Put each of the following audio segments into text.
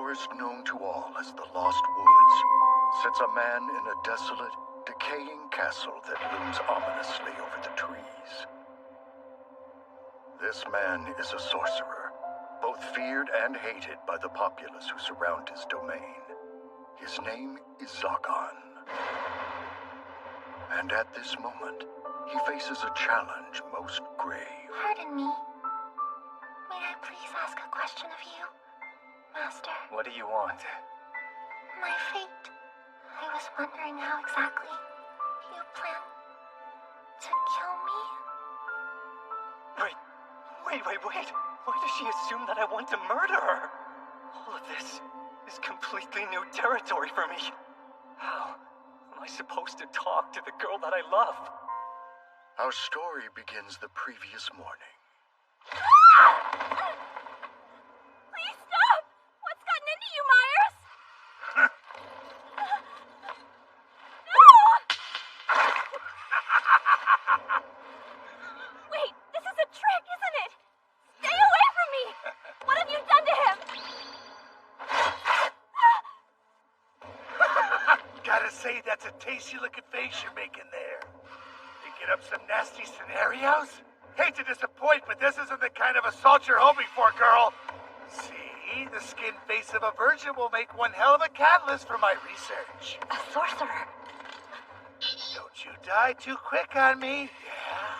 forest known to all as the Lost Woods sits a man in a desolate, decaying castle that looms ominously over the trees. This man is a sorcerer, both feared and hated by the populace who surround his domain. His name is Zagan. And at this moment, he faces a challenge most grave. Pardon me. May I please ask a question of you, Master? What do you want? My fate. I was wondering how exactly you plan to kill me. Wait. Why does she assume that I want to murder her? All of this is completely new territory for me. How am I supposed to talk to the girl that I love? Our story begins the previous morning. Please stop! What's gotten into you, Myers? No! Wait, this is a trick, isn't it? Stay away from me! What have you done to him? Gotta say, that's a tasty looking face you're making there. Thinking up some nasty scenarios? Hate to disappoint, but this isn't the kind of assault you're hoping for, girl. See, the skin face of a virgin will make one hell of a catalyst for my research. A sorcerer. Don't you die too quick on me, yeah?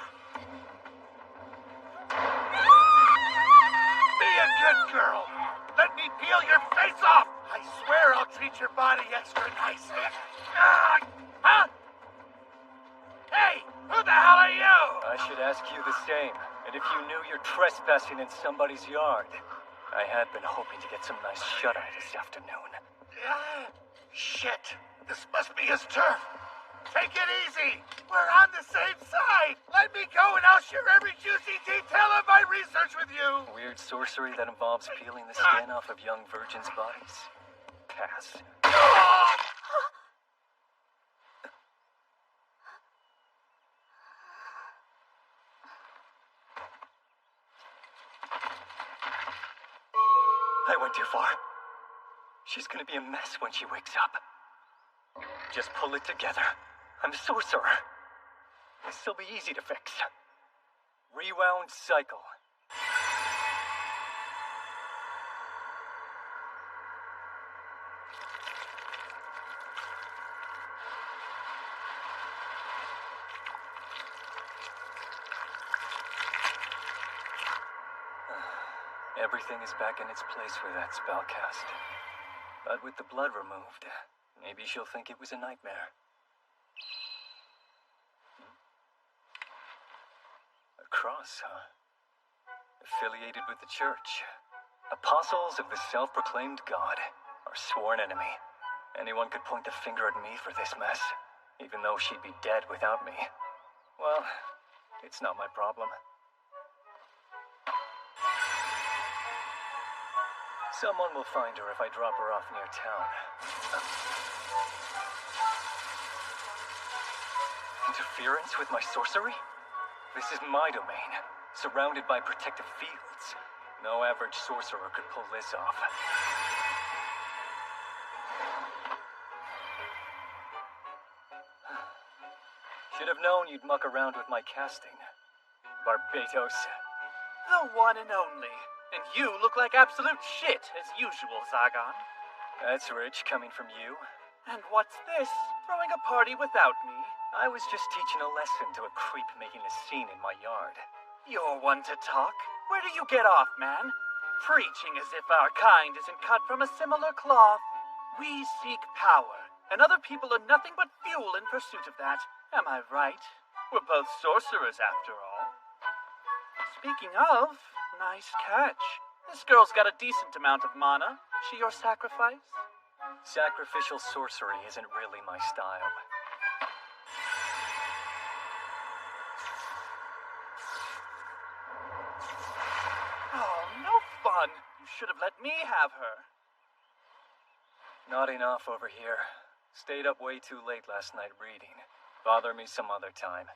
Be a good girl. Let me peel your face off. I swear I'll treat your body extra nice. Huh? Hey, who the hell are you? I should ask you the same. And if you knew you're trespassing in somebody's yard. I had been hoping to get some nice shut-eye this afternoon. Shit. This must be his turf. Take it easy. We're on the same side. Let me go and I'll share every juicy detail of my research with you. Weird sorcery that involves peeling the skin off of young virgins' bodies? Pass. I went too far. She's gonna be a mess when she wakes up. Just pull it together. I'm a sorcerer. This'll be easy to fix. Rewound cycle. Everything is back in its place for that spell cast. But with the blood removed, maybe she'll think it was a nightmare. A cross, huh? Affiliated with the church. Apostles of the self-proclaimed God, our sworn enemy. Anyone could point the finger at me for this mess, even though she'd be dead without me. Well, it's not my problem. Someone will find her if I drop her off near town. Interference with my sorcery? This is my domain, surrounded by protective fields. No average sorcerer could pull this off. Should have known you'd muck around with my casting. Barbatos. The one and only. And you look like absolute shit, as usual, Zagan. That's rich coming from you. And what's this? Throwing a party without me? I was just teaching a lesson to a creep making a scene in my yard. You're one to talk. Where do you get off, man? Preaching as if our kind isn't cut from a similar cloth. We seek power, and other people are nothing but fuel in pursuit of that. Am I right? We're both sorcerers, after all. Speaking of, nice catch. This girl's got a decent amount of mana. She your sacrifice? Sacrificial sorcery isn't really my style. Oh, no fun. You should have let me have her. Not enough over here. Stayed up way too late last night reading. Bother me some other time.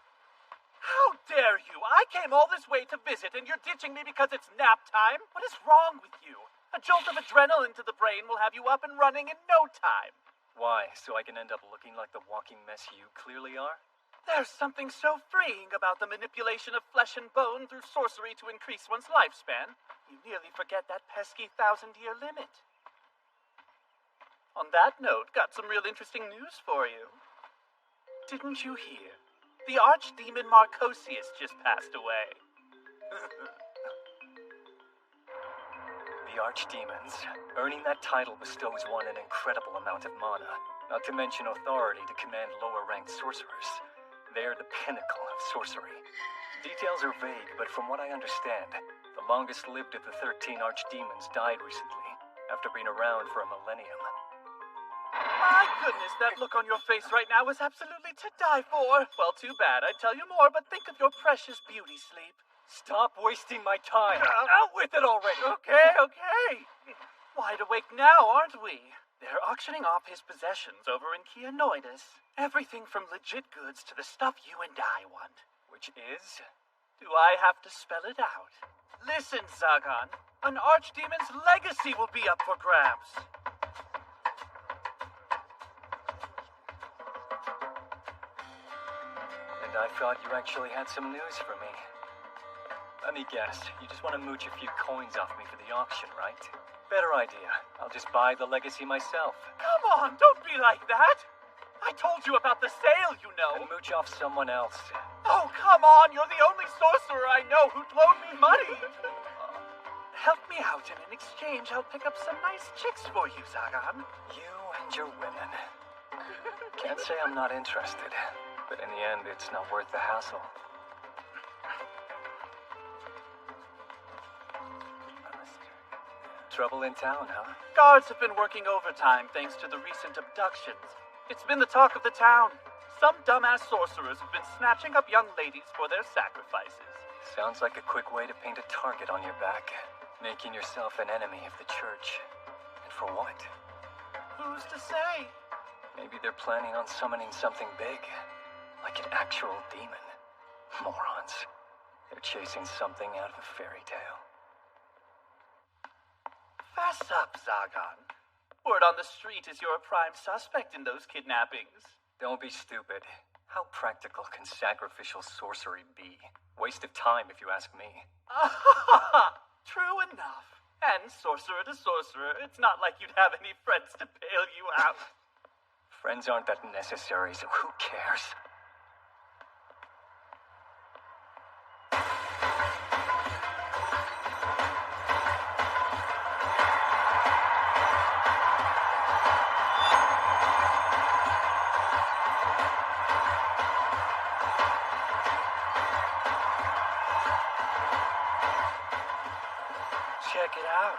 How dare you? I came all this way to visit and you're ditching me because it's nap time? What is wrong with you? A jolt of adrenaline to the brain will have you up and running in no time. Why? So I can end up looking like the walking mess you clearly are? There's something so freeing about the manipulation of flesh and bone through sorcery to increase one's lifespan. You nearly forget that pesky 1,000-year limit. On that note, got some real interesting news for you. Didn't you hear? The Archdemon Marcosius just passed away. The Archdemons. Earning that title bestows one an incredible amount of mana, not to mention authority to command lower-ranked sorcerers. They're the pinnacle of sorcery. Details are vague, but from what I understand, the longest-lived of the 13 Archdemons died recently, after being around for a millennium. My goodness, that look on your face right now is absolutely to die for. Well, too bad. I'd tell you more, but think of your precious beauty sleep. Stop wasting my time! Out with it already! Okay. Wide awake now, aren't we? They're auctioning off his possessions over in Keanoidus. Everything from legit goods to the stuff you and I want. Which is? Do I have to spell it out? Listen, Zagan. An Archdemon's legacy will be up for grabs. And I thought you actually had some news for me. Let me guess, you just want to mooch a few coins off me for the auction, right? Better idea. I'll just buy the legacy myself. Come on, don't be like that. I told you about the sale, you know. And mooch off someone else. Oh, come on, you're the only sorcerer I know who'd loan me money. Help me out, and in exchange, I'll pick up some nice chicks for you, Zagan. You and your women. Can't say I'm not interested, but in the end, it's not worth the hassle. Trouble in town, huh? Guards have been working overtime thanks to the recent abductions. It's been the talk of the town. Some dumbass sorcerers have been snatching up young ladies for their sacrifices. Sounds like a quick way to paint a target on your back. Making yourself an enemy of the church. And for what? Who's to say? Maybe they're planning on summoning something big. Like an actual demon. Morons. They're chasing something out of a fairy tale. Fess up, Zagan. Word on the street is you're a prime suspect in those kidnappings. Don't be stupid. How practical can sacrificial sorcery be? Waste of time, if you ask me. True enough. And sorcerer to sorcerer, it's not like you'd have any friends to bail you out. Friends aren't that necessary, so who cares? Check it out.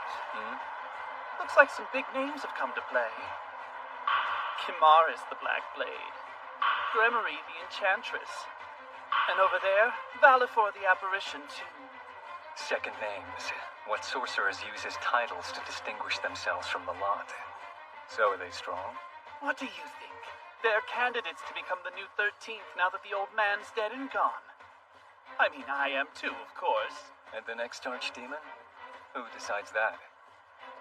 Looks like some big names have come to play. Kimaris the Black Blade. Gremory the Enchantress. And over there, Valifor the Apparition too. Second names. What sorcerers use as titles to distinguish themselves from the lot. So are they strong? What do you think? They're candidates to become the new 13th now that the old man's dead and gone. I mean, I am too, of course. And the next Archdemon? Who decides that?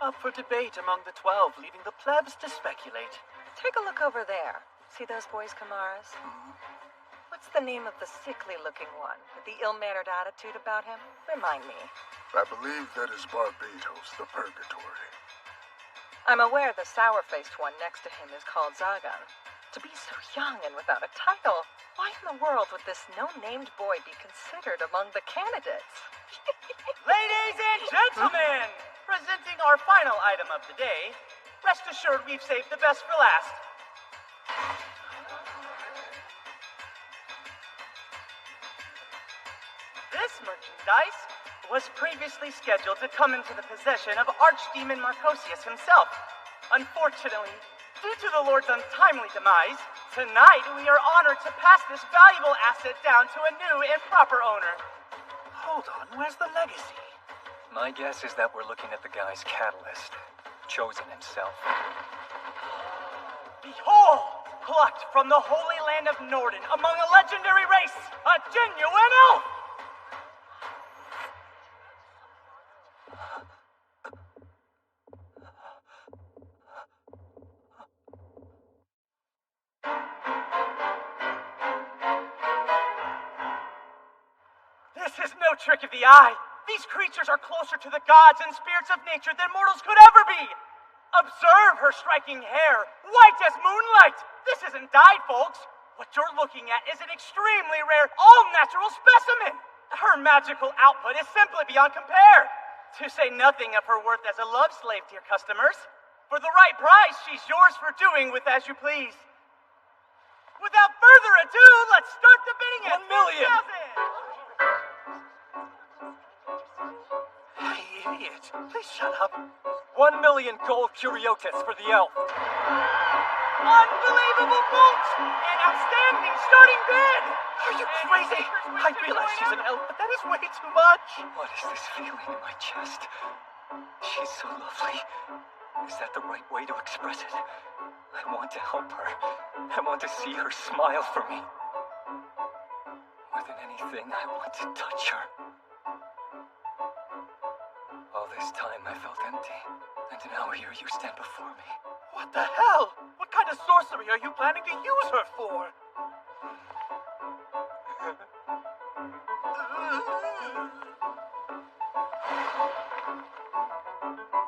Up for debate among the 12, leaving the plebs to speculate. Take a look over there. See those boys, Kamaras? What's the name of the sickly-looking one with the ill-mannered attitude about him? Remind me. I believe that is Barbatos, the Purgatory. I'm aware the sour-faced one next to him is called Zagan. To be so young and without a title, why in the world would this no-named boy be considered among the candidates? Ladies and gentlemen, presenting our final item of the day. Rest assured we've saved the best for last. This merchandise was previously scheduled to come into the possession of Archdemon Marcosius himself. Unfortunately, due to the Lord's untimely demise, tonight we are honored to pass this valuable asset down to a new and proper owner. Hold on, where's the legacy? My guess is that we're looking at the guy's catalyst. Chosen himself. Behold, plucked from the holy land of Norden among a legendary race, a genuine elf! This is no trick of the eye. These creatures are closer to the gods and spirits of nature than mortals could ever be. Observe her striking hair, white as moonlight. This isn't dyed, folks. What you're looking at is an extremely rare, all-natural specimen. Her magical output is simply beyond compare. To say nothing of her worth as a love slave, dear customers. For the right price, she's yours for doing with as you please. Without further ado, let's start the bidding at 1 million. 2,000. Hey, idiot. Please shut up. 1 million gold curiotes for the elf. Unbelievable, folks! An outstanding starting bid! Are you crazy? I realize she's an elf, but that is way too much. What is this feeling in my chest? She's so lovely. Is that the right way to express it? I want to help her. I want to see her smile for me. More than anything, I want to touch her. All this time I felt empty, and now here you stand before me. What the hell? What kind of sorcery are you planning to use her for?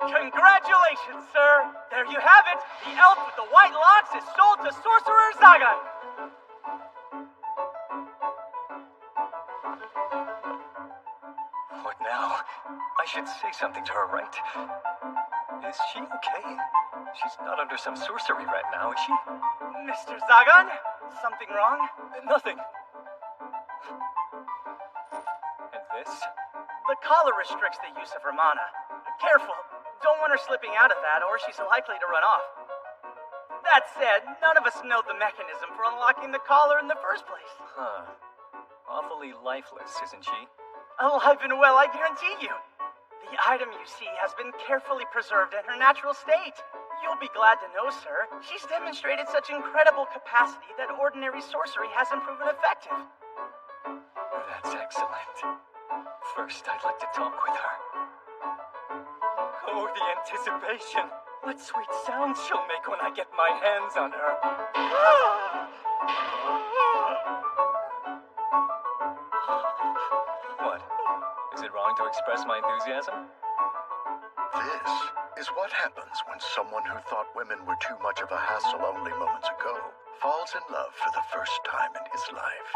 Congratulations, sir! There you have it! The elf with the white locks is sold to Sorcerer Zagan! What now? I should say something to her, right? Is she okay? She's not under some sorcery right now, is she? Mr. Zagan? Something wrong? Nothing. And this? The collar restricts the use of her mana. Careful, don't want her slipping out of that or she's likely to run off. That said, none of us know the mechanism for unlocking the collar in the first place. Huh. Awfully lifeless, isn't she? Alive and well, I guarantee you. The item you see has been carefully preserved in her natural state. You'll be glad to know, sir, she's demonstrated such incredible capacity that ordinary sorcery hasn't proven effective. That's excellent. First, I'd like to talk with her. Oh, the anticipation. What sweet sounds she'll make when I get my hands on her. What? Is it wrong to express my enthusiasm? This is what happens when someone who thought women were too much of a hassle only moments ago falls in love for the first time in his life.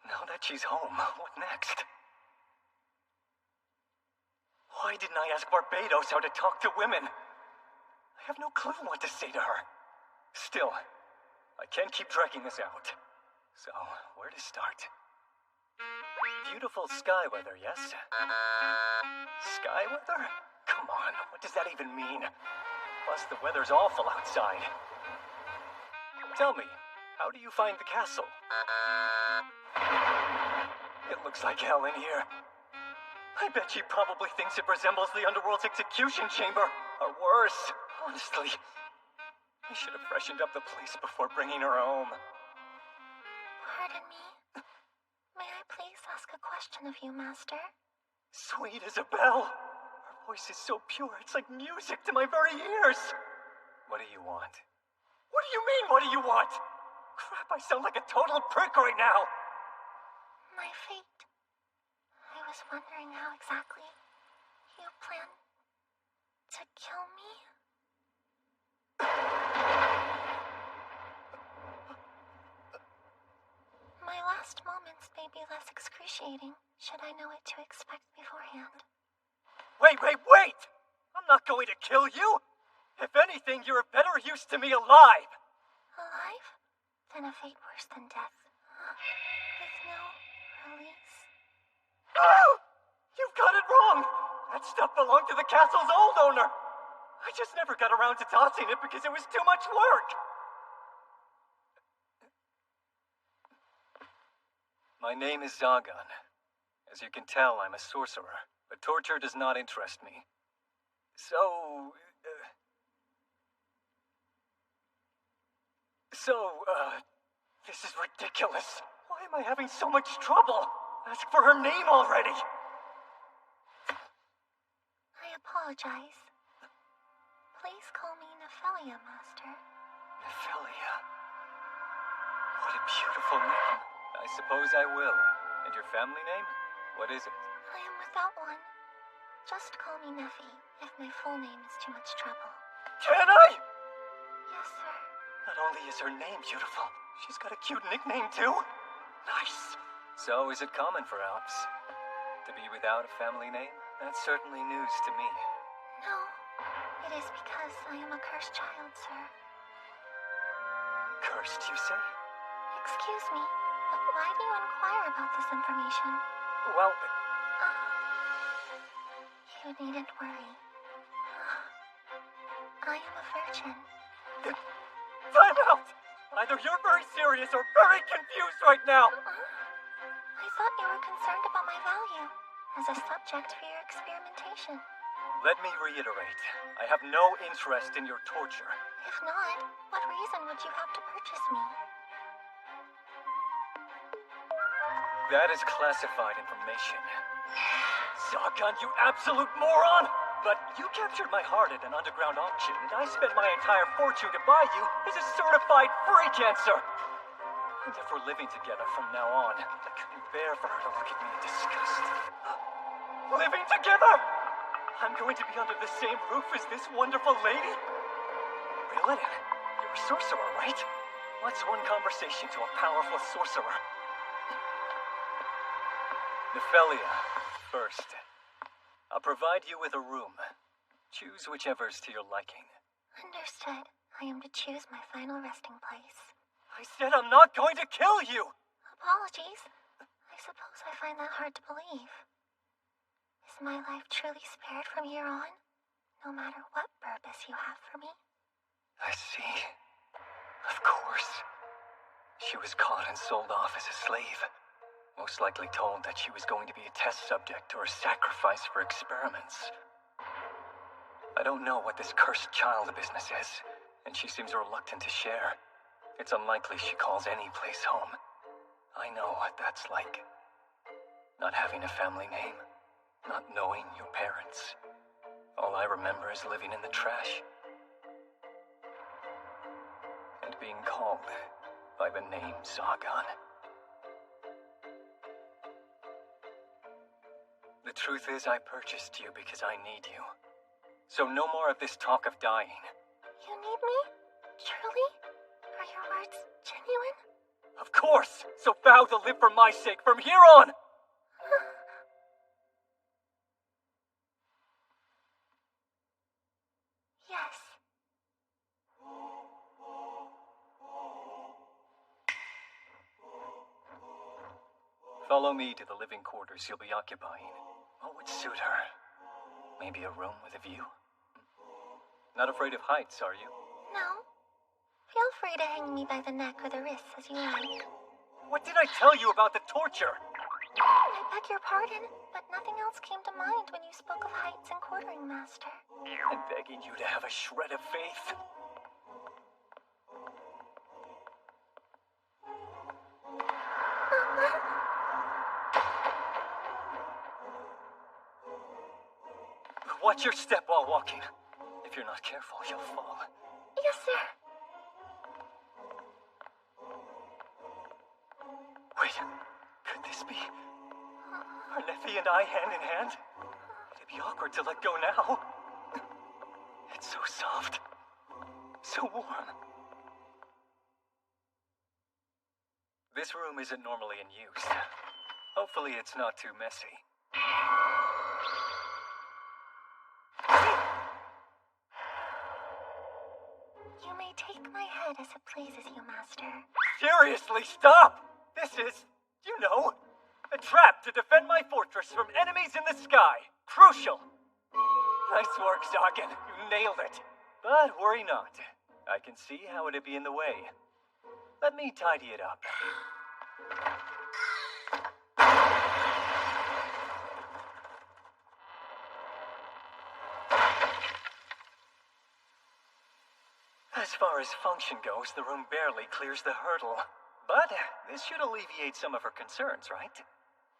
Now that she's home, what next? Why didn't I ask Barbados how to talk to women? I have no clue what to say to her. Still, I can't keep dragging this out. So, where to start? Beautiful sky weather, yes? Sky weather? Come on, what does that even mean? Plus, the weather's awful outside. Tell me, how do you find the castle? It looks like hell in here. I bet she probably thinks it resembles the Underworld's execution chamber, or worse. Honestly, I should have freshened up the place before bringing her home. Pardon me. May I please ask a question of you, Master? Sweet as a bell. Her voice is so pure, it's like music to my very ears. What do you want? What do you mean, what do you want? Crap, I sound like a total prick right now. My fate. I was wondering how exactly you plan to kill me. My last moments may be less excruciating, should I know what to expect beforehand. Wait! I'm not going to kill you. If anything, you're of better use to me alive. Alive? Then a fate worse than death. With no release. Oh! You've got it wrong. That stuff belonged to the castle's old owner. I just never got around to tossing it because it was too much work. My name is Zagan. As you can tell, I'm a sorcerer, but torture does not interest me. This is ridiculous. Why am I having so much trouble? Ask for her name already. I apologize. Please call me Nephelia, Master. Nephelia. What a beautiful name. I suppose I will. And your family name? What is it? I am without one. Just call me Nephi if my full name is too much trouble. Can I? Yes, sir. Not only is her name beautiful, she's got a cute nickname too. Nice. So is it common for Alps to be without a family name? That's certainly news to me. No, it is because I am a cursed child, sir. Cursed, you say? Excuse me, but why do you inquire about this information? Well, You needn't worry. I am a virgin. time out! Either you're very serious or very confused right now! I thought you were concerned about my value as a subject for your experimentation. Let me reiterate. I have no interest in your torture. If not, what reason would you have to purchase me? That is classified information. Zagan, you absolute moron! But you captured my heart at an underground auction, and I spent my entire fortune to buy you as a certified free cancer! And if we're living together from now on, I couldn't bear for her to look at me in disgust. Living together? I'm going to be under the same roof as this wonderful lady? Really? You're a sorcerer, right? What's one conversation to a powerful sorcerer? Nephelia, first. I'll provide you with a room. Choose whichever's to your liking. Understood. I am to choose my final resting place. I said I'm not going to kill you! Apologies. I suppose I find that hard to believe. Is my life truly spared from here on? No matter what purpose you have for me? I see. Of course. She was caught and sold off as a slave. Most likely told that she was going to be a test subject or a sacrifice for experiments. I don't know what this cursed child business is, and she seems reluctant to share. It's unlikely she calls any place home. I know what that's like. Not having a family name, not knowing your parents. All I remember is living in the trash. And being called by the name Zagan. The truth is, I purchased you because I need you. So no more of this talk of dying. You need me? Truly? Are your words genuine? Of course! So vow to live for my sake from here on! Yes. Follow me to the living quarters you'll be occupying. What would suit her? Maybe a room with a view? Not afraid of heights, are you? No. Feel free to hang me by the neck or the wrists as you like. What did I tell you about the torture? I beg your pardon, but nothing else came to mind when you spoke of heights and quartering, Master. I'm begging you to have a shred of faith. Watch your step while walking. If you're not careful, you'll fall. Yes, sir. Wait, could this be... Are Nephi and I hand in hand? It'd be awkward to let go now. It's so soft. So warm. This room isn't normally in use. Hopefully it's not too messy. You may take my head as it pleases you, Master. Seriously, stop! This is, you know, a trap to defend my fortress from enemies in the sky. Crucial! Nice work, Zagan. You nailed it. But worry not. I can see how it'd be in the way. Let me tidy it up. As far as function goes, the room barely clears the hurdle. But this should alleviate some of her concerns, right?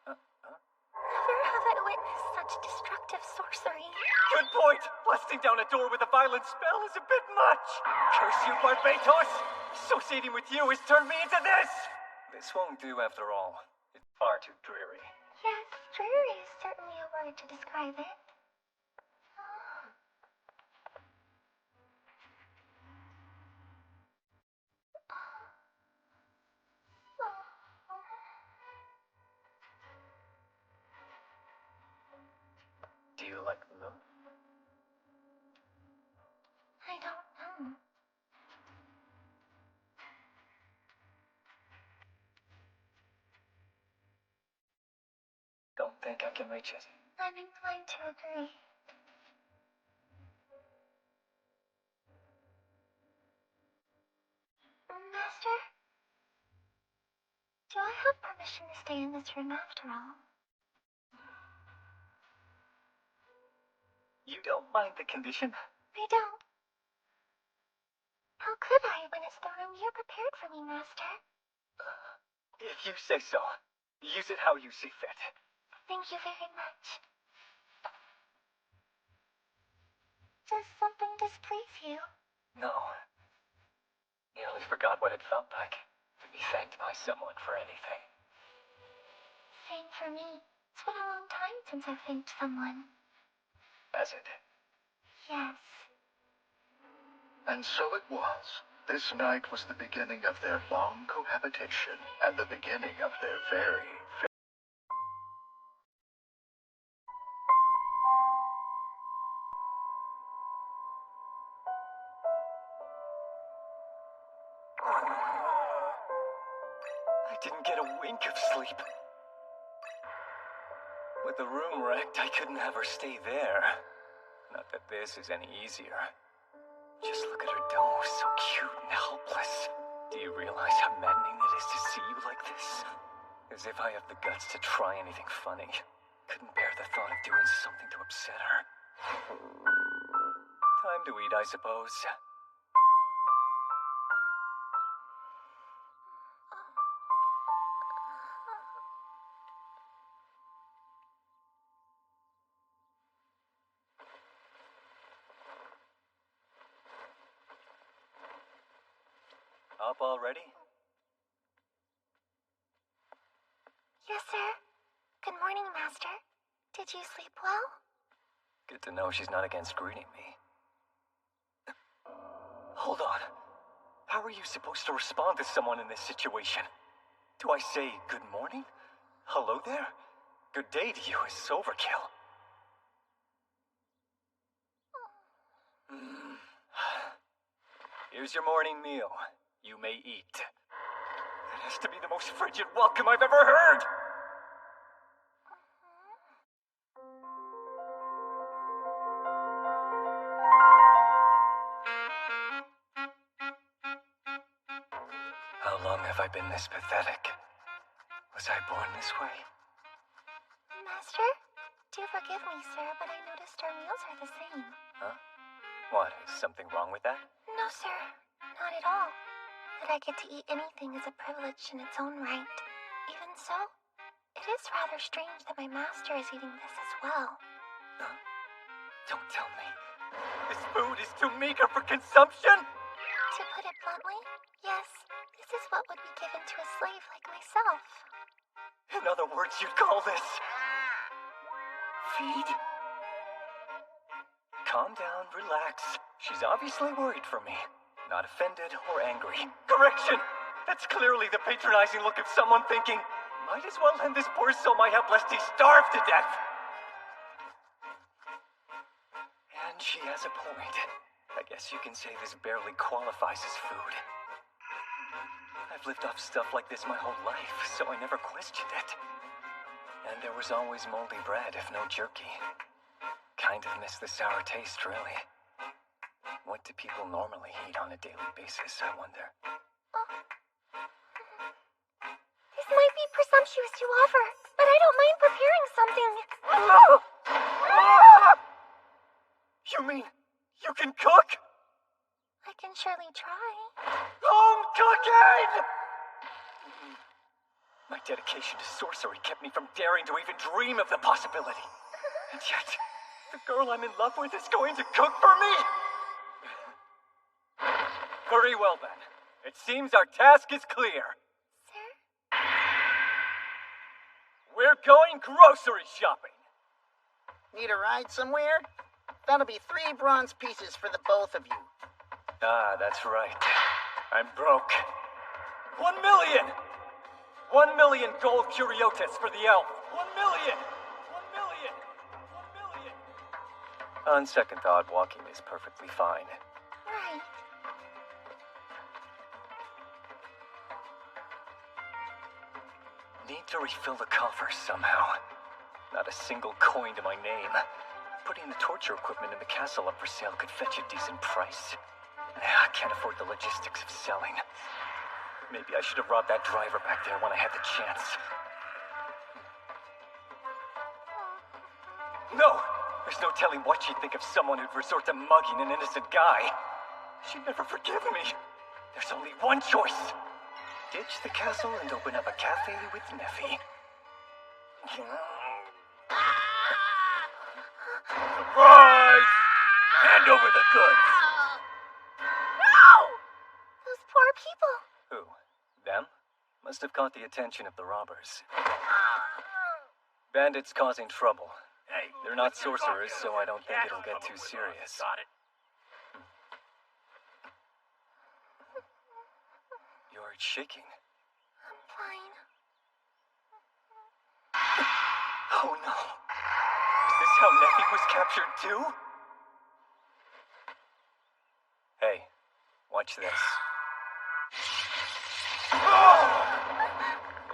Never have I witnessed such destructive sorcery. Good point! Busting down a door with a violent spell is a bit much! Curse you, Barbatos! Associating with you has turned me into this! This won't do after all. It's far too dreary. Yes, dreary is certainly a word to describe it. Do you like them? I don't know. Don't think I can reach it. I'm inclined to agree. Master? Do I have permission to stay in this room after all? You don't mind the condition? I don't. How could I when it's the room you prepared for me, Master? If you say so. Use it how you see fit. Thank you very much. Does something displease you? No. Nearly forgot what it felt like to be thanked by someone for anything. Same for me. It's been a long time since I've thanked someone. Has it? Yes. And so it was. This night was the beginning of their long cohabitation and the beginning of their very I didn't get a wink of sleep. With the room wrecked, I couldn't have her stay there. Not that this is any easier. Just look at her dome, so cute and helpless. Do you realize how maddening it is to see you like this? As if I have the guts to try anything funny. Couldn't bear the thought of doing something to upset her. Time to eat, I suppose. Up already? Yes, sir. Good morning, Master. Did you sleep well? Good to know she's not against greeting me. Hold on. How are you supposed to respond to someone in this situation? Do I say good morning? Hello there? Good day to you is overkill. Here's your morning meal. You may eat. That has to be the most frigid welcome I've ever heard! How long have I been this pathetic? Was I born this way? Master? Do forgive me, sir, but I noticed our meals are the same. Huh? What, is something wrong with that? No, sir. Not at all. That I get to eat anything is a privilege in its own right. Even so, it is rather strange that my master is eating this as well. Huh? Don't tell me. This food is too meager for consumption? To put it bluntly, yes, this is what would be given to a slave like myself. In other words, you'd call this... feed? Calm down, relax. She's obviously worried for me. Not offended or angry. Correction! That's clearly the patronizing look of someone thinking, might as well lend this poor soul my help lest he starve to death. And she has a point. I guess you can say this barely qualifies as food. I've lived off stuff like this my whole life, so I never questioned it. And there was always moldy bread, if no jerky. Kind of miss the sour taste, really. What do people normally eat on a daily basis, I wonder? This might be presumptuous to offer, but I don't mind preparing something. You mean you can cook? I can surely try. Home cooking! My dedication to sorcery kept me from daring to even dream of the possibility. And yet, the girl I'm in love with is going to cook for me? Very well then. It seems our task is clear. Sir? We're going grocery shopping. Need a ride somewhere? That'll be 3 bronze pieces for the both of you. Ah, that's right. I'm broke. 1 million! 1 million gold curiotas for the elf. 1 million! 1 million! 1 million! On second thought, walking is perfectly fine. Right. Need to refill the coffers somehow. Not a single coin to my name. Putting the torture equipment in the castle up for sale could fetch a decent price. I can't afford the logistics of selling. Maybe I should have robbed that driver back there when I had the chance. No! There's no telling what she'd think of someone who'd resort to mugging an innocent guy. She'd never forgive me. There's only one choice. Ditch the castle and open up a cafe with Neffy. Surprise! Hand over the goods. No! Those poor people. Who? Them? Must have caught the attention of the robbers. Bandits causing trouble. Hey, They're not sorcerers, so I don't think it'll get too serious. Got it. You're shaking. I'm fine. Oh no. Is this how Neffy was captured too? Hey, watch this.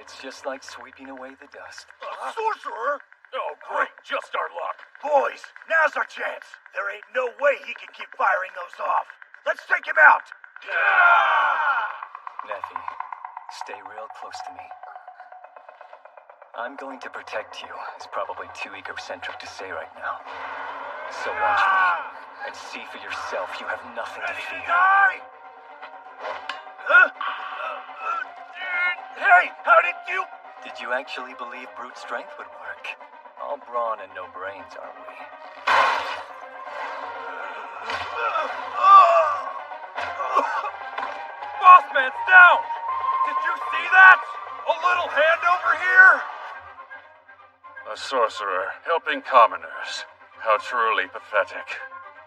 It's just like sweeping away the dust. A sorcerer? Oh, great. Just our luck. Boys, now's our chance. There ain't no way he can keep firing those off. Let's take him out. Neffy, stay real close to me. I'm going to protect you. It's probably too egocentric to say right now. So watch me, and see for yourself you have nothing to fear. Die! Hey, how did you... Did you actually believe brute strength would work? All brawn and no brains, aren't we? Bossman's down! Did you see that? A little hand over here? A sorcerer helping commoners. How truly pathetic.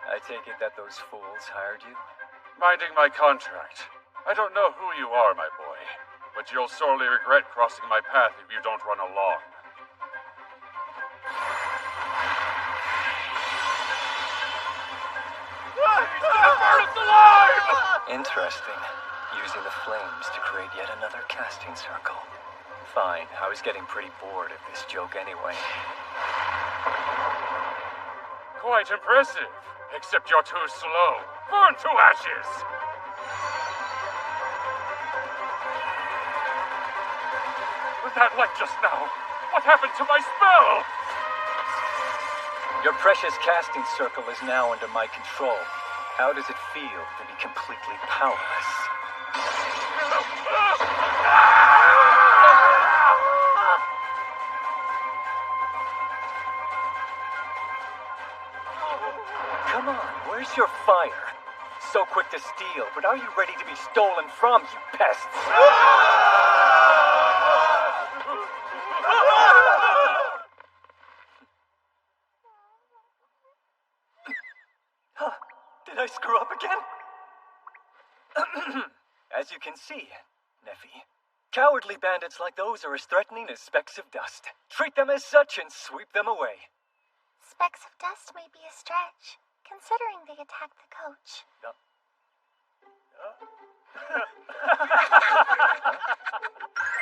I take it that those fools hired you? Minding my contract. I don't know who you are, my boy, but you'll sorely regret crossing my path if you don't run along. Interesting. Using the flames to create yet another casting circle. Fine, I was getting pretty bored of this joke anyway. Quite impressive, except you're too slow. Burn to ashes! That light just now. What happened to my spell? Your precious casting circle is now under my control. How does it feel to be completely powerless? Come on, where's your fire? So quick to steal, but are you ready to be stolen from, you pests? Huh, did I screw up again? As you can see, Neffy, cowardly bandits like those are as threatening as specks of dust. Treat them as such and sweep them away. Specks of dust may be a stretch, considering they attacked the coach.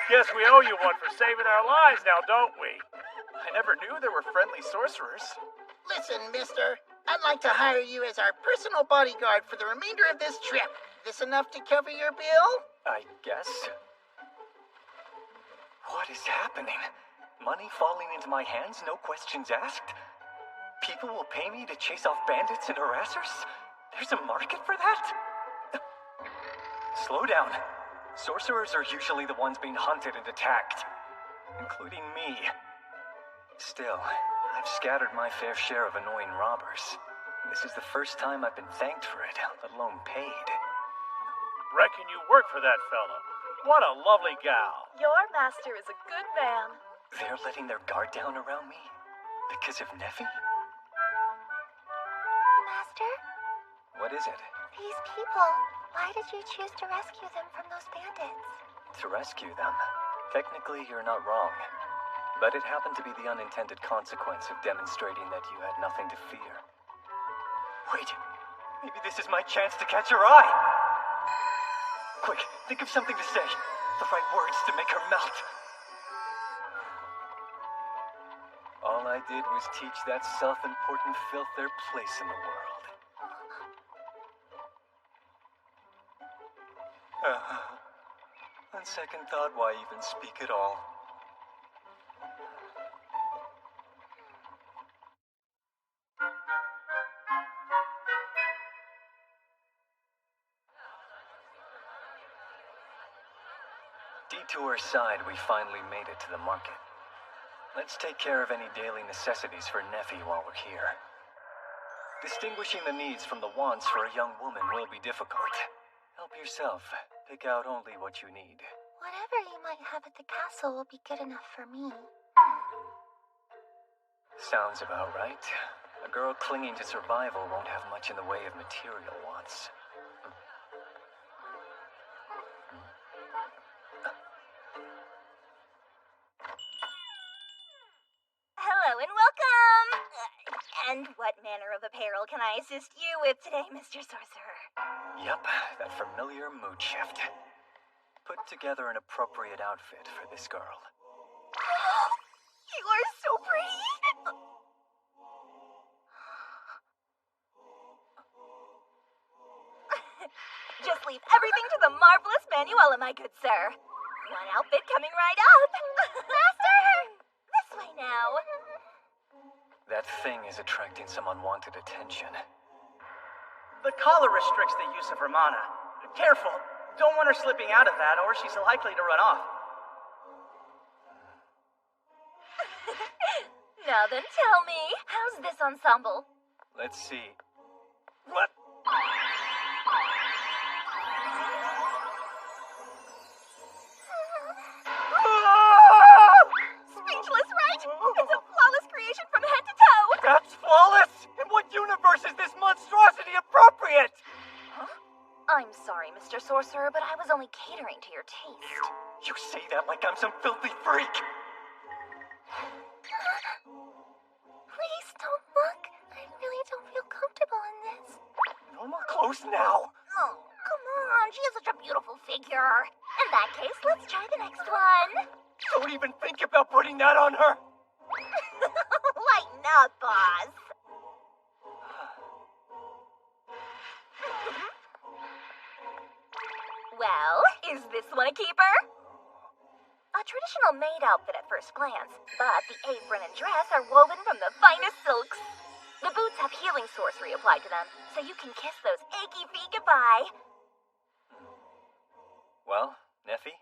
Guess we owe you one for saving our lives now, don't we? I never knew there were friendly sorcerers. Listen, mister, I'd like to hire you as our personal bodyguard for the remainder of this trip. This enough to cover your bill? I guess. What is happening? Money falling into my hands, no questions asked? People will pay me to chase off bandits and harassers? There's a market for that? Slow down. Sorcerers are usually the ones being hunted and attacked, including me. Still, I've scattered my fair share of annoying robbers. This is the first time I've been thanked for it, let alone paid. Reckon you work for that fella. What a lovely gal. Your master is a good man. They're letting their guard down around me? Because of Neffy? Master, What is it? these people, why did you choose to rescue them from those bandits? To rescue them. Technically, you're not wrong. But it happened to be the unintended consequence of demonstrating that you had nothing to fear. Wait, maybe this is my chance to catch her eye! Quick, think of something to say. The right words to make her melt. All I did was teach that self-important filth their place in the world. On second thought, why even speak at all? Detour aside, we finally made it to the market. Let's take care of any daily necessities for Neffy while we're here. Distinguishing the needs from the wants for a young woman will be difficult. Help yourself. Pick out only what you need. Whatever you might have at the castle will be good enough for me. Sounds about right. A girl clinging to survival won't have much in the way of material wants. Hello and welcome! And what manner of apparel can I assist you with today, Mr. Sorcerer? Yep, that familiar mood shift. Put together an appropriate outfit for this girl. You are so pretty! Just leave everything to the marvelous Manuela, my good sir. One outfit coming right up. Master! This way now. That thing is attracting some unwanted attention. The collar restricts the use of her mana. Careful. Don't want her slipping out of that, or she's likely to run off. Now then, tell me, how's this ensemble? Let's see. What? Speechless, right? It's a flawless creation from head to toe. That's flawless! In what universe is this monstrosity appropriate? Huh? I'm sorry, Mr. Sorcerer, but I was only catering to your taste. You say that like I'm some filthy freak! Please don't look. I really don't feel comfortable in this. No more clothes now! Oh, come on. She has such a beautiful figure. In that case, let's try the next one. Don't even think about putting that on her! Lighten up, boss. Well, is this one a keeper? A traditional maid outfit at first glance, but the apron and dress are woven from the finest silks. The boots have healing sorcery applied to them, so you can kiss those achy feet goodbye. Well, Neffy,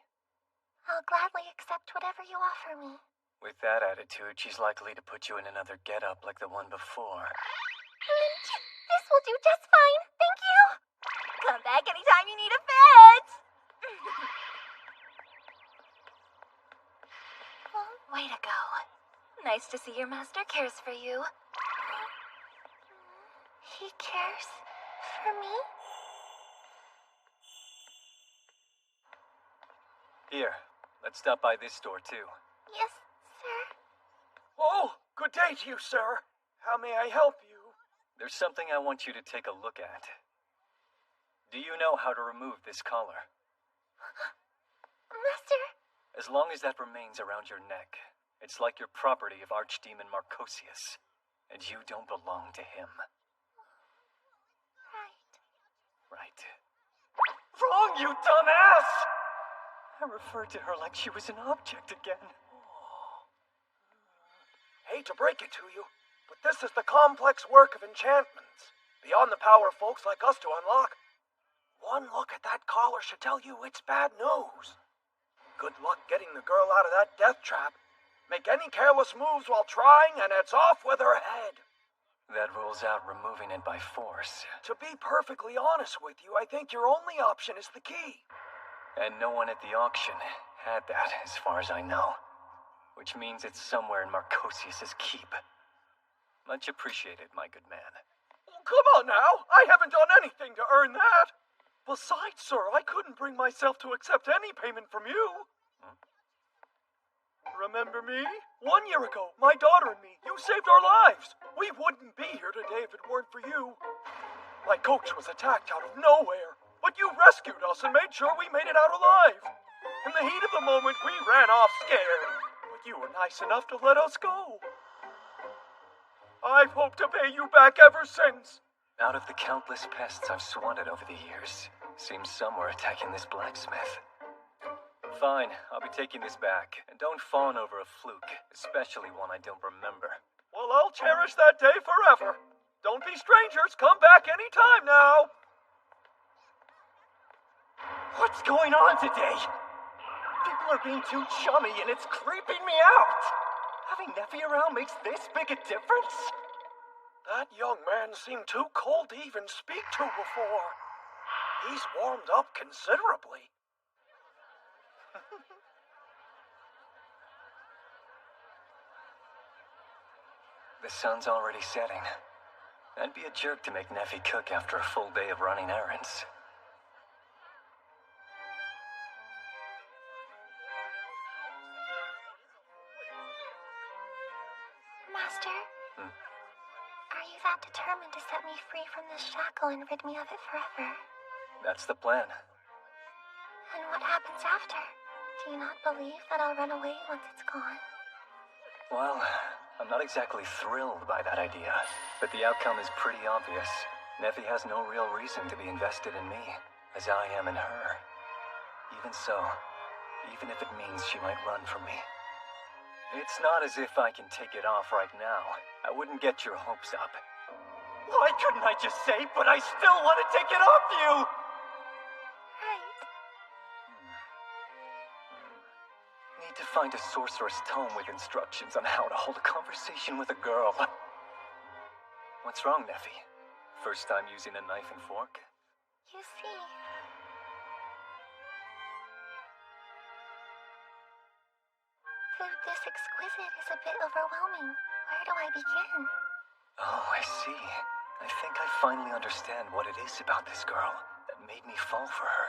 I'll gladly accept whatever you offer me. with that attitude, she's likely to put you in another getup like the one before. This will do just fine. Thank you. Come back anytime you need a fit. Way to go. Nice to see your master cares for you. He cares for me? Here, let's stop by this store too. Yes, sir. Oh, good day to you, sir. How may I help you? There's something I want you to take a look at. Do you know how to remove this collar? Master. As long as that remains around your neck, it's like your property of Archdemon Marcosius, and you don't belong to him. Right. Wrong, you dumbass! I referred to her like she was an object again. Hate to break it to you, but this is the complex work of enchantments, beyond the power of folks like us to unlock. One look at that collar should tell you it's bad news. Good luck getting the girl out of that death trap. make any careless moves while trying, and it's off with her head. That rules out removing it by force. To be perfectly honest with you, I think your only option is the key. And no one at the auction had that, as far as I know. Which means it's somewhere in Marcosius's keep. Much appreciated, my good man. Oh, come on now! I haven't done anything to earn that! Besides, sir, I couldn't bring myself to accept any payment from you. Remember me? 1 year ago, my daughter and me, you saved our lives. We wouldn't be here today if it weren't for you. My coach was attacked out of nowhere, but you rescued us and made sure we made it out alive. In the heat of the moment, we ran off scared, but you were nice enough to let us go. I've hoped to pay you back ever since. Out of the countless pests I've swatted over the years, seems some were attacking this blacksmith. Fine, I'll be taking this back. And don't fawn over a fluke, especially one I don't remember. Well, I'll cherish that day forever. Don't be strangers. Come back anytime now. What's going on today? People are being too chummy and it's creeping me out. Having Neffy around makes this big a difference? That young man seemed too cold to even speak to before. He's warmed up considerably. The sun's already setting. I'd be a jerk to make Neffy cook after a full day of running errands. Master? Are you that determined to set me free from this shackle and rid me of it forever? That's the plan. And what happens after? Do you not believe that I'll run away once it's gone? Well, I'm not exactly thrilled by that idea, but the outcome is pretty obvious. Neffy has no real reason to be invested in me, as I am in her. Even so, even if it means she might run from me. It's not as if I can take it off right now. I wouldn't get your hopes up. Why couldn't I just say, but I still want to take it off you? Right. Need to find a sorcerer's tome with instructions on how to hold a conversation with a girl. What's wrong, Neffy? First time using a knife and fork? You see... food this exquisite is a bit overwhelming. Where do I begin? Oh, I see. I think I finally understand what it is about this girl that made me fall for her.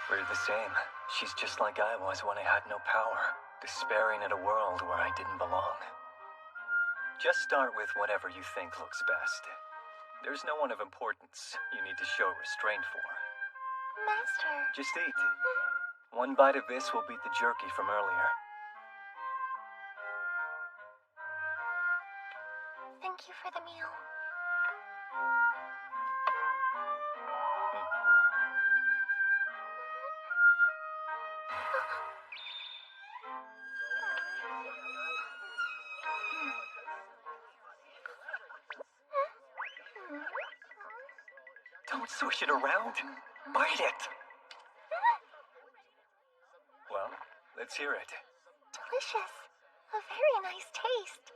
We're the same. She's just like I was when I had no power, despairing at a world where I didn't belong. Just start with whatever you think looks best. There's no one of importance you need to show restraint for. Master... Just eat. One bite of this will beat the jerky from earlier. Thank you for the meal. Don't swish it around. Bite it. Well, let's hear it. Delicious. A very nice taste.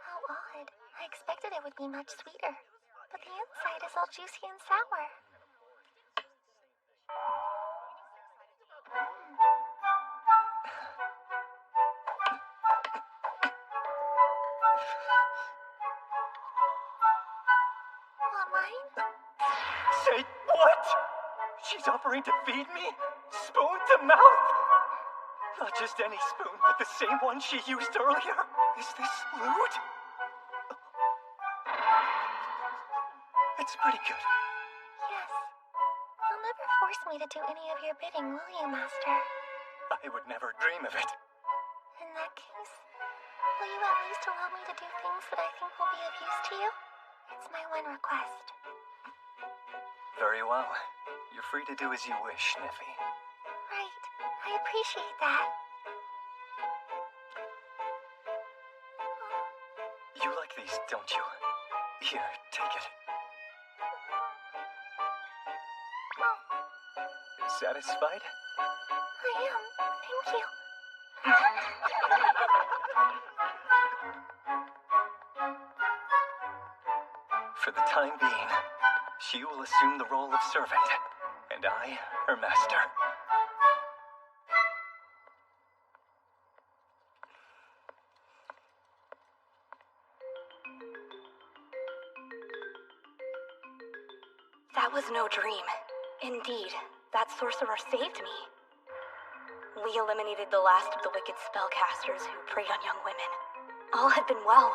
How odd. I expected it would be much sweeter. But the inside is all juicy and sour. Want mine? Say what? She's offering to feed me? Spoon to mouth? Not just any spoon, but the same one she used earlier? Is this lewd? It's pretty good. Yes. You'll never force me to do any of your bidding, will you, Master? I would never dream of it. In that case, will you at least allow me to do things that I think will be of use to you? It's my one request. Very well. You're free to do as you wish, Neffy. Right. I appreciate that. You like these, don't you? Here, take it. Satisfied? I am. Thank you. For the time being, she will assume the role of servant, and I, her master. That was no dream. Indeed, that sorcerer saved me. We eliminated the last of the wicked spellcasters who preyed on young women. All had been well.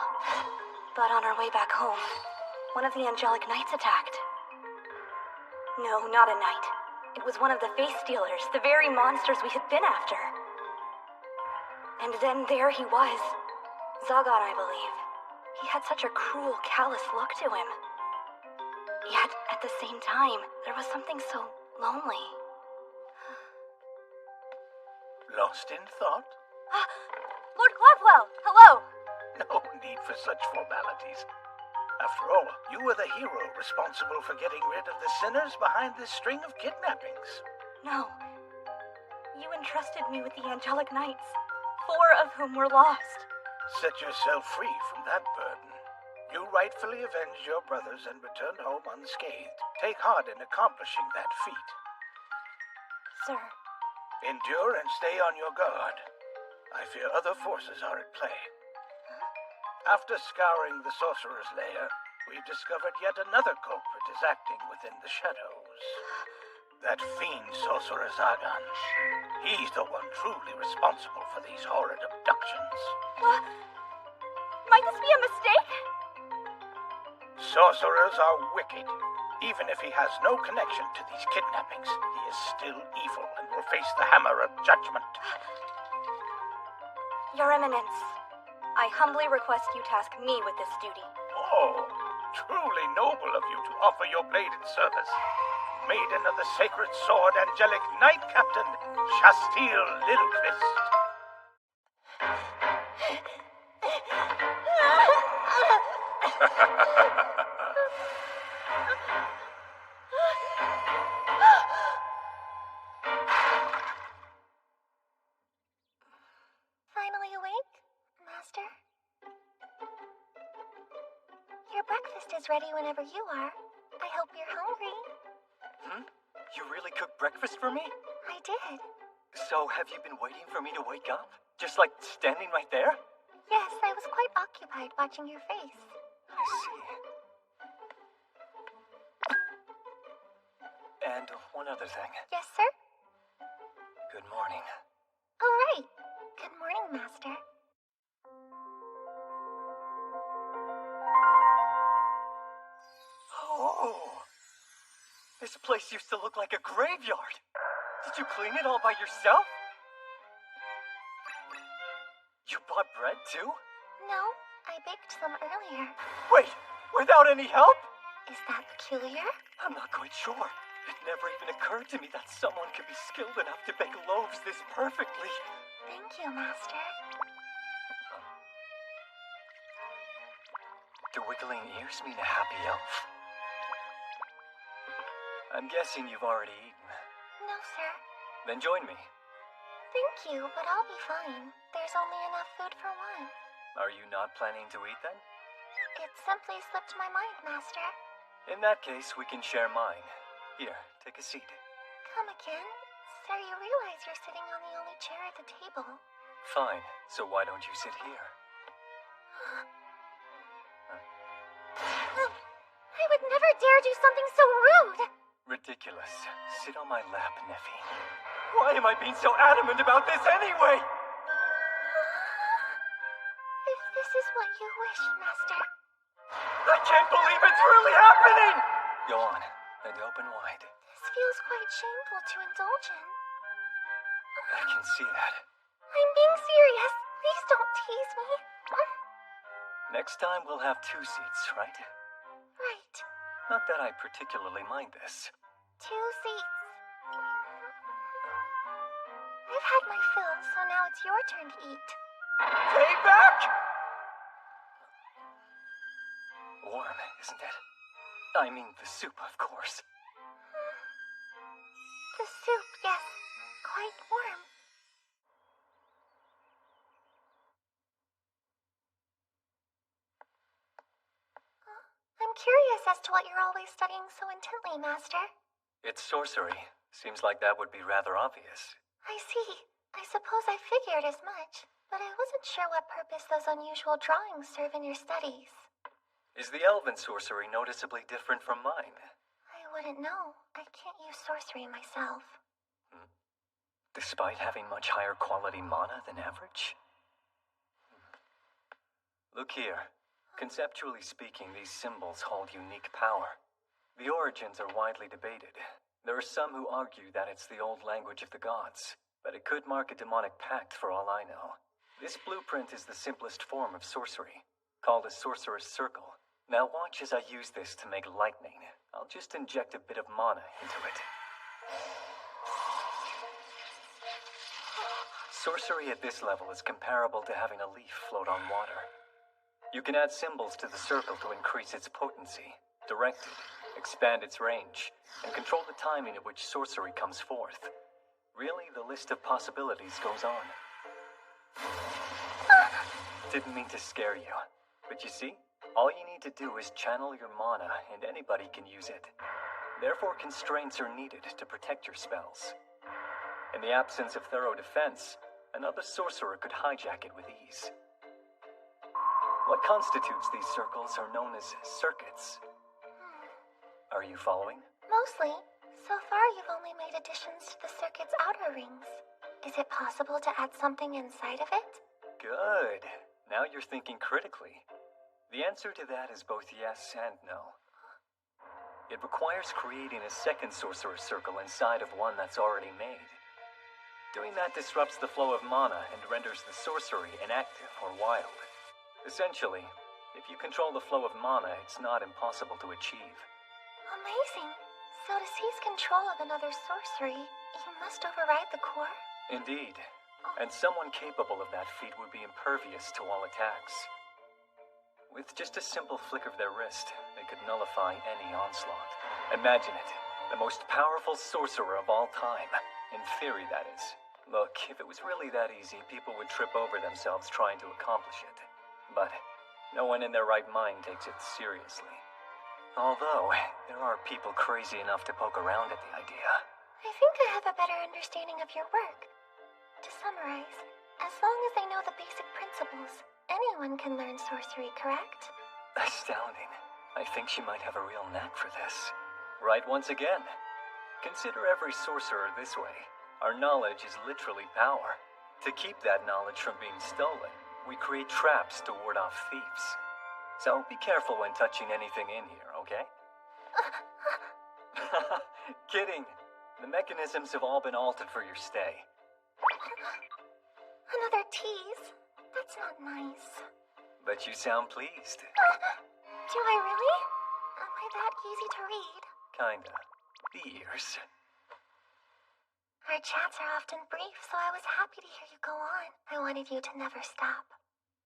But on our way back home, one of the angelic knights attacked. No, not a knight. It was one of the face stealers, the very monsters we had been after. And then there he was. Zagan, I believe. He had such a cruel, callous look to him. Yet, at the same time, there was something so lonely. Lost in thought? Lord Clothwell, hello! No need for such formalities. After all, you were the hero responsible for getting rid of the sinners behind this string of kidnappings. No. You entrusted me with the angelic knights, 4 of whom were lost. Set yourself free from that burden. You rightfully avenged your brothers and returned home unscathed. Take heart in accomplishing that feat. Sir. Endure and stay on your guard. I fear other forces are at play. After scouring the sorcerer's lair, we've discovered yet another culprit is acting within the shadows. That fiend sorcerer Zagan. He's the one truly responsible for these horrid abductions. What? Might this be a mistake? Sorcerers are wicked. Even if he has no connection to these kidnappings, he is still evil and will face the hammer of judgment. Your Eminence, I humbly request you task me with this duty. Oh, truly noble of you to offer your blade in service. Maiden of the Sacred Sword, Angelic Knight Captain, Shasteel Littlechrist. Finally awake, Master? Your breakfast is ready whenever you are. I hope you're hungry. You really cooked breakfast for me? I did. So have you been waiting for me to wake up? Just like standing right there? Yes, I was quite occupied watching your face. I see. And one other thing. Yes, sir? Good morning. Oh, right. Good morning, Master. Oh! This place used to look like a graveyard. Did you clean it all by yourself? You bought bread too? No, I baked some earlier. Wait, without any help? Is that peculiar? I'm not quite sure. It never even occurred to me that someone could be skilled enough to bake loaves this perfectly. Thank you, Master. Do wiggling ears mean a happy elf? I'm guessing you've already eaten. No, sir. Then join me. Thank you, but I'll be fine. There's only enough food for one. Are you not planning to eat then? It simply slipped my mind, Master. In that case, we can share mine. Here, take a seat. Come again? Sir, you realize you're sitting on the only chair at the table. Fine, so why don't you sit here? I would never dare do something so rude! Ridiculous. Sit on my lap, Neffy. Why am I being so adamant about this anyway? If this is what you wish, Master. I can't believe it's really happening! Go on, and open wide. This feels quite shameful to indulge in. I can see that. I'm being serious. Please don't tease me. Next time we'll have 2 seats, right? Right. Not that I particularly mind this. 2 seats. I've had my fill, so now it's your turn to eat. Payback? Warm, isn't it? I mean the soup, of course. The soup, yes. Quite warm. always studying so intently, Master? It's sorcery. Seems like that would be rather obvious. I see. I suppose I figured as much, but I wasn't sure what purpose those unusual drawings serve in your studies. Is the elven sorcery noticeably different from mine? I wouldn't know. I can't use sorcery myself. Despite having much higher quality mana than average? Look here. Conceptually speaking, these symbols hold unique power. The origins are widely debated. There are some who argue that it's the old language of the gods, but it could mark a demonic pact for all I know. This blueprint is the simplest form of sorcery, called a sorcerer's circle. Now watch as I use this to make lightning. I'll just inject a bit of mana into it. Sorcery at this level is comparable to having a leaf float on water. You can add symbols to the circle to increase its potency, direct it, expand its range, and control the timing at which sorcery comes forth. Really, the list of possibilities goes on. Didn't mean to scare you, but you see, all you need to do is channel your mana and anybody can use it. Therefore, constraints are needed to protect your spells. In the absence of thorough defense, another sorcerer could hijack it with ease. What constitutes these circles are known as circuits. Are you following? Mostly. So far, you've only made additions to the circuit's outer rings. Is it possible to add something inside of it? Good. Now you're thinking critically. The answer to that is both yes and no. It requires creating a second sorcerer's circle inside of one that's already made. Doing that disrupts the flow of mana and renders the sorcery inactive or wild. Essentially, if you control the flow of mana, it's not impossible to achieve. Amazing. So to seize control of another sorcery, you must override the core? Indeed. And someone capable of that feat would be impervious to all attacks. With just a simple flick of their wrist, they could nullify any onslaught. Imagine it. The most powerful sorcerer of all time. In theory, that is. Look, if it was really that easy, people would trip over themselves trying to accomplish it. But no one in their right mind takes it seriously. Although, there are people crazy enough to poke around at the idea. I think I have a better understanding of your work. To summarize, as long as they know the basic principles, anyone can learn sorcery, correct? Astounding. I think she might have a real knack for this. Right once again. Consider every sorcerer this way. Our knowledge is literally power. To keep that knowledge from being stolen, we create traps to ward off thieves. So be careful when touching anything in here, okay? Kidding. The mechanisms have all been altered for your stay. Another tease? That's not nice. But you sound pleased. Do I really? Am I that easy to read? Kinda. The ears. Our chats are often brief, so I was happy to hear you go on. I wanted you to never stop.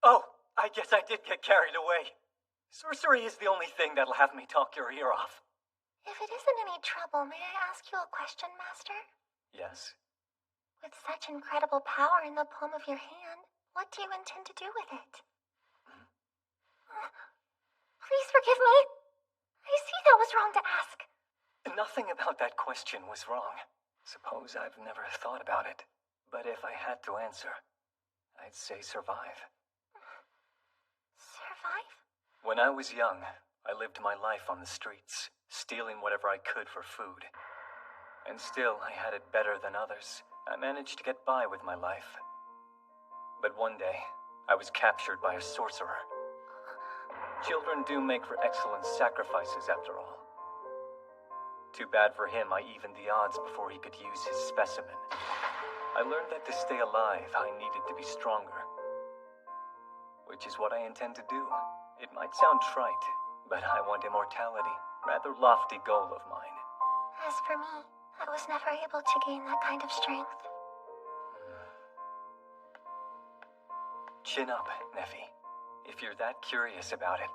Oh, I guess I did get carried away. Sorcery is the only thing that'll have me talk your ear off. If it isn't any trouble, may I ask you a question, Master? Yes? With such incredible power in the palm of your hand, what do you intend to do with it? Please forgive me. I see that was wrong to ask. Nothing about that question was wrong. Suppose I've never thought about it. But if I had to answer, I'd say survive. Survive? When I was young, I lived my life on the streets, stealing whatever I could for food. And still, I had it better than others. I managed to get by with my life. But one day, I was captured by a sorcerer. Children do make for excellent sacrifices, after all. Too bad for him, I evened the odds before he could use his specimen. I learned that to stay alive, I needed to be stronger. Which is what I intend to do. It might sound trite, but I want immortality. Rather lofty goal of mine. As for me, I was never able to gain that kind of strength. Chin up, Neffy. If you're that curious about it.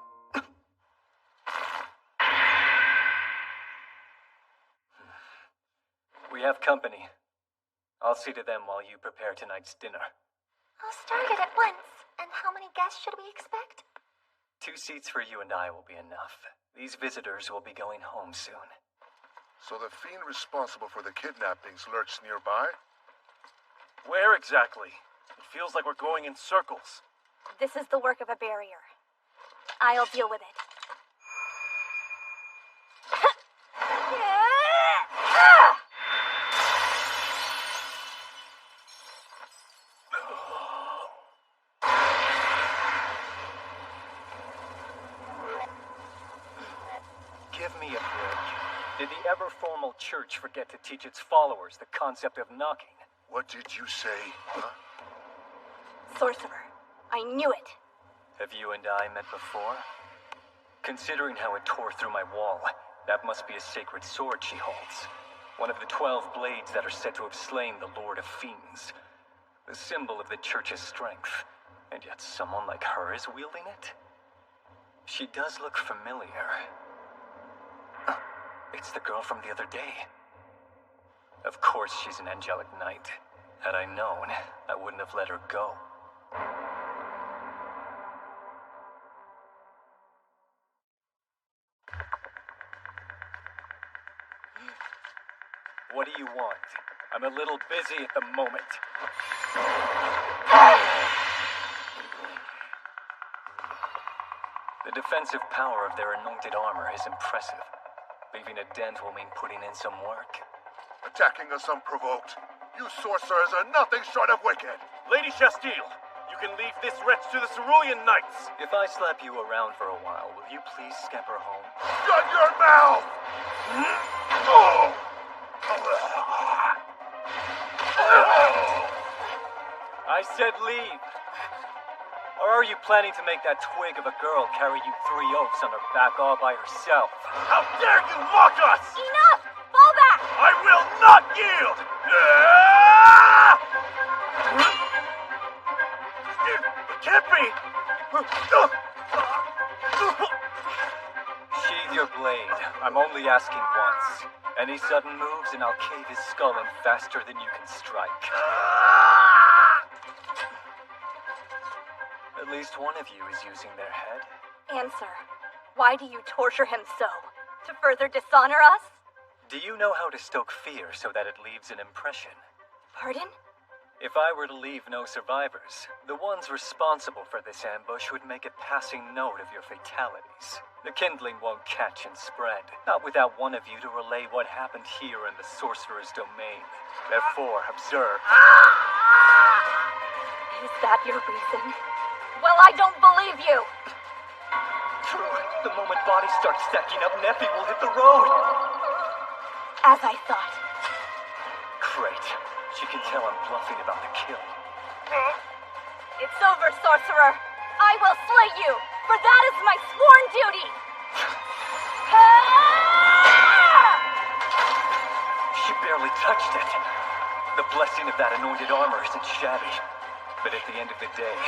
We have company. I'll see to them while you prepare tonight's dinner. I'll start it at once. And how many guests should we expect? 2 seats for you and I will be enough. These visitors will be going home soon. So the fiend responsible for the kidnappings lurks nearby? Where exactly? It feels like we're going in circles. This is the work of a barrier. I'll deal with it. Give me a break. Did the ever-formal church forget to teach its followers the concept of knocking? What did you say? Huh? Sorcerer. I knew it. Have you and I met before? Considering how it tore through my wall, that must be a sacred sword she holds. One of the 12 blades that are said to have slain the Lord of Fiends. The symbol of the church's strength. And yet someone like her is wielding it? She does look familiar. It's the girl from the other day. Of course she's an angelic knight. Had I known, I wouldn't have let her go. What do you want? I'm a little busy at the moment. The defensive power of their anointed armor is impressive. Leaving a dent will mean putting in some work. Attacking us unprovoked. You sorcerers are nothing short of wicked. Lady Shastile, you can leave this wretch to the Cerulean Knights. If I slap you around for a while, will you please scamper home? Shut your mouth! I said leave. Or are you planning to make that twig of a girl carry you 3 oaks on her back all by herself? How dare you mock us! Enough! Fall back! I will not yield! It can't be! Sheathe your blade. I'm only asking once. Any sudden moves and I'll cave his skull in faster than you can strike. At least one of you is using their head. Answer. Why do you torture him so? To further dishonor us? Do you know how to stoke fear so that it leaves an impression? Pardon? If I were to leave no survivors, the ones responsible for this ambush would make a passing note of your fatalities. The kindling won't catch and spread, not without one of you to relay what happened here in the Sorcerer's domain. Therefore, observe. Is that your reason? Well, I don't believe you! True. The moment bodies start stacking up, Nephi will hit the road. As I thought. Great. She can tell I'm bluffing about the kill. It's over, sorcerer. I will slay you, for that is my sworn duty. She barely touched it. The blessing of that anointed armor isn't shabby. But at the end of the day,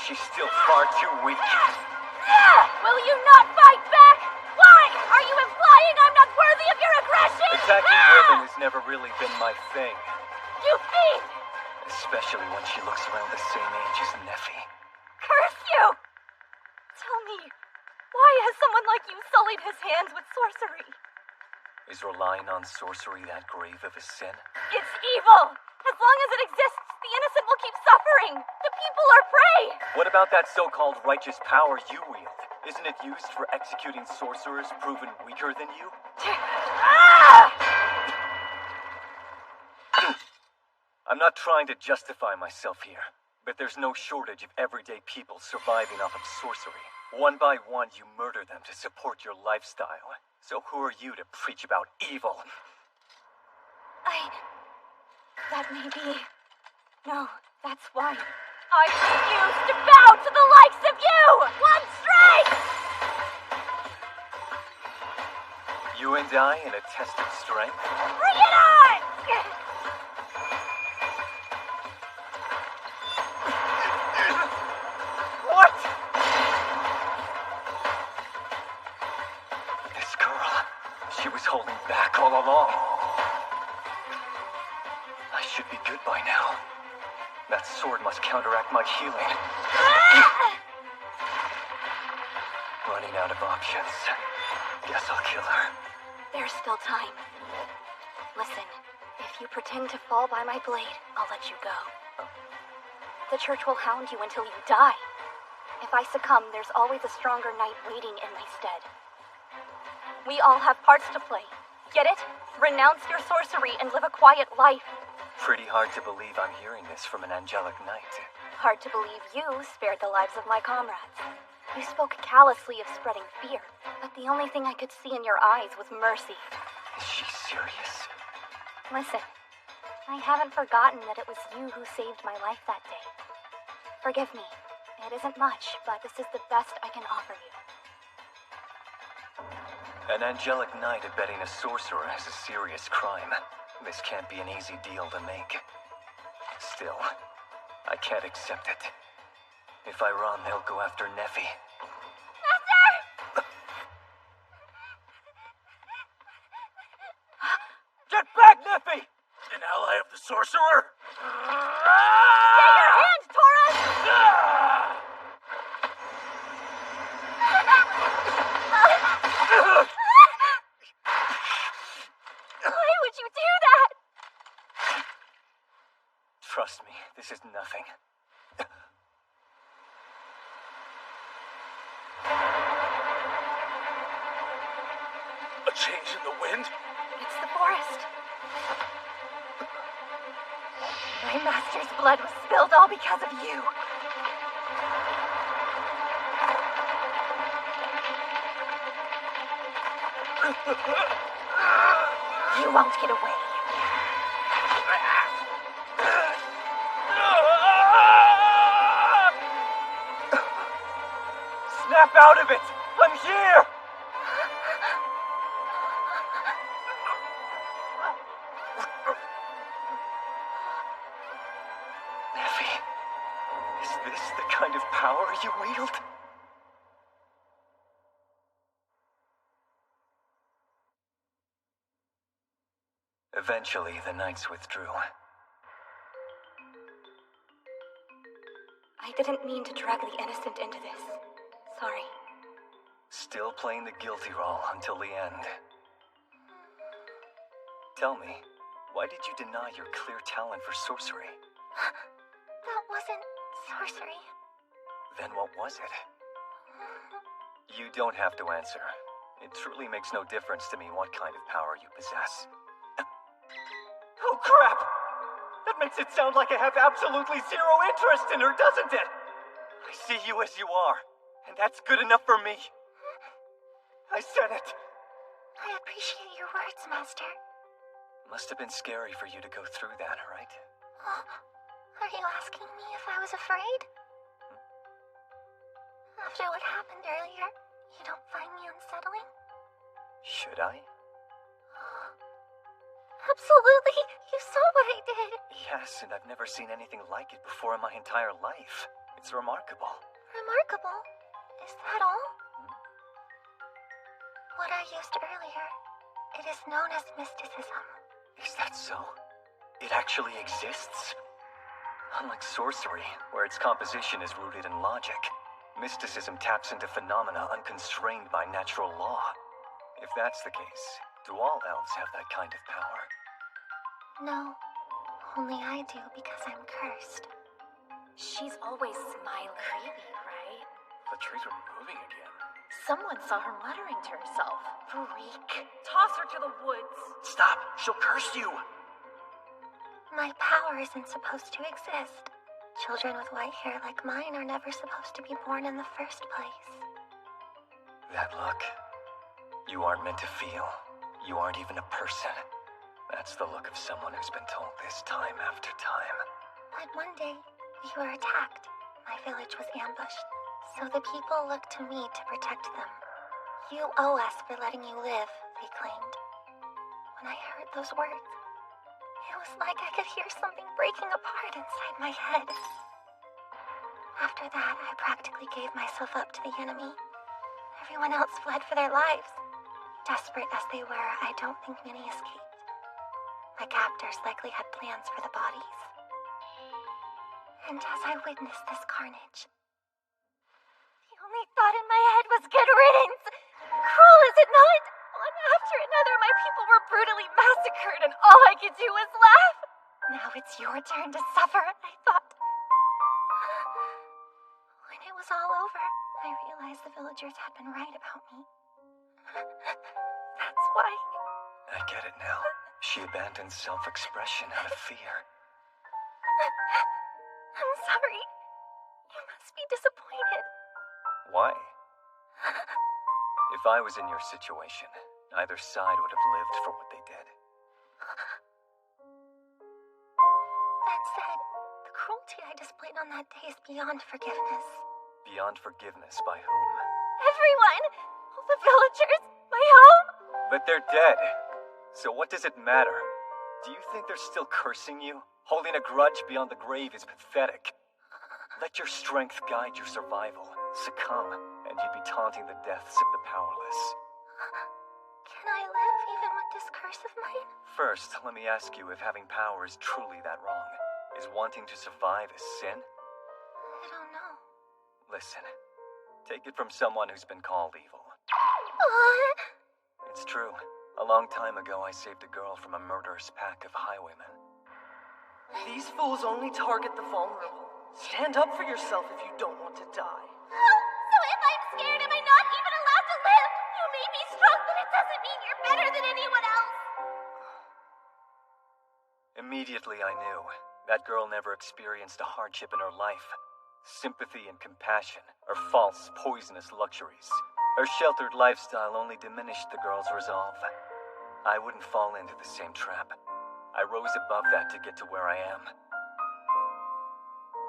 she's still far too weak. Will you not fight back? Why? Are you implying I'm not worthy of your aggression? Attacking women has never really been my thing. You fiend! Especially when she looks around the same age as Nephi. Curse you! Tell me, why has someone like you sullied his hands with sorcery? Is relying on sorcery that grave of a sin? It's evil! As long as it exists, the innocent will keep suffering. The people are prey! What about that so-called righteous power you wield? Isn't it used for executing sorcerers proven weaker than you? I'm not trying to justify myself here, but there's no shortage of everyday people surviving off of sorcery. One by one, you murder them to support your lifestyle. So who are you to preach about evil? That may be. No, that's why. I refuse to bow to the likes of you! One strike! You and I in a test of strength? Bring it on! What? This girl, she was holding back all along. I should be good by now. That sword must counteract my healing. running out of options. Guess I'll kill her. There's still time. Listen, if you pretend to fall by my blade, I'll let you go. The church will hound you until you die. If I succumb, there's always a stronger knight waiting in my stead. We all have parts to play. Get it? Renounce your sorcery and live a quiet life. Pretty hard to believe I'm hearing this from an angelic knight. Hard to believe you spared the lives of my comrades. You spoke callously of spreading fear, but the only thing I could see in your eyes was mercy. Is she serious? Listen, I haven't forgotten that it was you who saved my life that day. Forgive me. It isn't much, but this is the best I can offer you. An angelic knight abetting a sorcerer is a serious crime. This can't be an easy deal to make. Still, I can't accept it. If I run, they'll go after Neffy. Master! Get back, Neffy! An ally of the sorcerer? Stay your hand, Taurus! Why would you do that? Trust me, this is nothing. A change in the wind? It's the forest. My master's blood was spilled all because of you. You won't get away. Snap out of it! I'm here! Neffy, is this the kind of power you wield? Eventually, the knights withdrew. I didn't mean to drag the innocent into this. Sorry. Still playing the guilty role until the end. Tell me, why did you deny your clear talent for sorcery? That wasn't sorcery. Then what was it? You don't have to answer. It truly makes no difference to me what kind of power you possess. Oh, crap! That makes it sound like I have absolutely zero interest in her, doesn't it? I see you as you are, and that's good enough for me. I said it. I appreciate your words, Master. Must have been scary for you to go through that, right? Oh, are you asking me if I was afraid? After what happened earlier, you don't find me unsettling? Should I? Absolutely! You saw what I did! Yes, and I've never seen anything like it before in my entire life. It's remarkable. Remarkable? Is that all? What I used earlier, it is known as mysticism. Is that so? It actually exists? Unlike sorcery, where its composition is rooted in logic, mysticism taps into phenomena unconstrained by natural law. If that's the case, do all elves have that kind of power? No, only I do because I'm cursed. She's always smiling. Creepy, right? The trees are moving again. Someone saw her muttering to herself. Freak. Toss her to the woods. Stop! She'll curse you! My power isn't supposed to exist. Children with white hair like mine are never supposed to be born in the first place. That look. You aren't meant to feel. You aren't even a person. That's the look of someone who's been told this time after time. But one day, we were attacked. My village was ambushed. So the people looked to me to protect them. You owe us for letting you live, they claimed. When I heard those words, it was like I could hear something breaking apart inside my head. After that, I practically gave myself up to the enemy. Everyone else fled for their lives. Desperate as they were, I don't think many escaped. My captors likely had plans for the bodies. And as I witnessed this carnage, the only only thought in my head was good riddance. Cruel, is it not? One after another, my people were brutally massacred, and all I could do was laugh. Now it's your turn to suffer, I thought. When it was all over, I realized the villagers had been right about me. That's why. I get it now. She abandoned self-expression out of fear. I'm sorry. You must be disappointed. Why? If I was in your situation, neither side would have lived for what they did. That said, the cruelty I displayed on that day is beyond forgiveness. Beyond forgiveness by whom? Everyone! All the villagers! My home! But they're dead. So what does it matter? Do you think they're still cursing you? Holding a grudge beyond the grave is pathetic. Let your strength guide your survival. Succumb, and you'd be taunting the deaths of the powerless. Can I live even with this curse of mine? First, let me ask you if having power is truly that wrong. Is wanting to survive a sin? I don't know. Listen, take it from someone who's been called evil. It's true. A long time ago, I saved a girl from a murderous pack of highwaymen. These fools only target the vulnerable. Stand up for yourself if you don't want to die. So if I'm scared, am I not even allowed to live? You may be strong, but it doesn't mean you're better than anyone else. Immediately I knew. That girl never experienced a hardship in her life. Sympathy and compassion are false, poisonous luxuries. Her sheltered lifestyle only diminished the girl's resolve. I wouldn't fall into the same trap. I rose above that to get to where I am.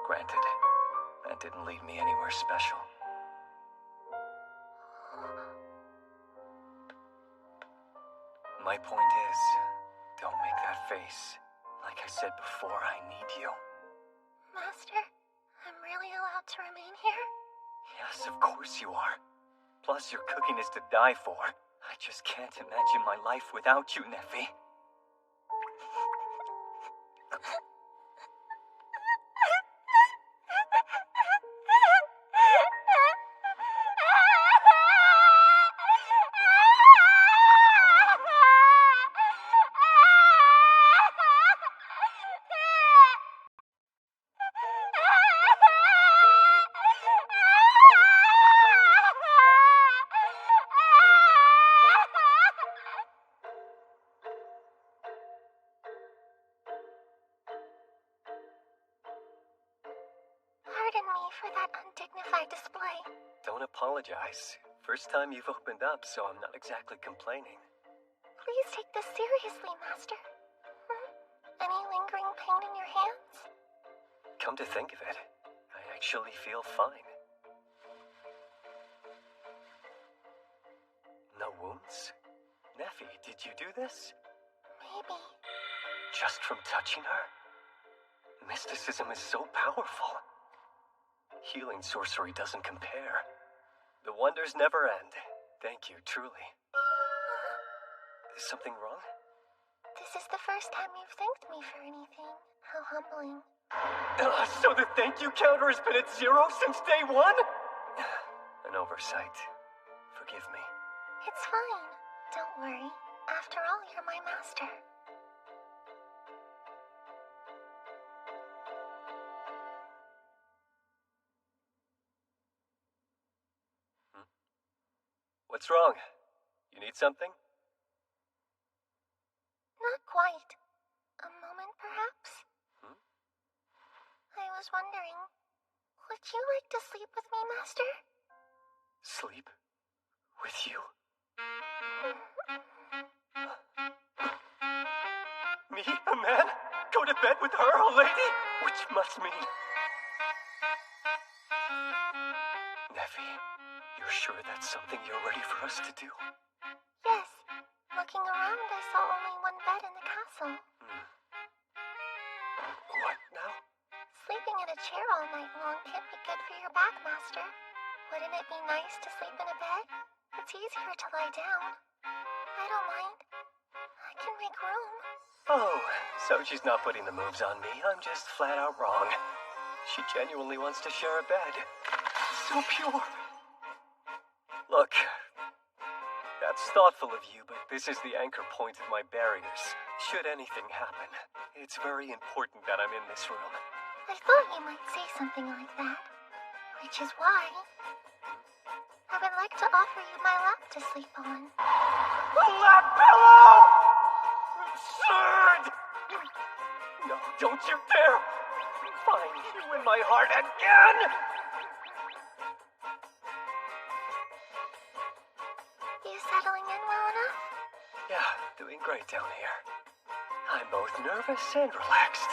Granted, that didn't lead me anywhere special. My point is, don't make that face. Like I said before, I need you. Master, I'm really allowed to remain here? Yes, of course you are. Plus, your cooking is to die for. I just can't imagine my life without you, Neffy. Pardon me for that undignified display. Don't apologize. First time you've opened up, so I'm not exactly complaining. Please take this seriously, Master. Any lingering pain in your hands? Come to think of it, I actually feel fine. No wounds? Neffy, did you do this? Maybe. Just from touching her? Mysticism is so powerful. Healing sorcery doesn't compare. The wonders never end. Thank you, truly. Is something wrong? This is the first time you've thanked me for anything. How humbling. So the thank you counter has been at 0 since day 1? An oversight. Forgive me. It's fine. Don't worry. After all, you're my master. What's wrong? You need something? Not quite. A moment, perhaps? I was wondering, would you like to sleep with me, Master? Sleep? With you? Me, a man? Go to bed with her, a lady? Which must mean... Neffy, you're sure that's something you're ready for us to do? Yes. Looking around, I saw only one bed in the castle. What now? Sleeping in a chair all night long can't be good for your back, Master. Wouldn't it be nice to sleep in a bed? It's easier to lie down. I don't mind. I can make room. Oh, so she's not putting the moves on me. I'm just flat out wrong. She genuinely wants to share a bed. So pure. Look, that's thoughtful of you, but this is the anchor point of my barriers. Should anything happen, it's very important that I'm in this room. I thought you might say something like that, which is why I would like to offer you my lap to sleep on. The lap pillow! Absurd! No, don't you dare! Find you in my heart again! You settling in well enough? Yeah, doing great down here. I'm both nervous and relaxed.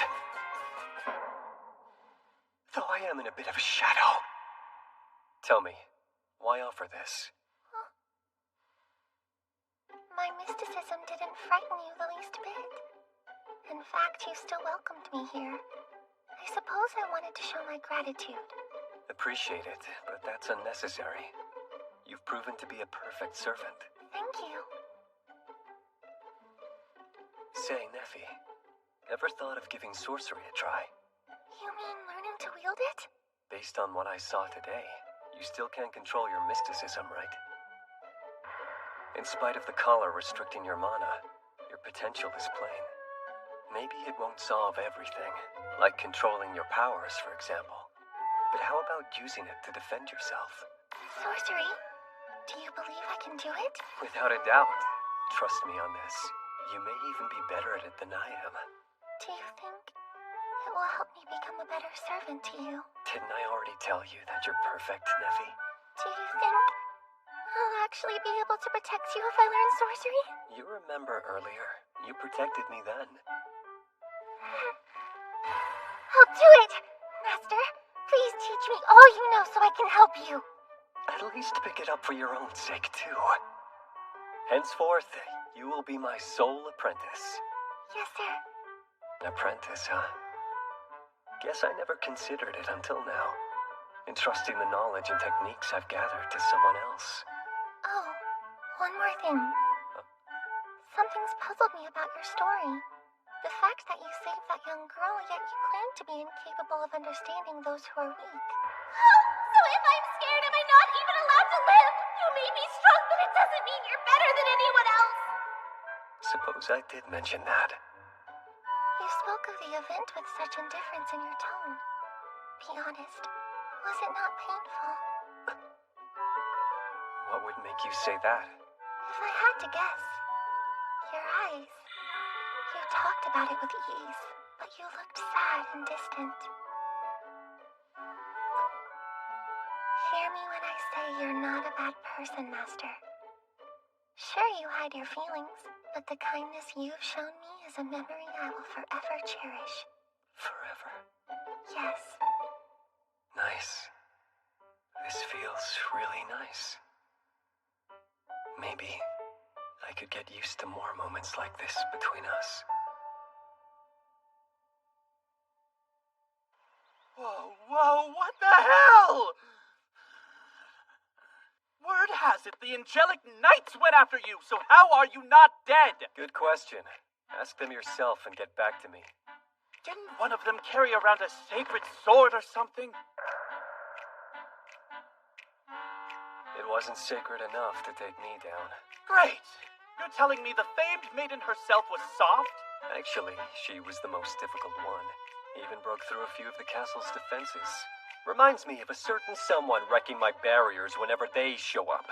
Though I am in a bit of a shadow. Tell me, why offer this? My mysticism didn't frighten you the least bit. In fact, you still welcomed me here. I suppose I wanted to show my gratitude. Appreciate it, but that's unnecessary. You've proven to be a perfect servant. Thank you. Say, Nephi, ever thought of giving sorcery a try? You mean learning to wield it? Based on what I saw today, you still can't control your mysticism, right? In spite of the collar restricting your mana, your potential is plain. Maybe it won't solve everything, like controlling your powers, for example. But how about using it to defend yourself? Sorcery? Do you believe I can do it? Without a doubt. Trust me on this. You may even be better at it than I am. Do you think it will help me become a better servant to you? Didn't I already tell you that you're perfect, Nephi? Do you think I'll actually be able to protect you if I learn sorcery? You remember earlier, you protected me then. I'll do it! Master, please teach me all you know so I can help you. At least pick it up for your own sake, too. Henceforth, you will be my sole apprentice. Yes, sir. An apprentice, huh? Guess I never considered it until now. Entrusting the knowledge and techniques I've gathered to someone else. Oh, one more thing. Something's puzzled me about your story. The fact that you saved that young girl, yet you claim to be incapable of understanding those who are weak. So if I'm scared, am I not even allowed to live? You may be strong, but it doesn't mean you're better than anyone else. Suppose I did mention that. You spoke of the event with such indifference in your tone. Be honest, was it not painful? What would make you say that? If I had to guess, your eyes. You talked about it with ease, but you looked sad and distant. Hear me when I say you're not a bad person, Master. Sure, you hide your feelings, but the kindness you've shown me is a memory I will forever cherish. Forever? Yes. Nice. This feels really nice. Maybe I could get used to more moments like this between us. Whoa, what the hell? Word has it the angelic knights went after you, so how are you not dead? Good question. Ask them yourself and get back to me. Didn't one of them carry around a sacred sword or something? It wasn't sacred enough to take me down. Great! You're telling me the famed maiden herself was soft? Actually, she was the most difficult one. Even broke through a few of the castle's defenses. Reminds me of a certain someone wrecking my barriers whenever they show up.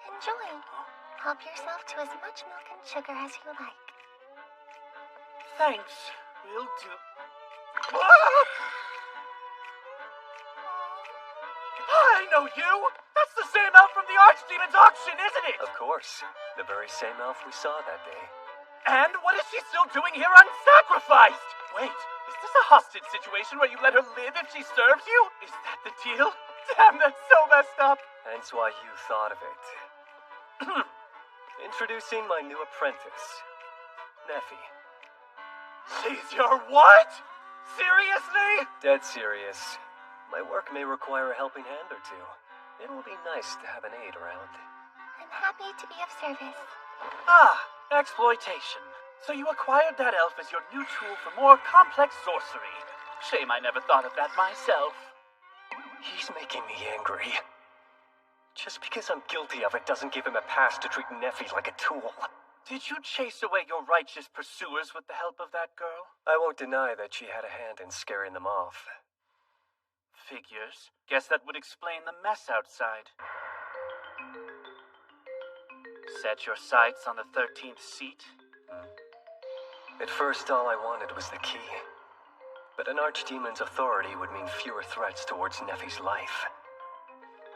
Enjoy. Help yourself to as much milk and sugar as you like. Thanks. Will do. I know you! That's the same elf from the Archdemon's auction, isn't it? Of course. The very same elf we saw that day. And what is she still doing here unsacrificed? Wait, is this a hostage situation where you let her live if she serves you? Is that the deal? Damn, that's so messed up. Hence why you thought of it. Introducing my new apprentice, Nephi. She's your what? Seriously? Dead serious. My work may require a helping hand or two. It will be nice to have an aide around. I'm happy to be of service. Ah, exploitation. So you acquired that elf as your new tool for more complex sorcery. Shame I never thought of that myself. He's making me angry. Just because I'm guilty of it doesn't give him a pass to treat Nephi like a tool. Did you chase away your righteous pursuers with the help of that girl? I won't deny that she had a hand in scaring them off. Figures. Guess that would explain the mess outside. Set your sights on the 13th seat? At first, all I wanted was the key. But an archdemon's authority would mean fewer threats towards Nephi's life.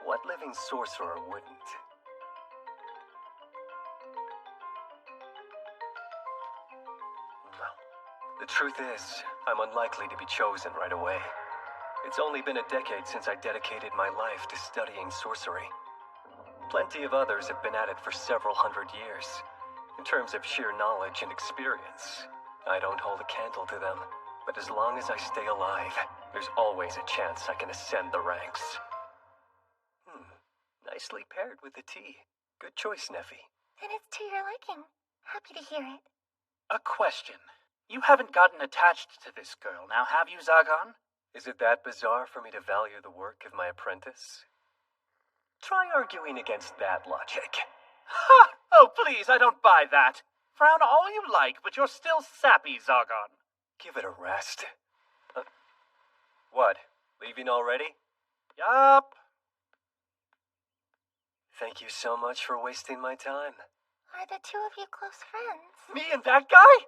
What living sorcerer wouldn't? The truth is, I'm unlikely to be chosen right away. It's only been a decade since I dedicated my life to studying sorcery. Plenty of others have been at it for several hundred years. In terms of sheer knowledge and experience, I don't hold a candle to them. But as long as I stay alive, there's always a chance I can ascend the ranks. Nicely paired with the tea. Good choice, Nephi. Then it's to your liking. Happy to hear it. A question. You haven't gotten attached to this girl, now have you, Zagan? Is it that bizarre for me to value the work of my apprentice? Try arguing against that logic. Ha! Oh, please, I don't buy that. Frown all you like, but you're still sappy, Zagan. Give it a rest. What? Leaving already? Yup. Thank you so much for wasting my time. Are the two of you close friends? Me and that guy?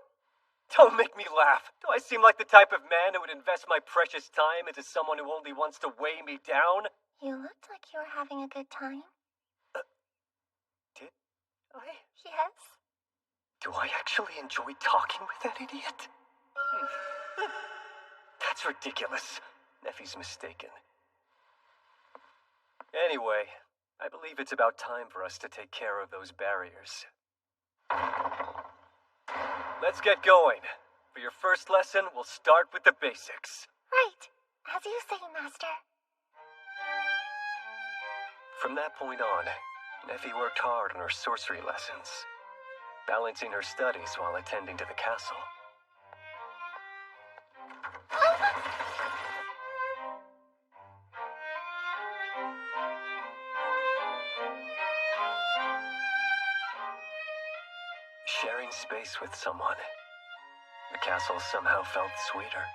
Don't make me laugh. Do I seem like the type of man who would invest my precious time into someone who only wants to weigh me down? You looked like you were having a good time. Did I? Yes. Do I actually enjoy talking with that idiot? That's ridiculous. Nephi's mistaken. Anyway, I believe it's about time for us to take care of those barriers. Let's get going. For your first lesson, we'll start with the basics. Right. As you say, Master. From that point on, Nephi worked hard on her sorcery lessons, balancing her studies while attending to the castle. Sharing space with someone, the castle somehow felt sweeter,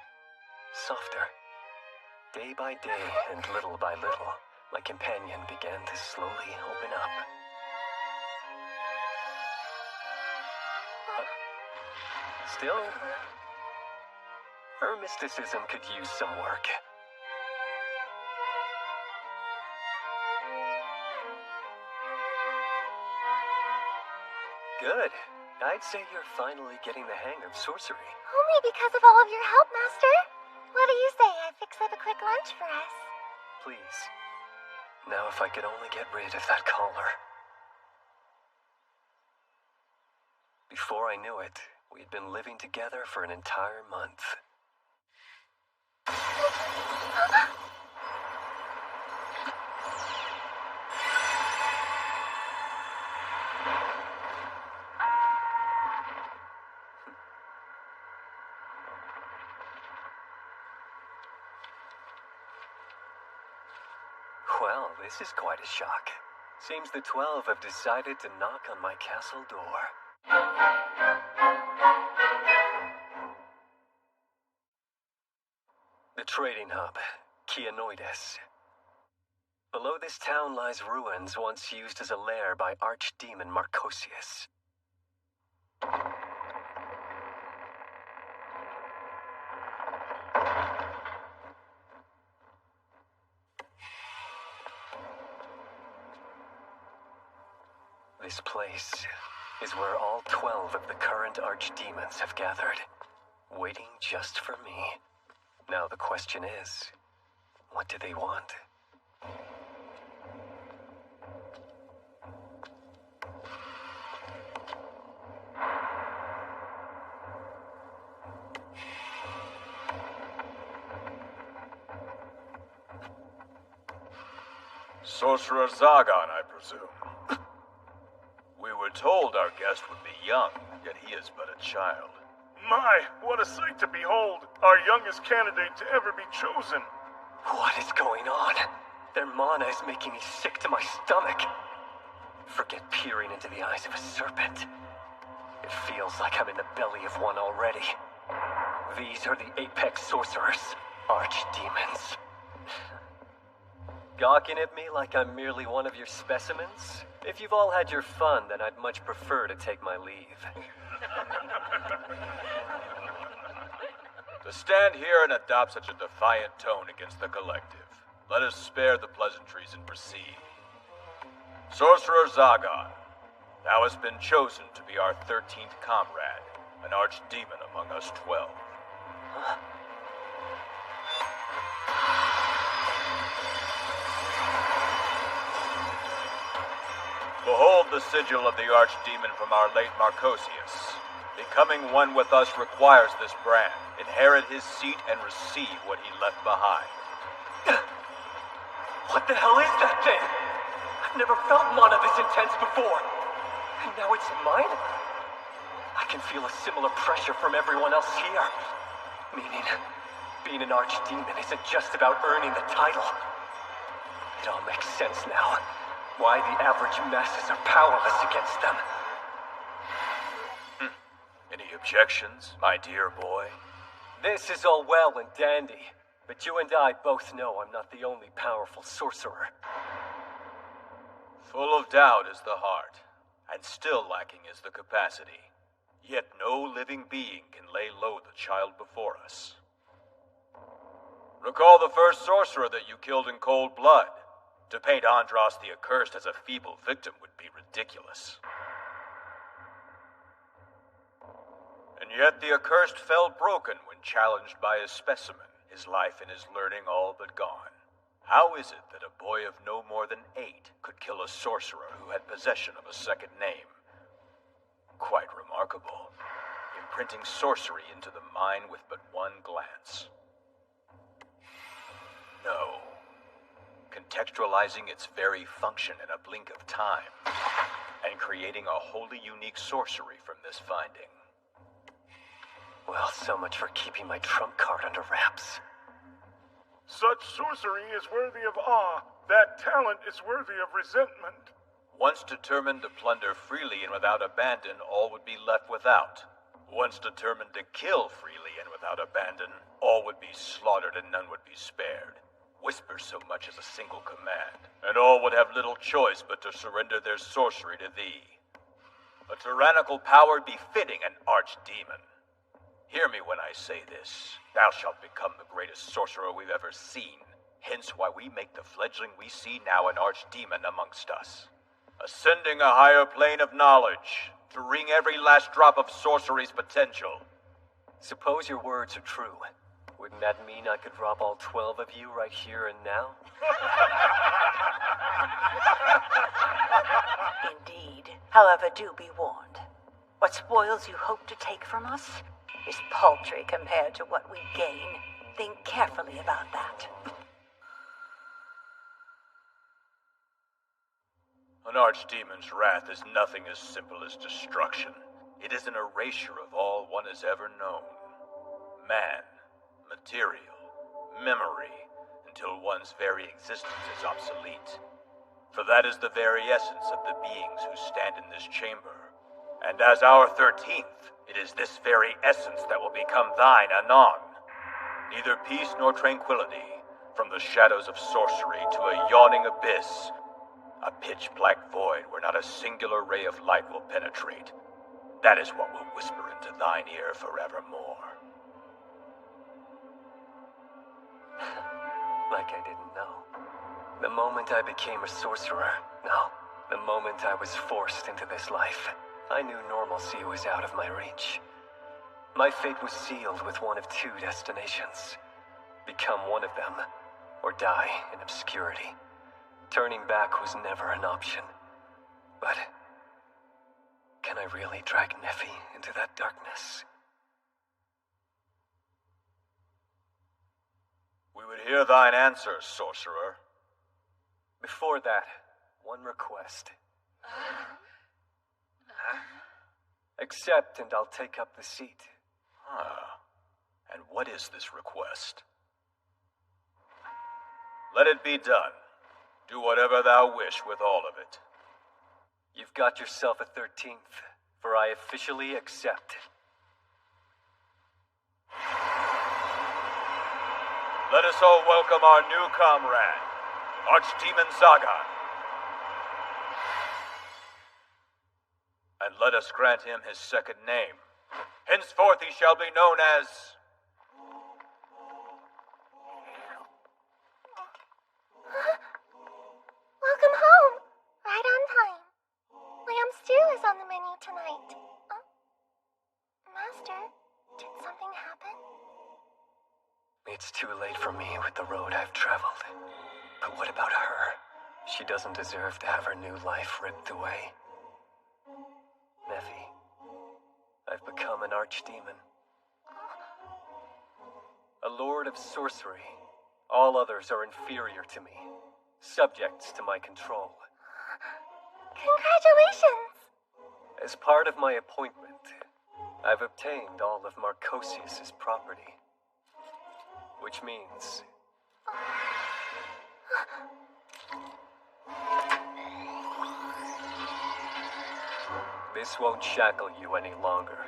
softer. Day by day and little by little, my companion began to slowly open up. Still, her mysticism could use some work. Good. I'd say you're finally getting the hang of sorcery. Only because of all of your help, Master. What do you say I fix up a quick lunch for us? Please. Now if I could only get rid of that collar. Before I knew it, we'd been living together for an entire month. Well, this is quite a shock. Seems the 12 have decided to knock on my castle door. The trading hub, Keanoides. Below this town lies ruins once used as a lair by Archdemon Marcosius. This place is where all 12 of the current archdemons have gathered, waiting just for me. Now the question is, what do they want? Sorcerer Zagan, I presume. We were told our guest would be young, yet he is but a child. My, what a sight to behold! Our youngest candidate to ever be chosen! What is going on? Their mana is making me sick to my stomach. Forget peering into the eyes of a serpent. It feels like I'm in the belly of one already. These are the apex sorcerers, archdemons. Gawking at me like I'm merely one of your specimens? If you've all had your fun, then I'd much prefer to take my leave. To stand here and adopt such a defiant tone against the collective, let us spare the pleasantries and proceed. Sorcerer Zagan, thou hast been chosen to be our 13th comrade, an archdemon among us 12. Huh? Behold the sigil of the archdemon from our late Marcosius. Becoming one with us requires this brand. Inherit his seat and receive what he left behind. What the hell is that thing? I've never felt mana this intense before. And now it's mine? I can feel a similar pressure from everyone else here. Meaning, being an archdemon isn't just about earning the title. It all makes sense now. Why the average masses are powerless against them. Any objections, my dear boy? This is all well and dandy, but you and I both know I'm not the only powerful sorcerer. Full of doubt is the heart, and still lacking is the capacity. Yet no living being can lay low the child before us. Recall the first sorcerer that you killed in cold blood. To paint Andros the Accursed as a feeble victim would be ridiculous. And yet the Accursed fell broken when challenged by his specimen, his life and his learning all but gone. How is it that a boy of no more than 8 could kill a sorcerer who had possession of a second name? Quite remarkable, imprinting sorcery into the mind with but one glance. No. Contextualizing its very function in a blink of time, and creating a wholly unique sorcery from this finding. Well, so much for keeping my trump card under wraps. Such sorcery is worthy of awe. That talent is worthy of resentment. Once determined to plunder freely and without abandon, all would be left without. Once determined to kill freely and without abandon, all would be slaughtered and none would be spared. Whisper so much as a single command, and all would have little choice but to surrender their sorcery to thee. A tyrannical power befitting an archdemon. Hear me when I say this. Thou shalt become the greatest sorcerer we've ever seen. Hence why we make the fledgling we see now an archdemon amongst us. Ascending a higher plane of knowledge, to wring every last drop of sorcery's potential. Suppose your words are true. Wouldn't that mean I could rob all 12 of you right here and now? Indeed. However, do be warned. What spoils you hope to take from us is paltry compared to what we gain. Think carefully about that. An archdemon's wrath is nothing as simple as destruction. It is an erasure of all one has ever known. Man, material, memory, until one's very existence is obsolete. For that is the very essence of the beings who stand in this chamber. And as our 13th, it is this very essence that will become thine anon. Neither peace nor tranquility, from the shadows of sorcery to a yawning abyss, a pitch-black void where not a singular ray of light will penetrate. That is what will whisper into thine ear forevermore. Like I didn't know. The moment I became a sorcerer, no, the moment I was forced into this life, I knew normalcy was out of my reach. My fate was sealed with one of 2 destinations. Become one of them, or die in obscurity. Turning back was never an option. But can I really drag Nephi into that darkness? We would hear thine answer, sorcerer. Before that, one request. Accept and I'll take up the seat. And what is this request? Let it be done. Do whatever thou wish with all of it. You've got yourself a 13th, for I officially accept. Let us all welcome our new comrade, Archdemon Zagan. And let us grant him his second name. Henceforth he shall be known as... Welcome home. Right on time. Lamb stew is on the menu tonight. Master, did something happen? It's too late for me with the road I've traveled. But what about her? She doesn't deserve to have her new life ripped away. Nephi, I've become an archdemon. A lord of sorcery. All others are inferior to me, subjects to my control. Congratulations! As part of my appointment, I've obtained all of Marcosius's property. Which means... this won't shackle you any longer.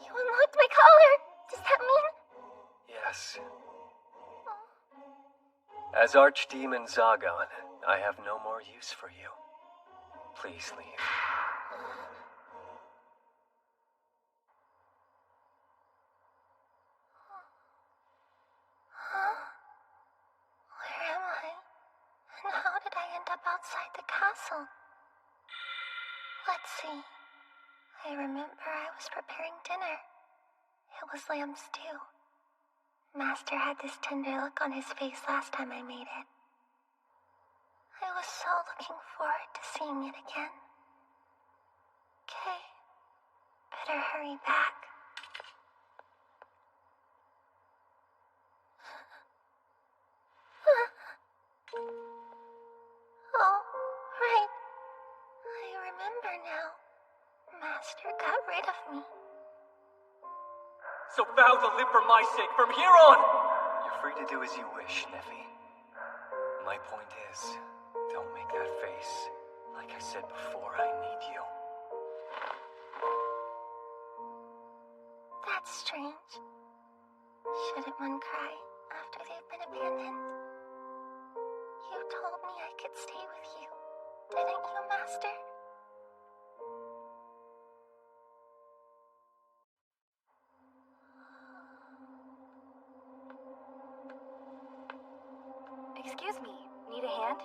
You unlocked my collar! Does that mean... Yes. As Archdemon Zagan, I have no more use for you. Please leave. Where am I? And how did I end up outside the castle? Let's see. I remember I was preparing dinner. It was lamb stew. Master had this tender look on his face last time I made it. I was so looking forward to seeing it again. Okay, better hurry back. Oh, right. I remember now. Master got rid of me. So vow to live for my sake from here on! You're free to do as you wish, Nephi. My point is, don't make that face. Like I said before, I need you. That's strange. Shouldn't one cry after they've been abandoned? You told me I could stay with you, didn't you, Master? Excuse me, need a hand?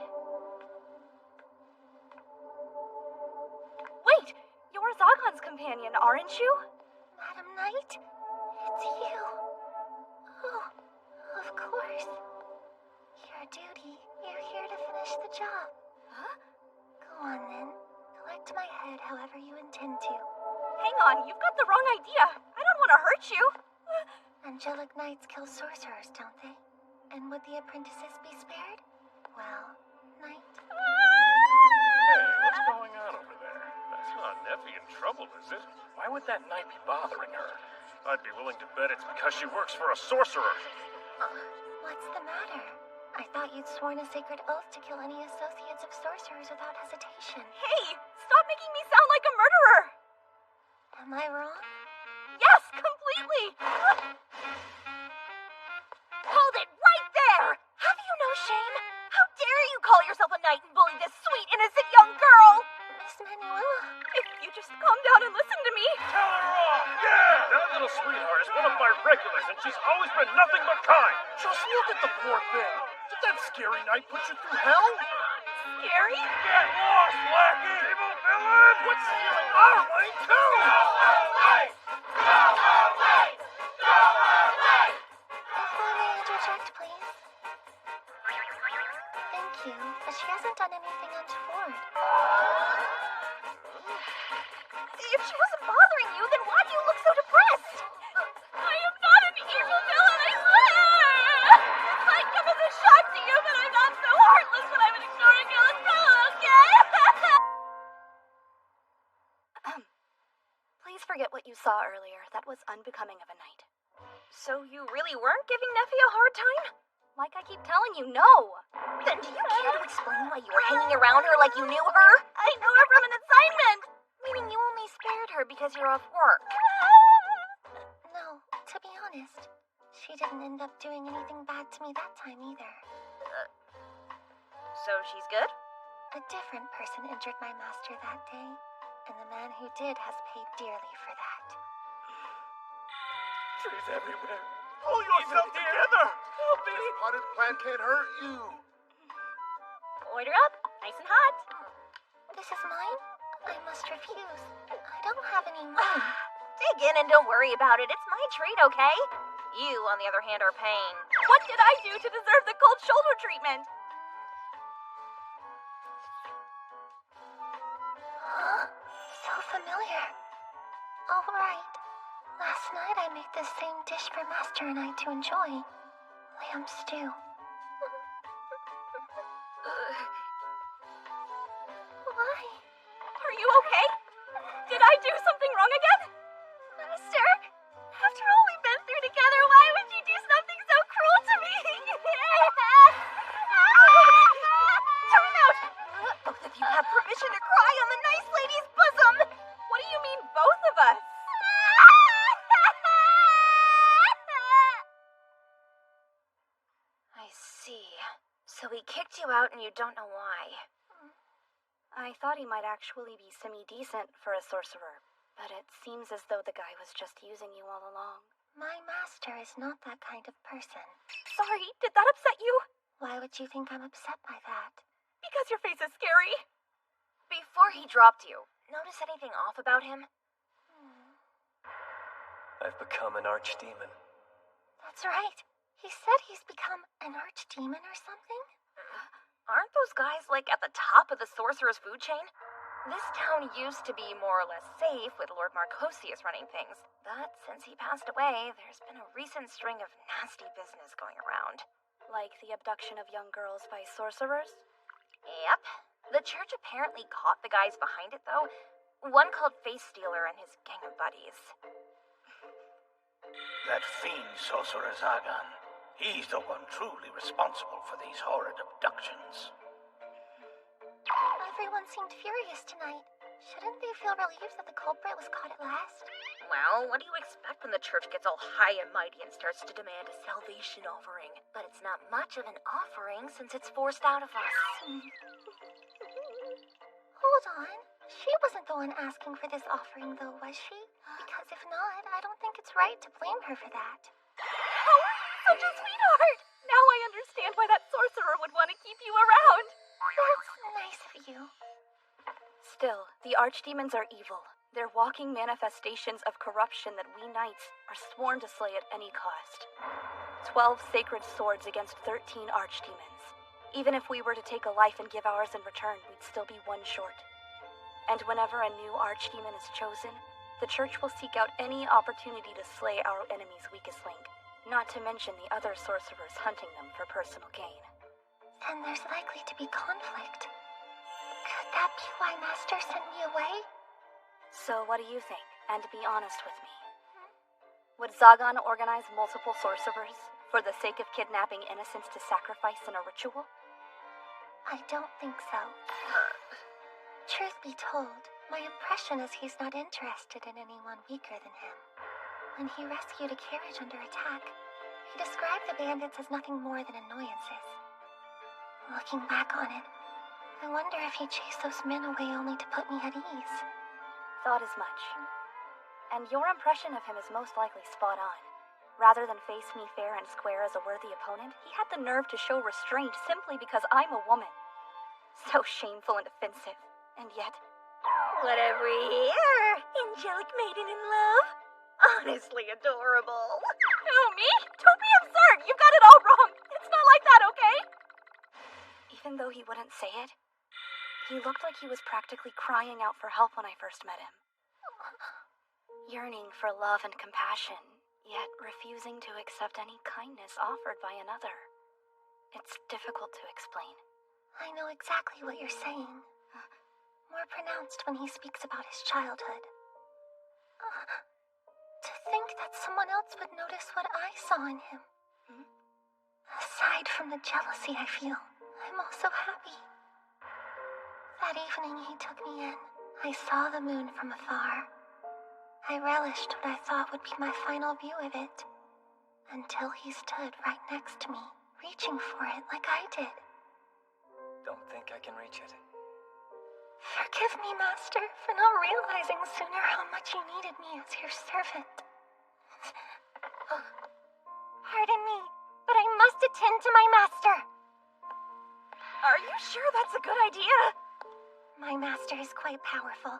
Wait! You're Zagan's companion, aren't you? Madam Knight? It's you. Oh, of course. Your duty. You're here to finish the job. Huh? Go on then. Collect my head however you intend to. Hang on, you've got the wrong idea. I don't want to hurt you. Angelic knights kill sorcerers, don't they? And would the apprentices be spared? Well, Knight. Hey, what's going on over there? That's not Nephi in trouble, is it? Why would that knight be bothering her? I'd be willing to bet it's because she works for a sorcerer. What's the matter? I thought you'd sworn a sacred oath to kill any associates of sorcerers without hesitation. Hey, stop making me sound like a murderer! Am I wrong? Yes, completely! Hold it right there! Have you no shame? How dare you call yourself a knight and bully this sweet, innocent young girl? Miss Manuela. If you just calm down and listen to me. Tell her off! Yeah! That little sweetheart is one of my regulars, and she's always been nothing but kind. Just look at the poor thing. Did that scary knight put you through hell? Scary? Get lost, lackey! Evil villain! What's stealing our money, too? Go away! Go away! Go away! If I may interject, please. Thank you, but she hasn't done anything untoward. If she wasn't bothering you, then why do you look so depressed? I am not an evil villain, I swear! This might come as a shock to you, but I'm not so heartless that I would ignore a girl's problem, okay? you saw earlier. That was unbecoming of a knight. So you really weren't giving Neffy a hard time? Like I keep telling you, no! Then do you care to explain why you were hanging around her like you knew her? I knew her from an assignment! Meaning you only spared her because you're off work. No, to be honest, she didn't end up doing anything bad to me that time either. So she's good? A different person injured my master that day, and the man who did has paid dearly for that. Trees everywhere. Pull yourself together! Help me! This potted plant can't hurt you. Order up, nice and hot. This is mine? I must refuse. I don't have any money. Dig in and don't worry about it. It's my treat, okay? You, on the other hand, are paying. What did I do to deserve the cold shoulder treatment? So familiar. All right. Last night I made this same dish for Master and I to enjoy. Lamb stew. Why? Are you okay? Did I do something wrong again? Master, after all we've been through together, why would you do something so cruel to me? Time out! Both of you have permission to cry on the nice lady's bosom! What do you mean, both of us? I see. So he kicked you out and you don't know why. I thought he might actually be semi-decent for a sorcerer, but it seems as though the guy was just using you all along. My master is not that kind of person. Sorry, did that upset you? Why would you think I'm upset by that? Because your face is scary. Before he dropped you, notice anything off about him? I've become an archdemon. That's right. He said he's become an archdemon or something? Aren't those guys, like, at the top of the sorcerer's food chain? This town used to be more or less safe with Lord Marcosius running things. But since he passed away, there's been a recent string of nasty business going around. Like the abduction of young girls by sorcerers? Yep. The church apparently caught the guys behind it, though. One called Face Stealer and his gang of buddies. That fiend sorcerer Zagan. He's the one truly responsible for these horrid abductions. Everyone seemed furious tonight. Shouldn't they feel relieved that the culprit was caught at last? Well, what do you expect when the church gets all high and mighty and starts to demand a salvation offering? But it's not much of an offering since it's forced out of us. Hold on. She wasn't the one asking for this offering, though, was she? Because if not, I don't think it's right to blame her for that. Oh, such a sweetheart! Now I understand why that sorcerer would want to keep you around. That's nice of you. Still, the archdemons are evil. They're walking manifestations of corruption that we knights are sworn to slay at any cost. 12 sacred swords against 13 archdemons. Even if we were to take a life and give ours in return, we'd still be one short. And whenever a new archdemon is chosen, the church will seek out any opportunity to slay our enemy's weakest link, not to mention the other sorcerers hunting them for personal gain. Then there's likely to be conflict. Could that be why Master sent me away? So what do you think? And be honest with me. Would Zagan organize multiple sorcerers for the sake of kidnapping innocents to sacrifice in a ritual? I don't think so. Truth be told, my impression is he's not interested in anyone weaker than him. When he rescued a carriage under attack, he described the bandits as nothing more than annoyances. Looking back on it, I wonder if he chased those men away only to put me at ease. Thought as much. And your impression of him is most likely spot on. Rather than face me fair and square as a worthy opponent, he had the nerve to show restraint simply because I'm a woman. So shameful and offensive. And yet... What have we here? Angelic maiden in love? Honestly adorable. Who, me? Don't be absurd. You've got it all wrong. It's not like that, okay? Even though he wouldn't say it, he looked like he was practically crying out for help when I first met him. Yearning for love and compassion, yet refusing to accept any kindness offered by another. It's difficult to explain. I know exactly what you're saying. More pronounced when he speaks about his childhood. think that someone else would notice what I saw in him. Aside from the jealousy I feel, I'm also happy. That evening he took me in. I saw the moon from afar. I relished what I thought would be my final view of it, until he stood right next to me, reaching for it like I did. Don't think I can reach it. Forgive me, Master, for not realizing sooner how much you needed me as your servant. Pardon me, but I must attend to my master. Are you sure that's a good idea? My master is quite powerful.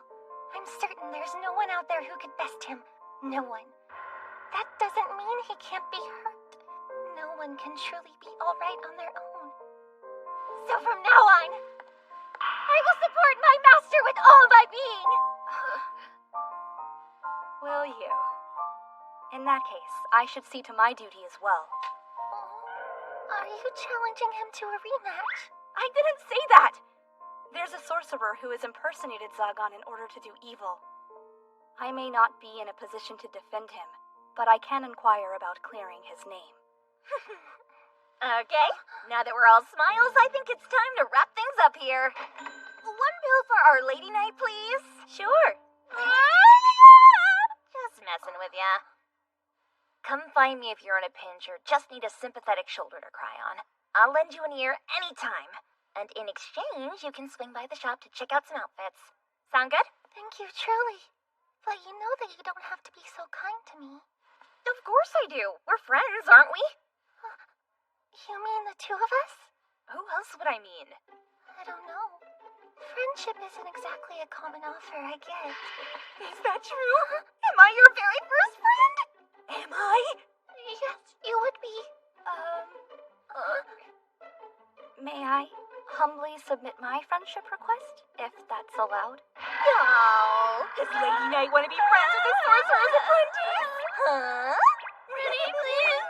I'm certain there's no one out there who could best him. No one. That doesn't mean he can't be hurt. No one can truly be all right on their own. So from now on, I will support my master with all my being. Will you? In that case, I should see to my duty as well. Are you challenging him to a rematch? I didn't say that! There's a sorcerer who has impersonated Zagan in order to do evil. I may not be in a position to defend him, but I can inquire about clearing his name. Okay, now that we're all smiles, I think it's time to wrap things up here. One bill for Our Lady Night, please. Sure. Just messing with ya. Come find me if you're in a pinch or just need a sympathetic shoulder to cry on. I'll lend you an ear anytime. And in exchange, you can swing by the shop to check out some outfits. Sound good? Thank you, truly. But you know that you don't have to be so kind to me. Of course I do. We're friends, aren't we? You mean the two of us? Who else would I mean? I don't know. Friendship isn't exactly a common offer I get. Is that true? Am I your very first friend? Am I? Yes, you would be. May I humbly submit my friendship request, if that's allowed? Oh, does Lady Night want to be friends with the Sorcerer's Apprentice? Huh? Ready, please?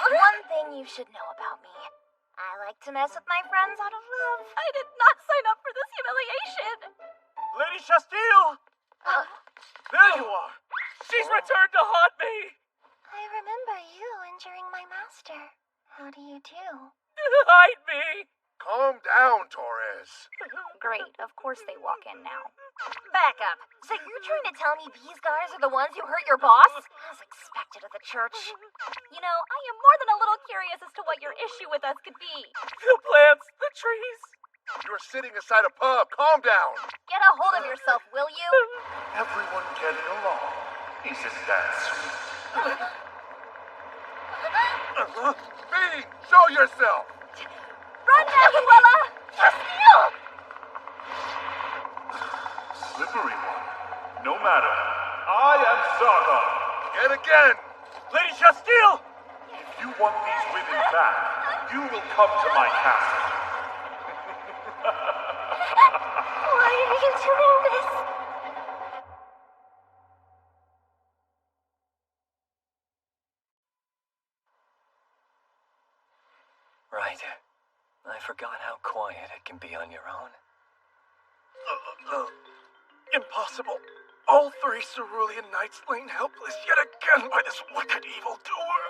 One thing you should know about me. I like to mess with my friends out of love. I did not sign up for this humiliation. Lady Chastille! There you are! She's returned to haunt me! I remember you injuring my master. How do you do? Hide me! Calm down, Torres. Great, of course they walk in now. Back up. So you're trying to tell me these guys are the ones who hurt your boss? As expected of the church. You know, I am more than a little curious as to what your issue with us could be. The plants, the trees. You're sitting inside a pub. Calm down. Get a hold of yourself, will you? Everyone getting along. Isn't that sweet? Bean, show yourself. Run now, Luella! Chastille! Slippery one. No matter. I am Zaga. Yet again. Lady Chastille! If you want these women back, you will come to my castle. Why are you doing this? Right. I forgot how quiet it can be on your own. Impossible. All three Cerulean Knights lain helpless yet again by this wicked evildoer.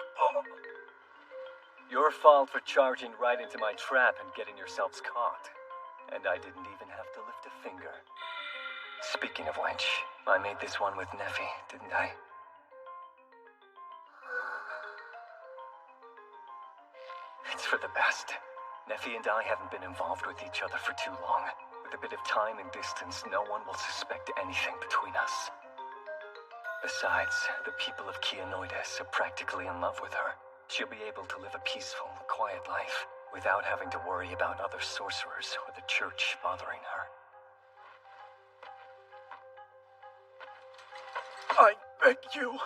Your fault for charging right into my trap and getting yourselves caught. And I didn't even have to lift a finger. Speaking of which, I made this one with Neffy, didn't I? It's for the best. Neffy and I haven't been involved with each other for too long. With a bit of time and distance, no one will suspect anything between us. Besides, the people of Keanoides are practically in love with her. She'll be able to live a peaceful, quiet life without having to worry about other sorcerers or the church bothering her. I beg you.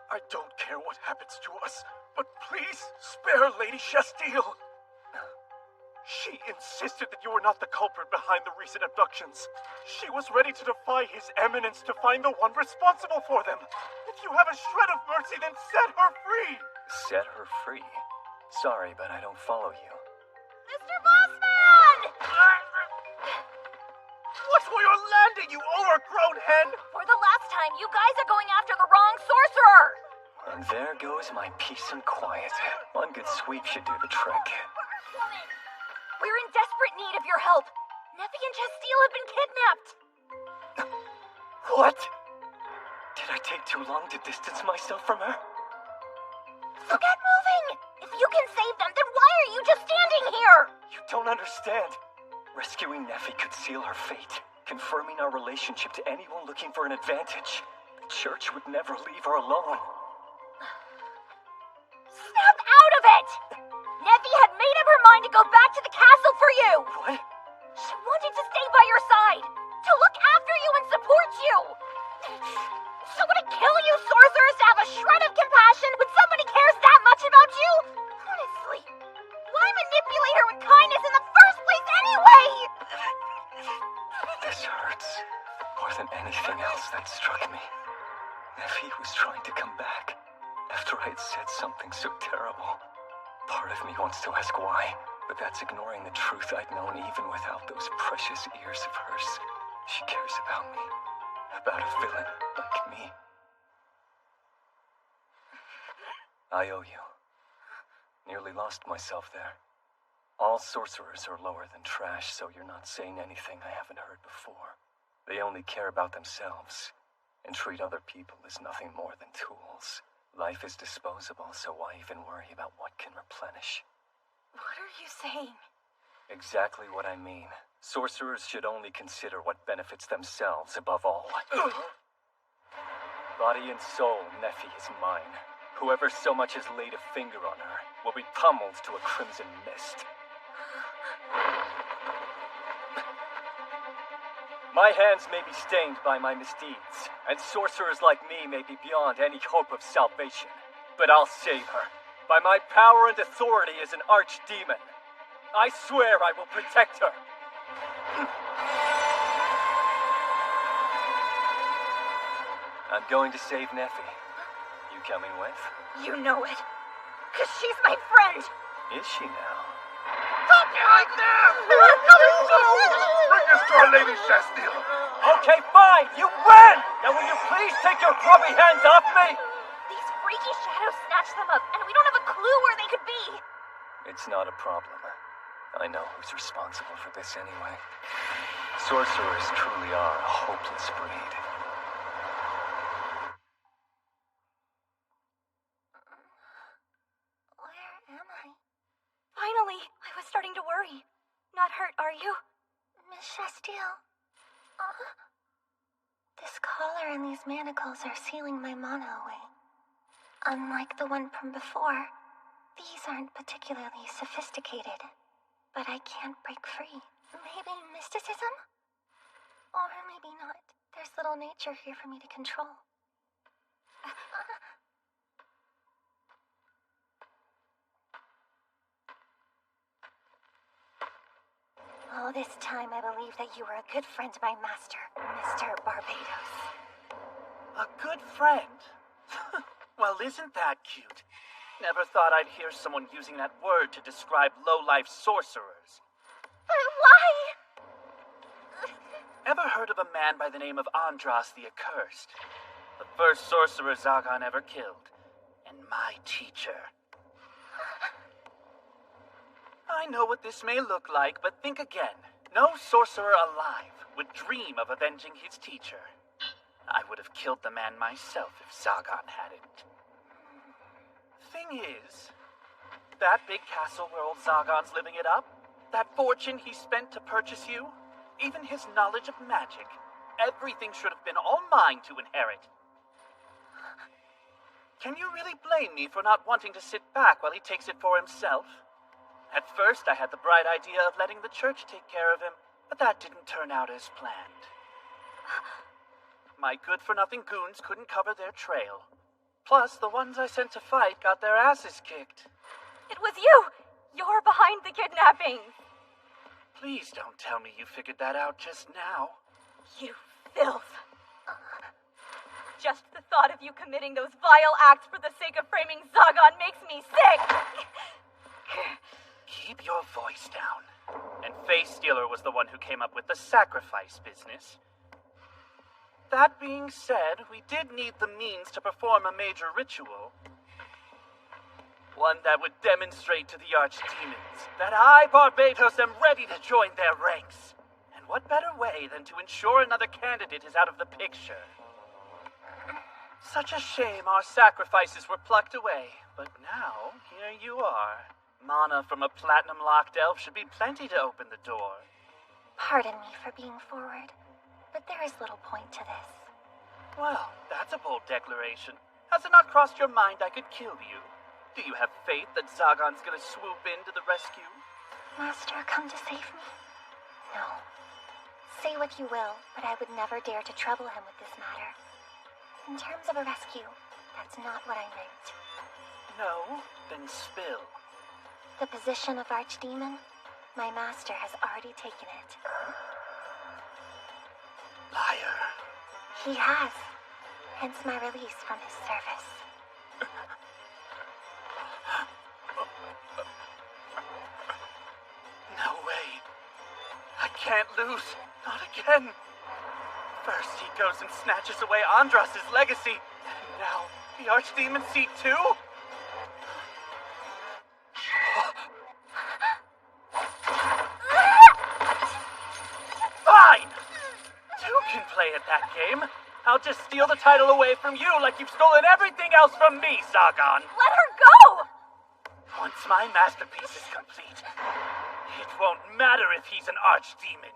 I don't care what happens to us, but please spare Lady Chastille. She insisted that you were not the culprit behind the recent abductions. She was ready to defy His Eminence to find the one responsible for them. If you have a shred of mercy, then set her free. Set her free? Sorry, but I don't follow you. Mr. Bossman! What's where you're landing, you overgrown hen? For the last time, you guys are going after the wrong sorcerer! And there goes my peace and quiet. One good sweep should do the trick. We're in desperate need of your help. Neffy and Chasteel have been kidnapped. What? Did I take too long to distance myself from her? So get moving! If you can save them, then why are you just standing here? You don't understand. Rescuing Neffy could seal her fate, confirming our relationship to anyone looking for an advantage. The church would never leave her alone. Snap out of it! Neffy had made up her mind to go back to the castle for you! What? She wanted to stay by your side, to look after you and support you! So would it kill you, sorcerers, to have a shred of compassion when somebody cares that much about you? Honestly, why manipulate her with kindness in the first place anyway? This hurts more than anything else that struck me. Neffy was trying to come back after I had said something so terrible. Part of me wants to ask why, but that's ignoring the truth I'd known even without those precious ears of hers. She cares about me, about a villain like me. I owe you. Nearly lost myself there. All sorcerers are lower than trash, so you're not saying anything I haven't heard before. They only care about themselves, and treat other people as nothing more than tools. Life is disposable, so why even worry about what can replenish? What are you saying? Exactly what I mean. Sorcerers should only consider what benefits themselves above all. Body and soul, Neffy is mine. Whoever so much as laid a finger on her will be pummeled to a crimson mist. My hands may be stained by my misdeeds, and sorcerers like me may be beyond any hope of salvation. But I'll save her, by my power and authority as an archdemon. I swear I will protect her. I'm going to save Neffy. You coming with? You know it. 'Cause she's my friend. Is she now? Stop it right now! Bring us to Our Lady Chasteel. Okay, fine. You win! Now will you please take your grubby hands off me? These freaky shadows snatched them up, and we don't have a clue where they could be. It's not a problem. I know who's responsible for this anyway. Sorcerers truly are a hopeless breed. Where am I? Finally! I was starting to worry. Not hurt, are you? Miss Chasteel. This collar and these manacles are sealing my mana away. Unlike the one from before, these aren't particularly sophisticated. But I can't break free. Maybe mysticism? Or maybe not. There's little nature here for me to control. Oh, this time I believe that you were a good friend to my master, Mr. Barbados. A good friend? Well, isn't that cute? Never thought I'd hear someone using that word to describe low-life sorcerers. Why? Ever heard of a man by the name of Andras the Accursed? The first sorcerer Zagan ever killed. And my teacher. I know what this may look like, but think again. No sorcerer alive would dream of avenging his teacher. I would have killed the man myself if Zagan hadn't. Thing is, that big castle where old Zagan's living it up, that fortune he spent to purchase you, even his knowledge of magic, everything should have been all mine to inherit. Can you really blame me for not wanting to sit back while he takes it for himself? At first, I had the bright idea of letting the church take care of him, but that didn't turn out as planned. My good-for-nothing goons couldn't cover their trail. Plus, the ones I sent to fight got their asses kicked. It was you! You're behind the kidnapping! Please don't tell me you figured that out just now. You filth! Just the thought of you committing those vile acts for the sake of framing Zagan makes me sick! Keep your voice down. And Face Stealer was was the one who came up with the sacrifice business. That being said, we did need the means to perform a major ritual. One that would demonstrate to the archdemons that I, Barbatos, am ready to join their ranks. And what better way than to ensure another candidate is out of the picture? Such a shame our sacrifices were plucked away, but now, here you are. Mana from a platinum-locked elf should be plenty to open the door. Pardon me for being forward, but there is little point to this. Well, that's a bold declaration. Has it not crossed your mind I could kill you? Do you have faith that Zagan's gonna swoop in to the rescue? Master, come to save me? No. Say what you will, but I would never dare to trouble him with this matter. In terms of a rescue, that's not what I meant. No? Then spill. The position of Archdemon? My master has already taken it. Liar. He has. Hence my release from his service. No way. I can't lose. Not again. First he goes and snatches away Andras' legacy. And now, the Archdemon seat too? Fine! Two can play at that game. I'll just steal the title away from you like you've stolen everything else from me, Zagan. Let her go! Once my masterpiece is complete, it won't matter if he's an archdemon.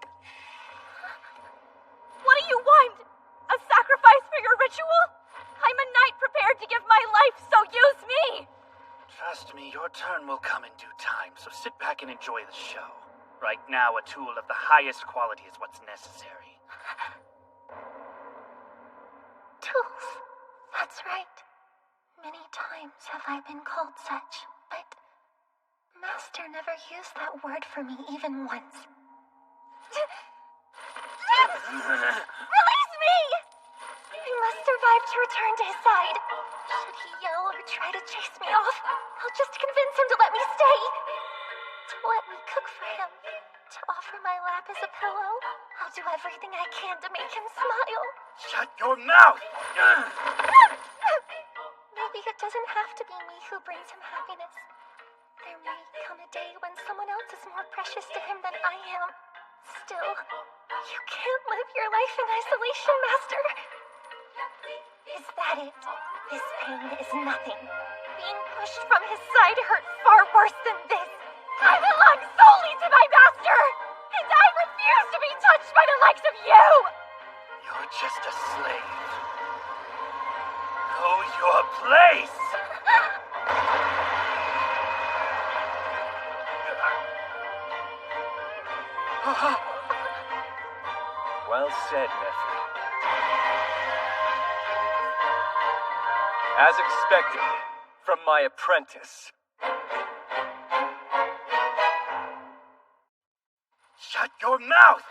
What do you want? A sacrifice for your ritual? I'm a knight prepared to give my life, so use me! Trust me, your turn will come in due time, so sit back and enjoy the show. Right now, a tool of the highest quality is what's necessary. Tools. That's right. Many times have I been called such, but Master never used that word for me even once. Release me! I must survive to return to his side. Should he yell or try to chase me off, I'll just convince him to let me stay. To let me cook for him. To offer my lap as a pillow. I'll do everything I can to make him smile. Shut your mouth! Maybe it doesn't have to be me who brings him happiness. There may come a day when someone else is more precious to him than I am. Still, you can't live your life in isolation, Master. Is that it? This pain is nothing. Being pushed from his side hurt far worse than this. I belong solely to my master, and I refuse to be touched by the likes of you! You're just a slave. Know your place! Well said, nephew. As expected, from my apprentice. Shut your mouth!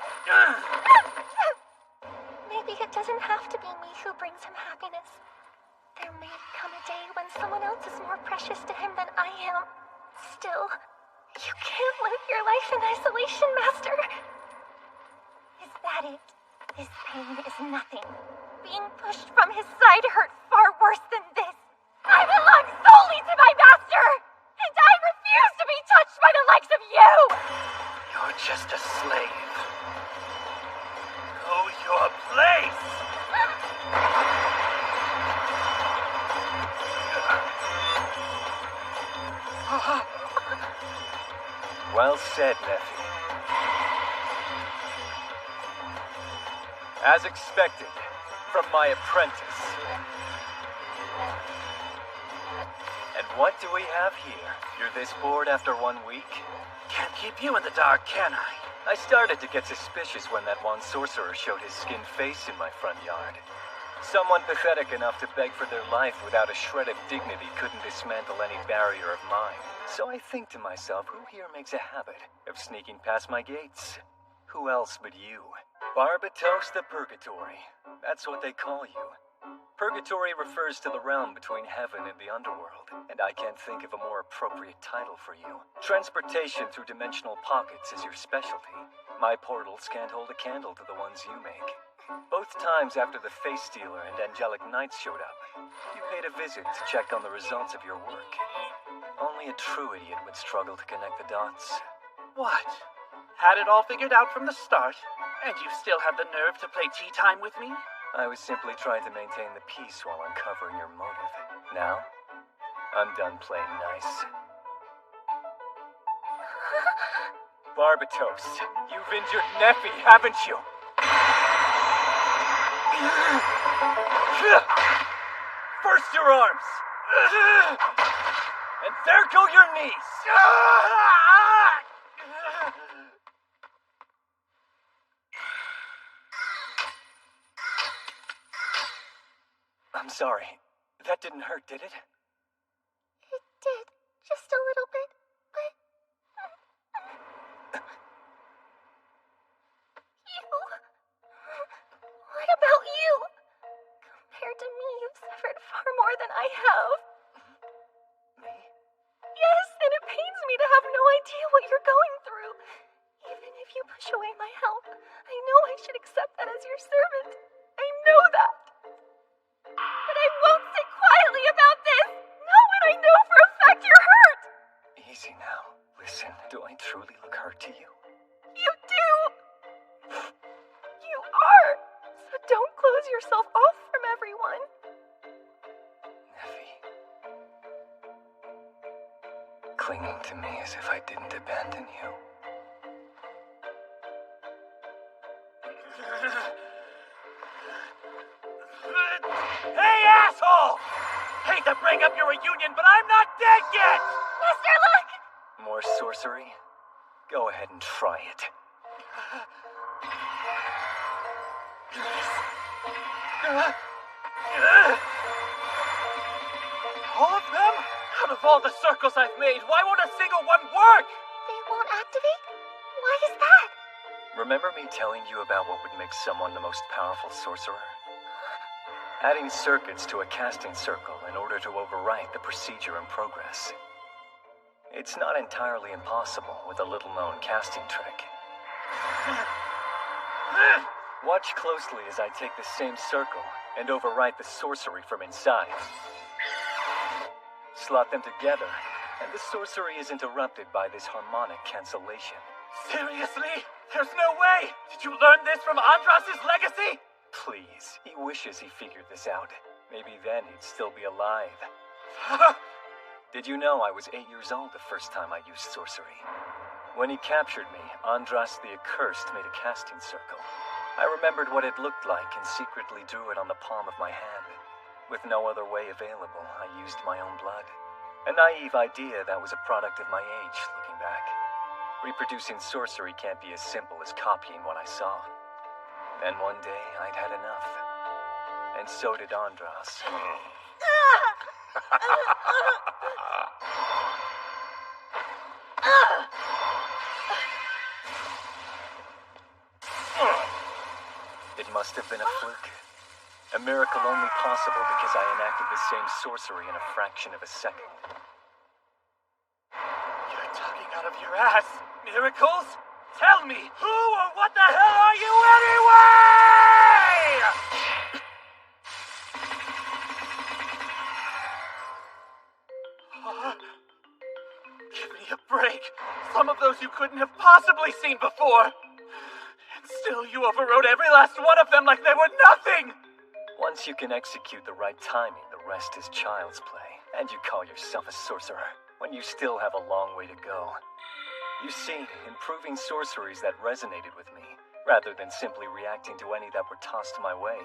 Maybe it doesn't have to be me who brings him happiness. There may come a day when someone else is more precious to him than I am. Still, you can't live your life in isolation, Master. Is that it? This pain is nothing. Being pushed from his side hurt far worse than this. I belong solely to my master, and I refuse to be touched by the likes of you! You're just a slave. Know your place! Well said, nephew. As expected, from my apprentice. And what do we have here? You're this bored after 1 week? Can't keep you in the dark, can I? I started to get suspicious when that one sorcerer showed his skinned face in my front yard. Someone pathetic enough to beg for their life without a shred of dignity couldn't dismantle any barrier of mine. So I think to myself, who here makes a habit of sneaking past my gates? Who else but you? Barbatos the Purgatory. That's what they call you. Purgatory refers to the realm between heaven and the underworld, and I can't think of a more appropriate title for you. Transportation through dimensional pockets is your specialty. My portals can't hold a candle to the ones you make. Both times after the Face Stealer and Angelic Knights showed up, you paid a visit to check on the results of your work. Only a true idiot would struggle to connect the dots. What? Had it all figured out from the start, and you still have the nerve to play tea time with me? I was simply trying to maintain the peace while uncovering your motive. Now, I'm done playing nice. Barbatos, you've injured Neffy, haven't you? First your arms. And there go your knees. I'm sorry. That didn't hurt, did it? It did. Just a little bit, but... You... What about you? Compared to me, you've suffered far more than I have. Me? Yes, and it pains me to have no idea what you're going through. Even if you push away my help, I know I should accept that as your servant. I know that. But I won't sit quietly about this, not when I know for a fact you're hurt. Easy now. Listen, do I truly look hurt to you? You do. You are. So don't close yourself off from everyone. Neffy. Clinging to me as if I didn't abandon you. Hey, asshole! Hate to bring up your reunion, but I'm not dead yet! Mister, look! More sorcery? Go ahead and try it. All of them? Out of all the circles I've made, why won't a single one work? They won't activate? Why is that? Remember me telling you about what would make someone the most powerful sorcerer? Adding circuits to a casting circle in order to overwrite the procedure in progress. It's not entirely impossible with a little-known casting trick. Watch closely as I take the same circle and overwrite the sorcery from inside. Slot them together, and the sorcery is interrupted by this harmonic cancellation. Seriously? There's no way! Did you learn this from Andras's legacy? Please, he wishes he figured this out. Maybe then he'd still be alive. Did you know I was 8 years old the first time I used sorcery? When he captured me, Andras the Accursed made a casting circle. I remembered what it looked like and secretly drew it on the palm of my hand. With no other way available, I used my own blood. A naive idea that was a product of my age, looking back. Reproducing sorcery can't be as simple as copying what I saw. Then one day, I'd had enough. And so did Andras. It must have been a fluke. A miracle only possible because I enacted the same sorcery in a fraction of a second. You're talking out of your ass. Miracles? Tell me, who or what the hell are you anyway? Give me a break. Some of those you couldn't have possibly seen before. And still you overrode every last one of them like they were nothing. Once you can execute the right timing, the rest is child's play. And you call yourself a sorcerer, when you still have a long way to go. You see, improving sorceries that resonated with me, rather than simply reacting to any that were tossed my way,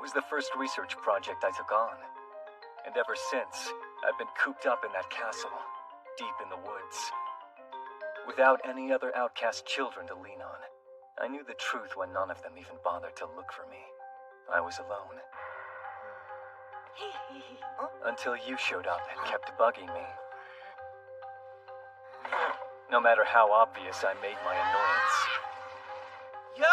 was the first research project I took on. And ever since, I've been cooped up in that castle, deep in the woods. Without any other outcast children to lean on, I knew the truth when none of them even bothered to look for me. I was alone. Until you showed up and kept bugging me. No matter how obvious I made my annoyance. Yo!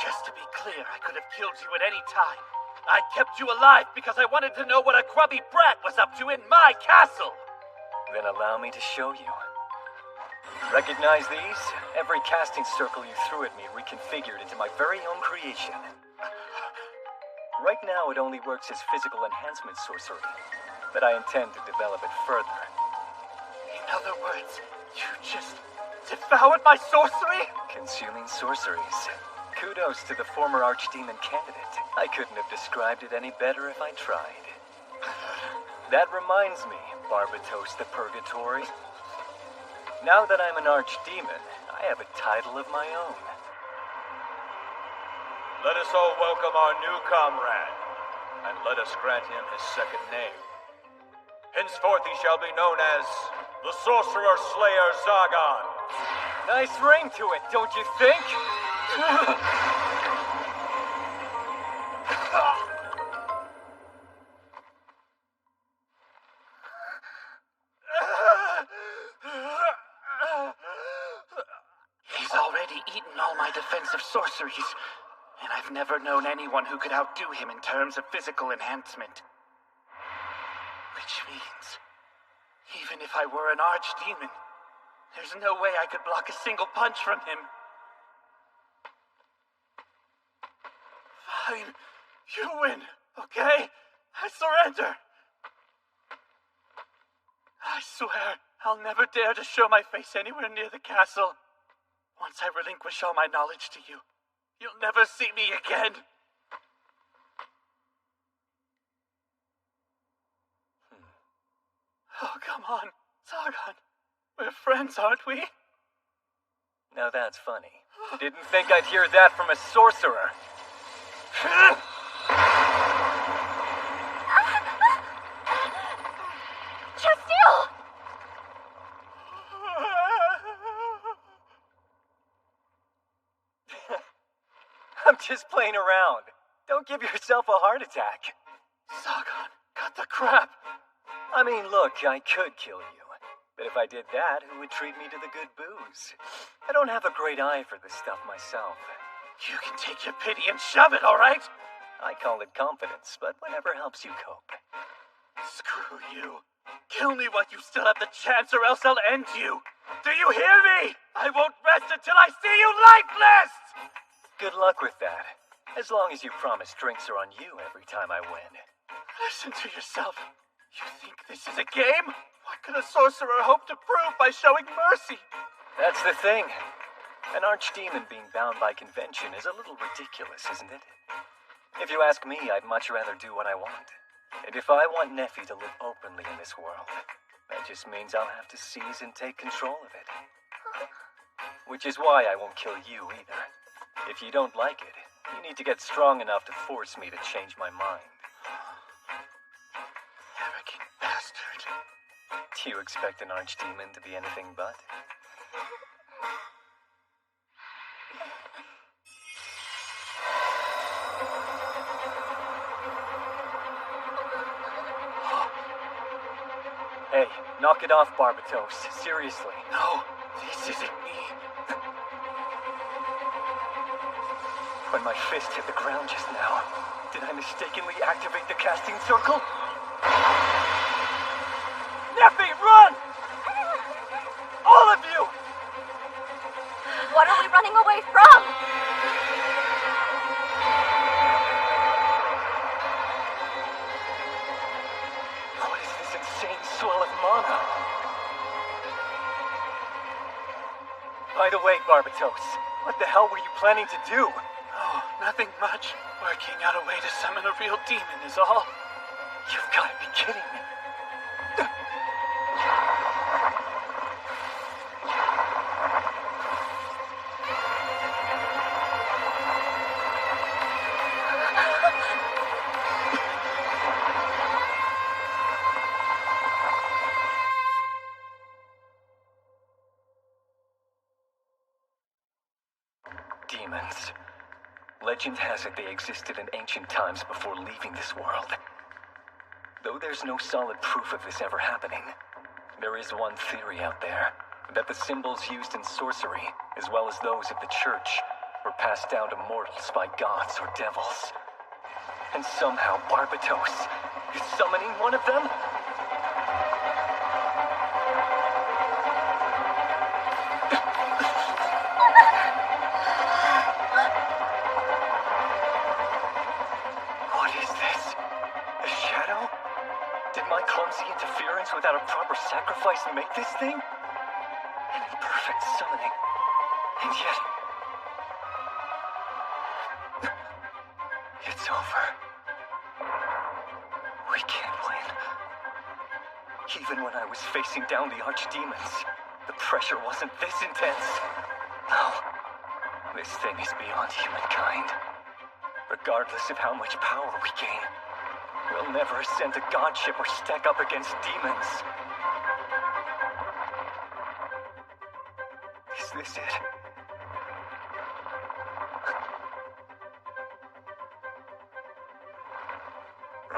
Just to be clear, I could have killed you at any time. I kept you alive because I wanted to know what a grubby brat was up to in my castle. Then allow me to show you. Recognize these? Every casting circle you threw at me reconfigured into my very own creation. Right now, it only works as physical enhancement sorcery, but I intend to develop it further. In other words, you just devoured my sorcery? Consuming sorceries. Kudos to the former Archdemon candidate. I couldn't have described it any better if I tried. That reminds me, Barbatos the Purgatory. Now that I'm an Archdemon, I have a title of my own. Let us all welcome our new comrade, and let us grant him his second name. Henceforth he shall be known as the Sorcerer Slayer Zagan. Nice ring to it, don't you think? He's already eaten all my defensive sorceries, and I've never known anyone who could outdo him in terms of physical enhancement. Which means, even if I were an archdemon, there's no way I could block a single punch from him. Fine. You win, okay? I surrender. I swear, I'll never dare to show my face anywhere near the castle. Once I relinquish all my knowledge to you, you'll never see me again. Oh, come on, Zagan. We're friends, aren't we? Now that's funny. Didn't think I'd hear that from a sorcerer. Chastil! I'm just playing around. Don't give yourself a heart attack. Zagan, cut the crap. I mean, look, I could kill you. But if I did that, who would treat me to the good booze? I don't have a great eye for this stuff myself. You can take your pity and shove it, all right? I call it confidence, but whatever helps you cope. Screw you. Kill me while you still have the chance, or else I'll end you. Do you hear me? I won't rest until I see you lifeless! Good luck with that. As long as you promise drinks are on you every time I win. Listen to yourself. You think this is a game? What can a sorcerer hope to prove by showing mercy? That's the thing. An archdemon being bound by convention is a little ridiculous, isn't it? If you ask me, I'd much rather do what I want. And if I want Nephi to live openly in this world, that just means I'll have to seize and take control of it. Which is why I won't kill you either. If you don't like it, you need to get strong enough to force me to change my mind. Arrogant bastard. Do you expect an archdemon to be anything but? Hey, knock it off, Barbatos. Seriously. No, this isn't me. When my fist hit the ground just now, did I mistakenly activate the casting circle? Nephi, run! All of you! What are we running away from? What is this insane swell of mana? By the way, Barbatos, what the hell were you planning to do? Oh, nothing much. Working out a way to summon a real demon is all. You've got to be kidding me. Demons. Legend has it they existed in ancient times before leaving this world. Though there's no solid proof of this ever happening, there is one theory out there, that the symbols used in sorcery, as well as those of the church, were passed down to mortals by gods or devils. And somehow Barbatos is summoning one of them? What is this? A shadow? Did my clumsy interference without a proper sacrifice make this thing? An imperfect summoning. And yet... it's over. We can't win. Even when I was facing down the archdemons, the pressure wasn't this intense. No. This thing is beyond humankind. Regardless of how much power we gain, we'll never ascend to godship or stack up against demons. Is this it?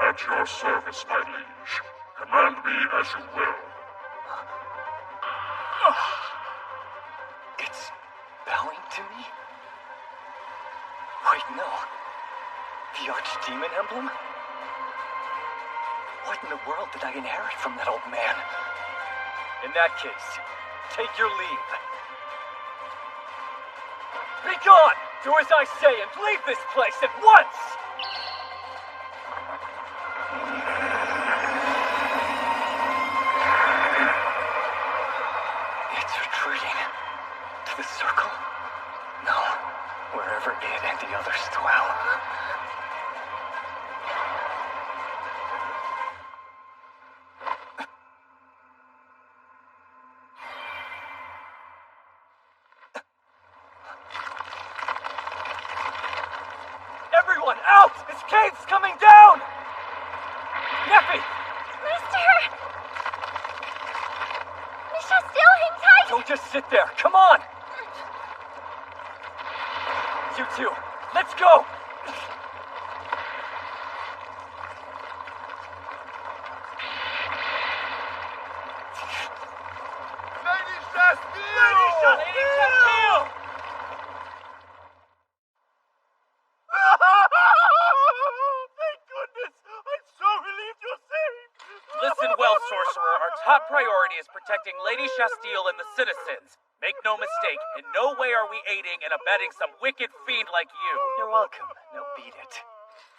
At your service, my liege. Command me as you will. It's bowing to me? Wait, no. The archdemon emblem? What in the world did I inherit from that old man? In that case, take your leave. Be gone! Do as I say and leave this place at once! It's retreating. To the circle? No. Wherever it and the others dwell. Everyone, out! This cave's coming down! Neffy! Master! Misha, still hang tight! Don't just sit there. Come on! You two, let's go! Lady Shastile! Lady Shastile! Thank goodness! I'm so relieved you're safe! Listen well, sorcerer. Our top priority is protecting Lady Shastile and the citizens. Make no mistake, in no way are we aiding and abetting some wicked fiend like you. You're welcome. Now beat it.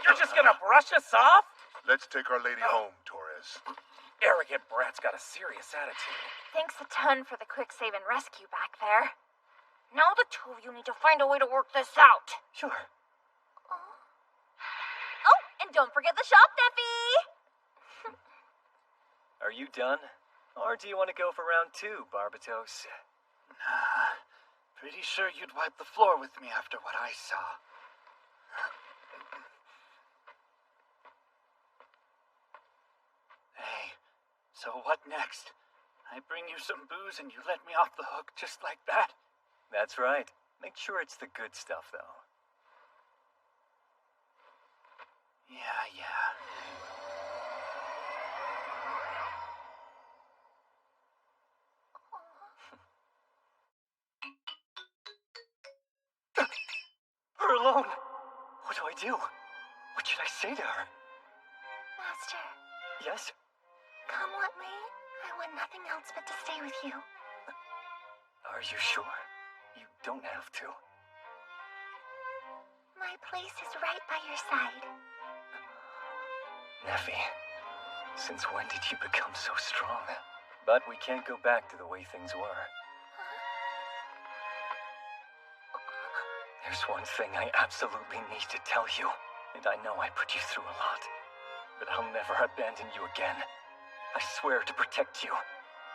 You're just gonna brush us off? Let's take our lady home, Torres. Arrogant brat's got a serious attitude. Thanks a ton for the quick save and rescue back there. Now the two of you need to find a way to work this out. Sure. Oh, and don't forget the shop, Neffy! Are you done? Or do you want to go for round 2, Barbatos? Nah, pretty sure you'd wipe the floor with me after what I saw. Hey, so what next? I bring you some booze and you let me off the hook just like that? That's right. Make sure it's the good stuff, though. Yeah. Her alone! What do I do? What should I say to her? Master, Yes? come what may, I want nothing else but to stay with you. Are you sure? You don't have to. My place is right by your side. Neffy, since when did you become so strong? But we can't go back to the way things were. There's one thing I absolutely need to tell you, and I know I put you through a lot. But I'll never abandon you again. I swear to protect you.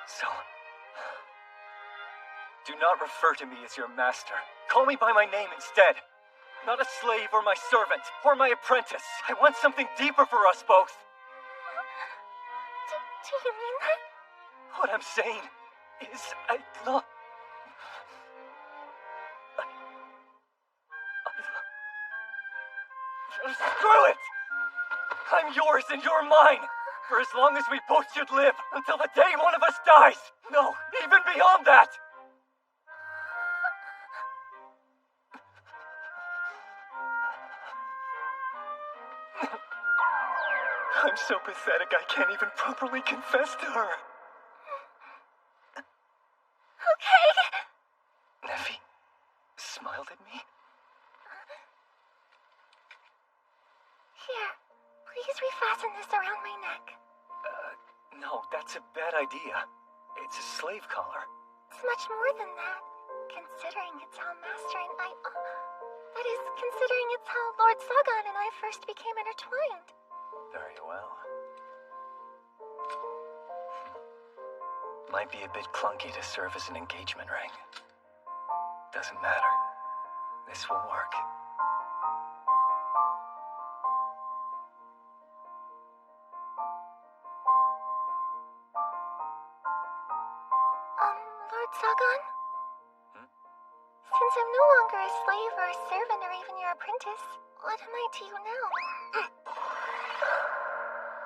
So, do not refer to me as your master. Call me by my name instead. Not a slave or my servant or my apprentice. I want something deeper for us both. Do you mean that? What I'm saying is I love... Screw it! I'm yours and you're mine! For as long as we both should live, until the day one of us dies! No, even beyond that! I'm so pathetic I can't even properly confess to her. Okay. Neffy smiled at me. Here, please refasten this around my neck. No, that's a bad idea. It's a slave collar. It's much more than that, considering it's how Master and I... that is, considering it's how Lord Zagan and I first became intertwined. Very well. Might be a bit clunky to serve as an engagement ring. Doesn't matter. This will work. Lord Zagan? Since I'm no longer a slave or a servant or even your apprentice, what am I to you now?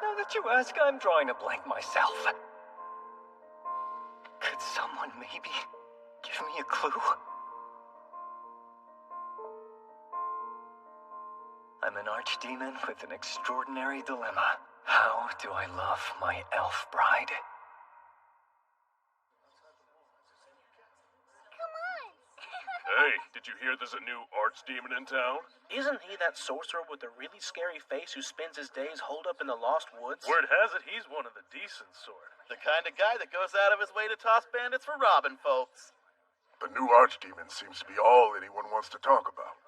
Now that you ask, I'm drawing a blank myself. Could someone maybe give me a clue? I'm an archdemon with an extraordinary dilemma. How do I love my elf bride? Hey, did you hear there's a new archdemon in town? Isn't he that sorcerer with the really scary face who spends his days holed up in the Lost Woods? Word has it he's one of the decent sort. The kind of guy that goes out of his way to toss bandits for robbing folks. The new archdemon seems to be all anyone wants to talk about.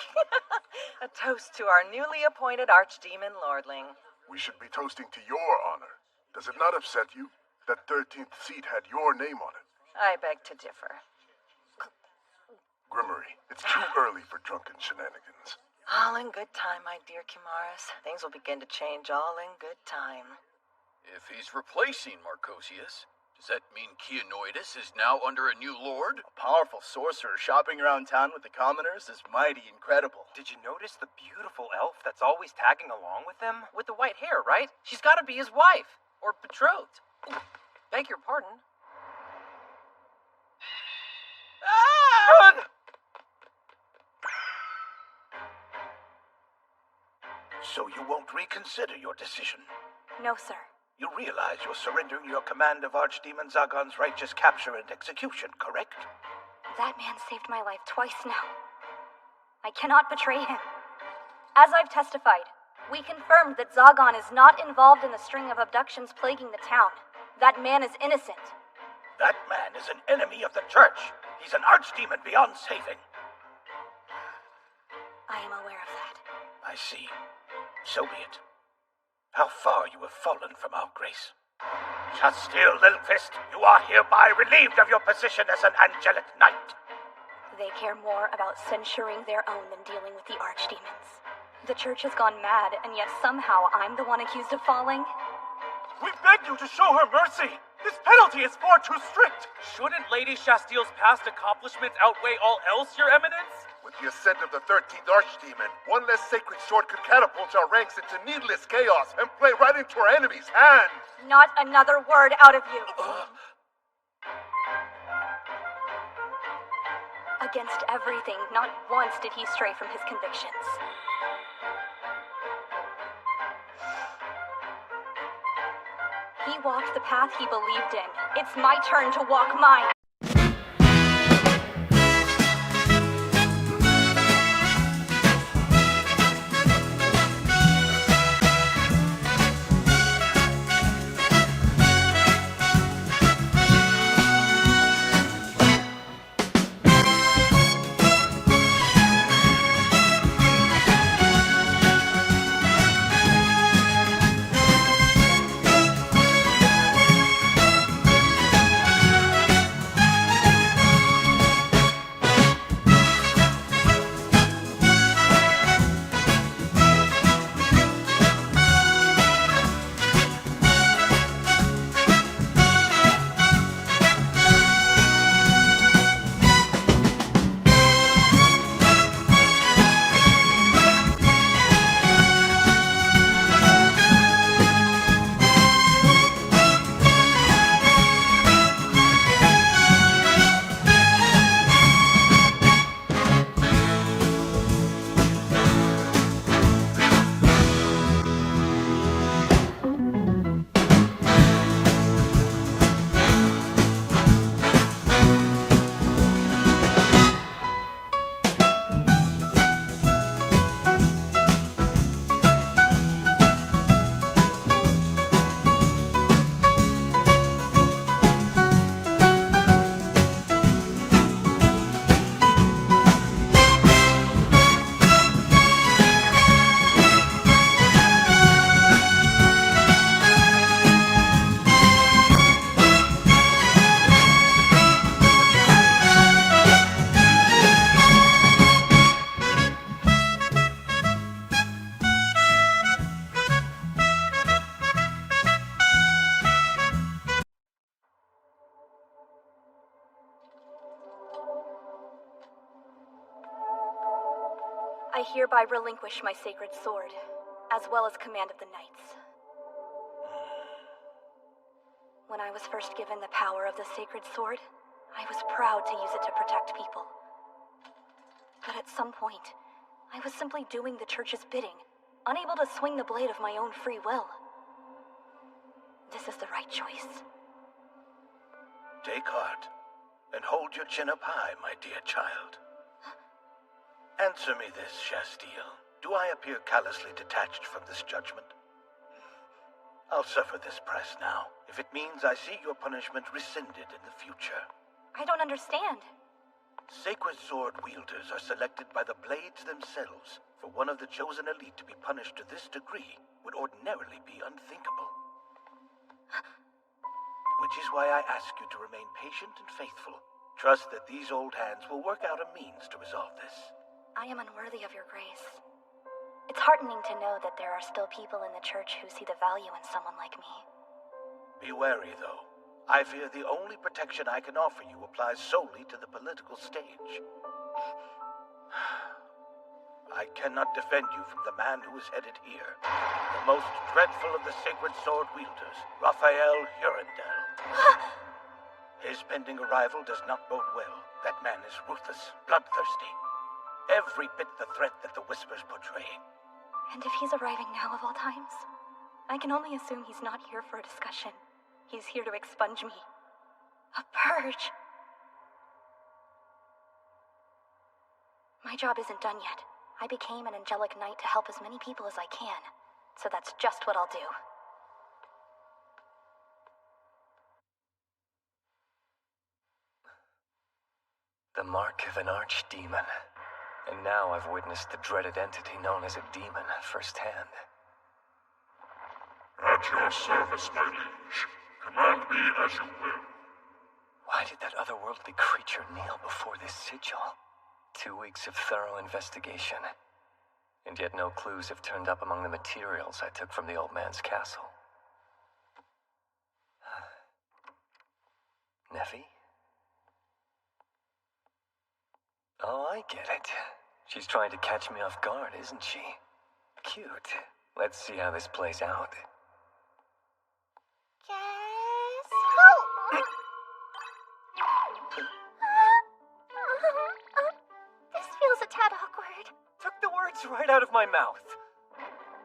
A toast to our newly appointed archdemon lordling. We should be toasting to your honor. Does it not upset you? That 13th seat had your name on it. I beg to differ. Grimmery, it's too early for drunken shenanigans. All in good time, my dear Kimaris. Things will begin to change all in good time. If he's replacing Marcosius, does that mean Keonoidus is now under a new lord? A powerful sorcerer shopping around town with the commoners is mighty incredible. Did you notice the beautiful elf that's always tagging along with them? With the white hair, right? She's gotta be his wife. Or betrothed. Ooh, beg your pardon. Ah! So you won't reconsider your decision? No, sir. You realize you're surrendering your command of Archdemon Zagan's righteous capture and execution, correct? That man saved my life twice now. I cannot betray him. As I've testified, we confirmed that Zagan is not involved in the string of abductions plaguing the town. That man is innocent. That man is an enemy of the church. He's an archdemon beyond saving. I am aware of that. I see. So be it. How far you have fallen from our grace. Just still, Little Fist, you are hereby relieved of your position as an angelic knight. They care more about censuring their own than dealing with the archdemons. The church has gone mad, and yet somehow I'm the one accused of falling. We beg you to show her mercy! This penalty is far too strict! Shouldn't Lady Shastiel's past accomplishments outweigh all else, Your Eminence? With the ascent of the 13th Archdemon, one less sacred sword could catapult our ranks into needless chaos and play right into our enemy's hands. Not another word out of you. Against everything, not once did he stray from his convictions. He walked the path he believed in. It's my turn to walk mine. hereby relinquish my sacred sword, as well as command of the knights. When I was first given the power of the sacred sword, I was proud to use it to protect people. But at some point, I was simply doing the church's bidding, unable to swing the blade of my own free will. This is the right choice. Take heart, and hold your chin up high, my dear child. Answer me this, Shasteel. Do I appear callously detached from this judgment? I'll suffer this price now, if it means I see your punishment rescinded in the future. I don't understand. Sacred sword wielders are selected by the blades themselves, for one of the chosen elite to be punished to this degree would ordinarily be unthinkable. Which is why I ask you to remain patient and faithful. Trust that these old hands will work out a means to resolve this. I am unworthy of your grace. It's heartening to know that there are still people in the church who see the value in someone like me. Be wary, though. I fear the only protection I can offer you applies solely to the political stage. I cannot defend you from the man who is headed here. The most dreadful of the sacred sword wielders, Raphael Hurendel. His pending arrival does not bode well. That man is ruthless, bloodthirsty. Every bit the threat that the Whispers portray. And if he's arriving now of all times, I can only assume he's not here for a discussion. He's here to expunge me. A purge. My job isn't done yet. I became an angelic knight to help as many people as I can. So that's just what I'll do. The mark of an archdemon. And now I've witnessed the dreaded entity known as a demon firsthand. At your service, my liege. Command me as you will. Why did that otherworldly creature kneel before this sigil? 2 weeks of thorough investigation. And yet no clues have turned up among the materials I took from the old man's castle. Neffy? Oh, I get it. She's trying to catch me off guard, isn't she? Cute. Let's see how this plays out. Yes. This feels a tad awkward. Took the words right out of my mouth.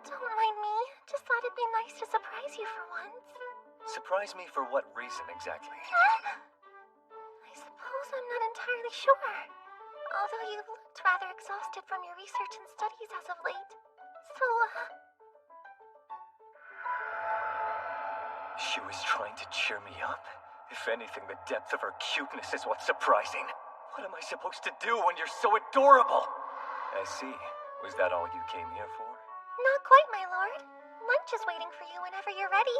Don't mind me. Just thought it'd be nice to surprise you for once. Surprise me for what reason exactly? I suppose I'm not entirely sure. Although you've looked rather exhausted from your research and studies as of late. So, She was trying to cheer me up. If anything, the depth of her cuteness is what's surprising. What am I supposed to do when you're so adorable? I see. Was that all you came here for? Not quite, my lord. Lunch is waiting for you whenever you're ready.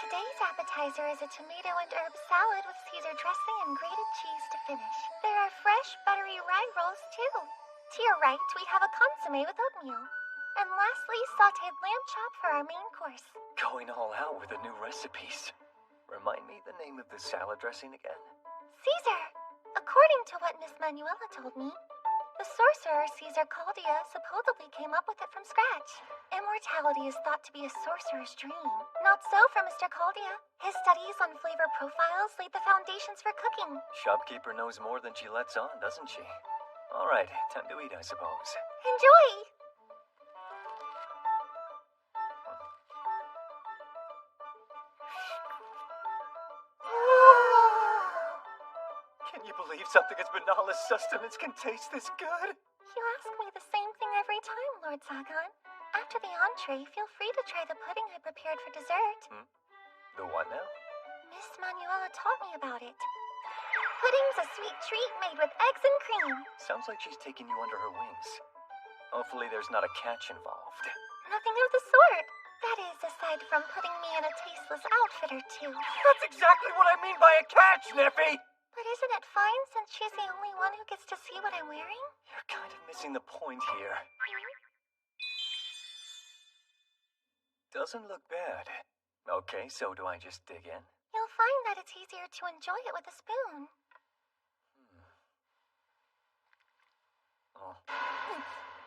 Today's appetizer is a tomato and herb salad with Caesar dressing and grated cheese to finish. There are fresh, buttery rye rolls, too. To your right, we have a consommé with oatmeal. And lastly, sautéed lamb chop for our main course. Going all out with the new recipes. Remind me the name of the salad dressing again? Caesar! According to what Miss Manuela told me, the sorcerer Caesar Caldia supposedly came up with it from scratch. Immortality is thought to be a sorcerer's dream. Not so for Mr. Caldia. His studies on flavor profiles laid the foundations for cooking. Shopkeeper knows more than she lets on, doesn't she? All right, time to eat, I suppose. Enjoy! Can you believe something as banal as sustenance can taste this good? You ask me the same thing every time, Lord Zagan. After the entree, feel free to try the pudding I prepared for dessert. The what now? Miss Manuela taught me about it. Pudding's a sweet treat made with eggs and cream. Sounds like she's taking you under her wings. Hopefully there's not a catch involved. Nothing of the sort. That is, aside from putting me in a tasteless outfit or two. That's exactly what I mean by a catch, Neffy! But isn't it fine since she's the only one who gets to see what I'm wearing? You're kind of missing the point here. Doesn't look bad. Okay, so do I just dig in? You'll find that it's easier to enjoy it with a spoon. Oh.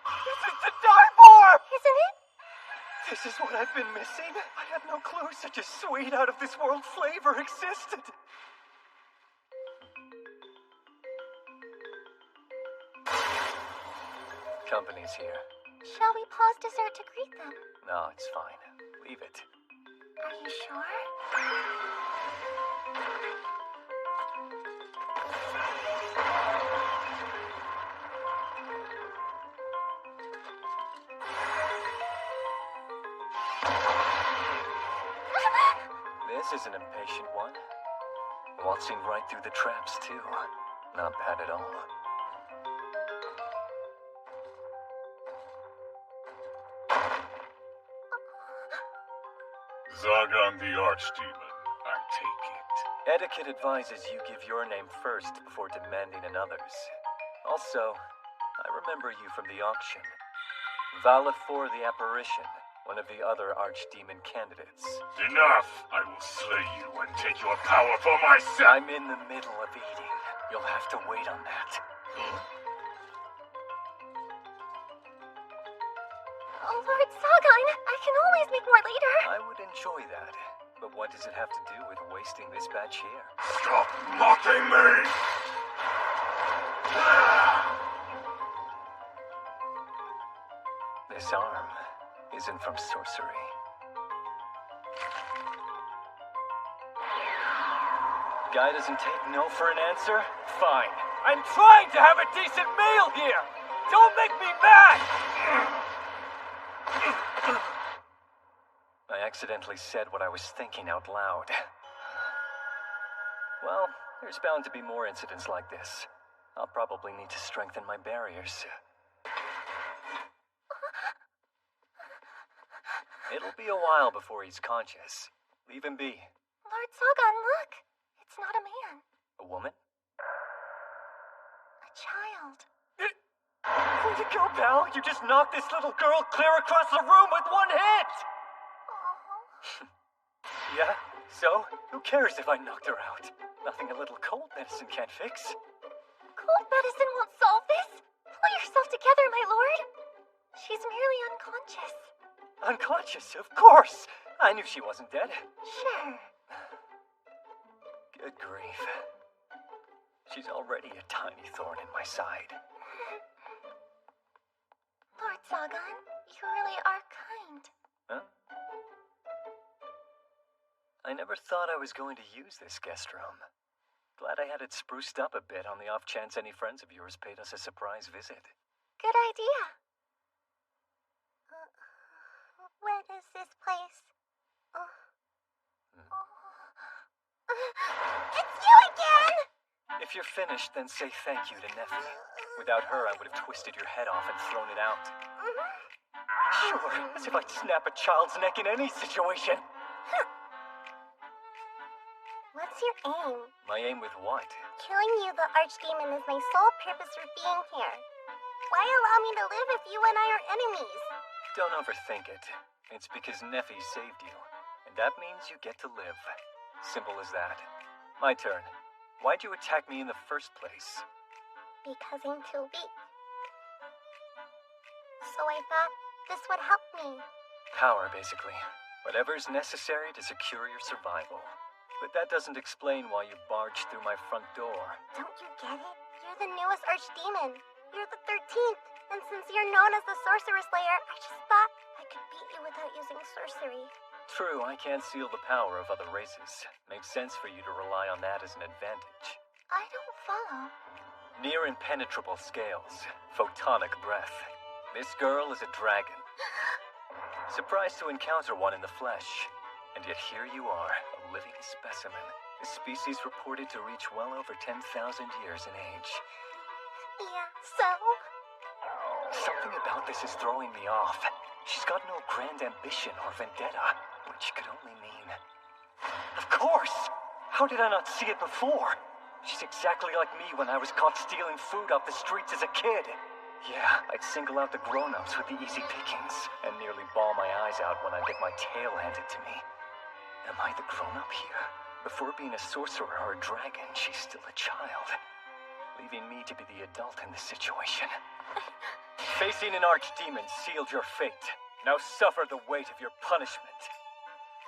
This is to die for! Isn't it? This is what I've been missing. I had no clue such a sweet, out-of-this-world flavor existed. Company's here. Shall we pause dessert to greet them? No, it's fine. Leave it. Are you sure? This is an impatient one. Waltzing right through the traps, too. Not bad at all. Zagan the Archdemon, I take it. Etiquette advises you give your name first before demanding another's. Also, I remember you from the auction. Valifor the Apparition, one of the other Archdemon candidates. Enough! I will slay you and take your power for myself! I'm in the middle of eating. You'll have to wait on that. Oh, Lord Sagan, I can always make more later. I would enjoy that. But what does it have to do with wasting this batch here? Stop mocking me! This arm isn't from sorcery. Guy doesn't take no for an answer? Fine. I'm trying to have a decent meal here! Don't make me mad! I accidentally said what I was thinking out loud. Well, there's bound to be more incidents like this. I'll probably need to strengthen my barriers. It'll be a while before he's conscious. Leave him be. Lord Sagan, look! It's not a man. A woman? A child. Way to go, pal! You just knocked this little girl clear across the room with one hit! Yeah? So? Who cares if I knocked her out? Nothing a little cold medicine can't fix. Cold medicine won't solve this. Pull yourself together, my lord. She's merely unconscious. Unconscious, of course! I knew she wasn't dead. Sure. Good grief. She's already a tiny thorn in my side. Lord Sagan, you really are kind. Huh? I never thought I was going to use this guest room. Glad I had it spruced up a bit on the off chance any friends of yours paid us a surprise visit. Good idea. What is this place? It's you again! If you're finished, then say thank you to Neffy. Without her, I would have twisted your head off and thrown it out. Sure, as if I'd snap a child's neck in any situation. What's your aim? My aim with what? Killing you, the Archdemon, is my sole purpose for being here. Why allow me to live if you and I are enemies? Don't overthink it. It's because Neffy saved you, and that means you get to live. Simple as that. My turn. Why'd you attack me in the first place? Because I'm too weak. So I thought this would help me. Power, basically. Whatever's necessary to secure your survival. But that doesn't explain why you barged through my front door. Don't you get it? You're the newest Archdemon. You're the 13th. And since you're known as the Sorceress Slayer, I just thought I could beat you without using sorcery. True, I can't seal the power of other races. Makes sense for you to rely on that as an advantage. I don't follow. Near impenetrable scales. Photonic breath. This girl is a dragon. Surprised to encounter one in the flesh. And yet here you are, a living specimen. A species reported to reach well over 10,000 years in age. Yeah, so? Something about this is throwing me off. She's got no grand ambition or vendetta, which could only mean... Of course! How did I not see it before? She's exactly like me when I was caught stealing food off the streets as a kid. Yeah, I'd single out the grown-ups with the easy pickings, and nearly bawl my eyes out when I get my tail handed to me. Am I the grown-up here? Before being a sorcerer or a dragon, she's still a child. leaving me to be the adult in this situation. Facing an archdemon sealed your fate. Now suffer the weight of your punishment.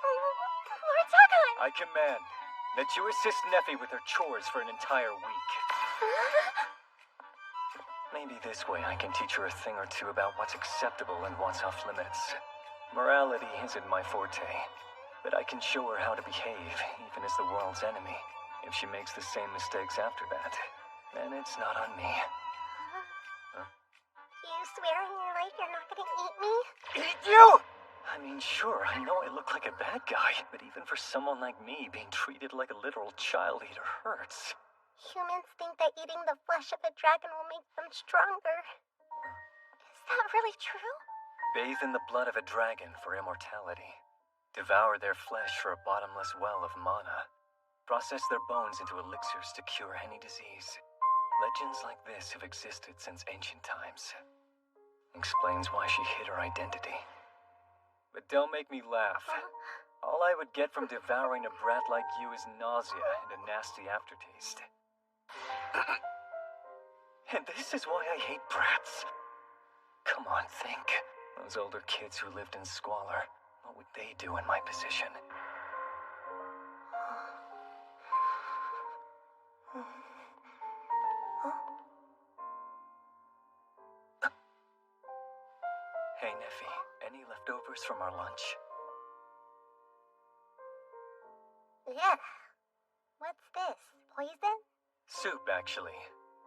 Lord Zagan! I command that you assist Neffy with her chores for an entire week. Maybe this way I can teach her a thing or two about what's acceptable and what's off limits. Morality isn't my forte, but I can show her how to behave, even as the world's enemy. If she makes the same mistakes after that, then it's not on me. You swear on your life you're not gonna eat me? Eat you? I mean, sure, I know I look like a bad guy, but even for someone like me, being treated like a literal child eater hurts. Humans think that eating the flesh of a dragon will make them stronger. Is that really true? Bathe in the blood of a dragon for immortality. Devour their flesh for a bottomless well of mana. Process their bones into elixirs to cure any disease. Legends like this have existed since ancient times. Explains why she hid her identity. But don't make me laugh. All I would get from devouring a brat like you is nausea and a nasty aftertaste. And this is why I hate brats. Come on, think. Those older kids who lived in squalor, what would they do in my position? Hey, Neffy, any leftovers from our lunch? Yeah. What's this? Poison? Soup, actually.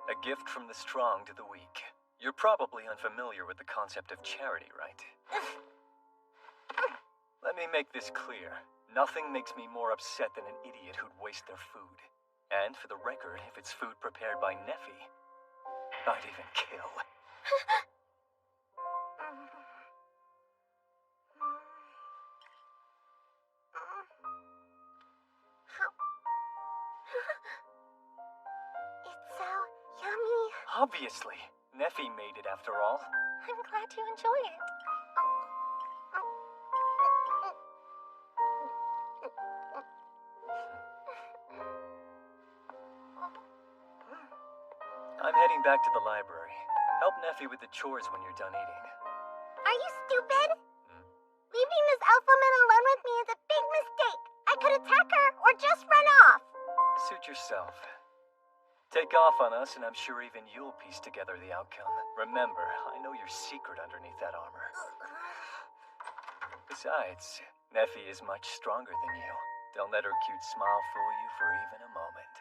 A gift from the strong to the weak. You're probably unfamiliar with the concept of charity, right? Let me make this clear. Nothing makes me more upset than an idiot who'd waste their food. And for the record, if it's food prepared by Neffy, I'd even kill. It's so yummy. Obviously. Neffy made it after all. I'm glad you enjoy it. I'm heading back to the library. Help Neffy with the chores when you're done eating. Are you stupid? Leaving this alpha man alone with me is a big mistake. I could attack her or just run off. Suit yourself. Take off on us, and I'm sure even you'll piece together the outcome. Remember, I know your secret underneath that armor. Besides, Neffy is much stronger than you. Don't let her cute smile fool you for even a moment.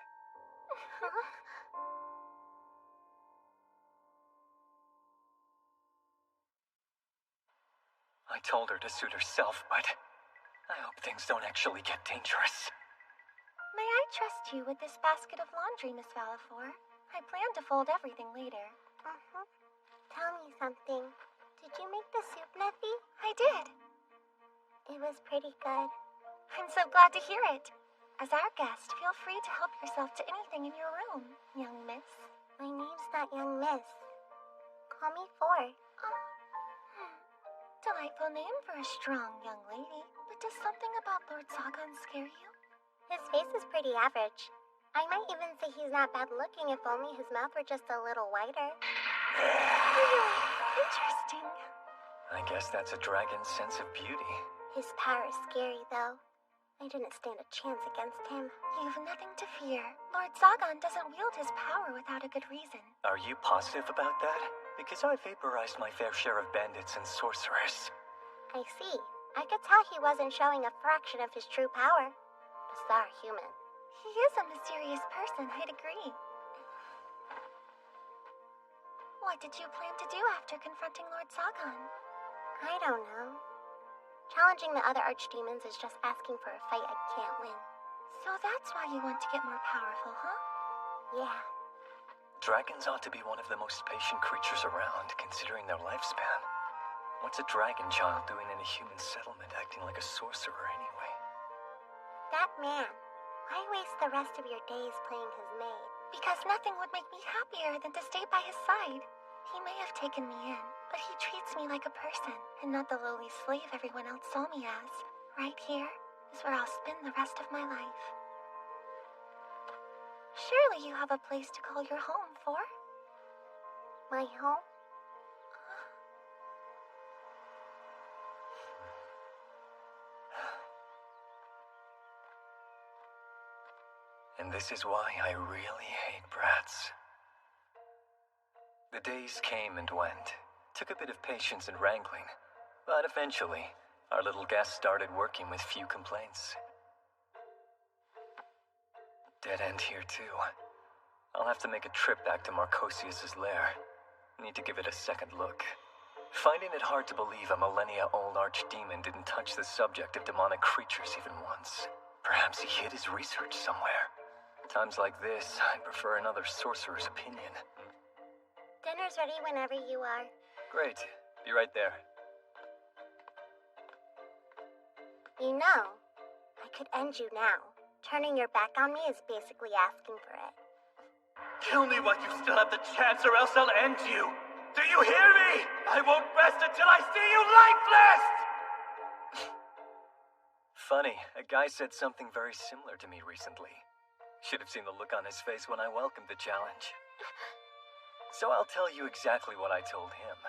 I told her to suit herself, but I hope things don't actually get dangerous. May I trust you with this basket of laundry, Miss Valifor? I plan to fold everything later. Tell me something. Did you make the soup, Neffy? I did. It was pretty good. I'm so glad to hear it. As our guest, feel free to help yourself to anything in your room, young miss. My name's not young miss. Call me Ford. Delightful name for a strong young lady. But does something about Lord Zagan scare you? His face is pretty average. I might even say he's not bad looking if only his mouth were just a little wider. Interesting. I guess that's a dragon's sense of beauty. His power is scary, though. I didn't stand a chance against him. You've nothing to fear. Lord Zagan doesn't wield his power without a good reason. Are you positive about that? Because I vaporized my fair share of bandits and sorcerers. I see. I could tell he wasn't showing a fraction of his true power. Bizarre human. He is a mysterious person, I'd agree. What did you plan to do after confronting Lord Zagan? I don't know. Challenging the other archdemons is just asking for a fight I can't win. So that's why you want to get more powerful, huh? Yeah. Dragons ought to be one of the most patient creatures around, considering their lifespan. What's a dragon child doing in a human settlement acting like a sorcerer anyway? That man. Why waste the rest of your days playing his maid? Because nothing would make me happier than to stay by his side. He may have taken me in, but he treats me like a person, and not the lowly slave everyone else saw me as. Right here is where I'll spend the rest of my life. Surely you have a place to call your home for. My home? And this is why I really hate brats. The days came and went. Took a bit of patience and wrangling. But eventually, our little guest started working with few complaints. Dead end here too. I'll have to make a trip back to Marcosius's lair. Need to give it a second look. Finding it hard to believe a millennia-old archdemon didn't touch the subject of demonic creatures even once. Perhaps he hid his research somewhere. Times like this, I prefer another sorcerer's opinion. Dinner's ready whenever you are. Great. Be right there. You know, I could end you now. Turning your back on me is basically asking for it. Kill me while you still have the chance, or else I'll end you. Do you hear me? I won't rest until I see you lifeless! Funny, a guy said something very similar to me recently. Should have seen the look on his face when I welcomed the challenge. So I'll tell you exactly what I told him.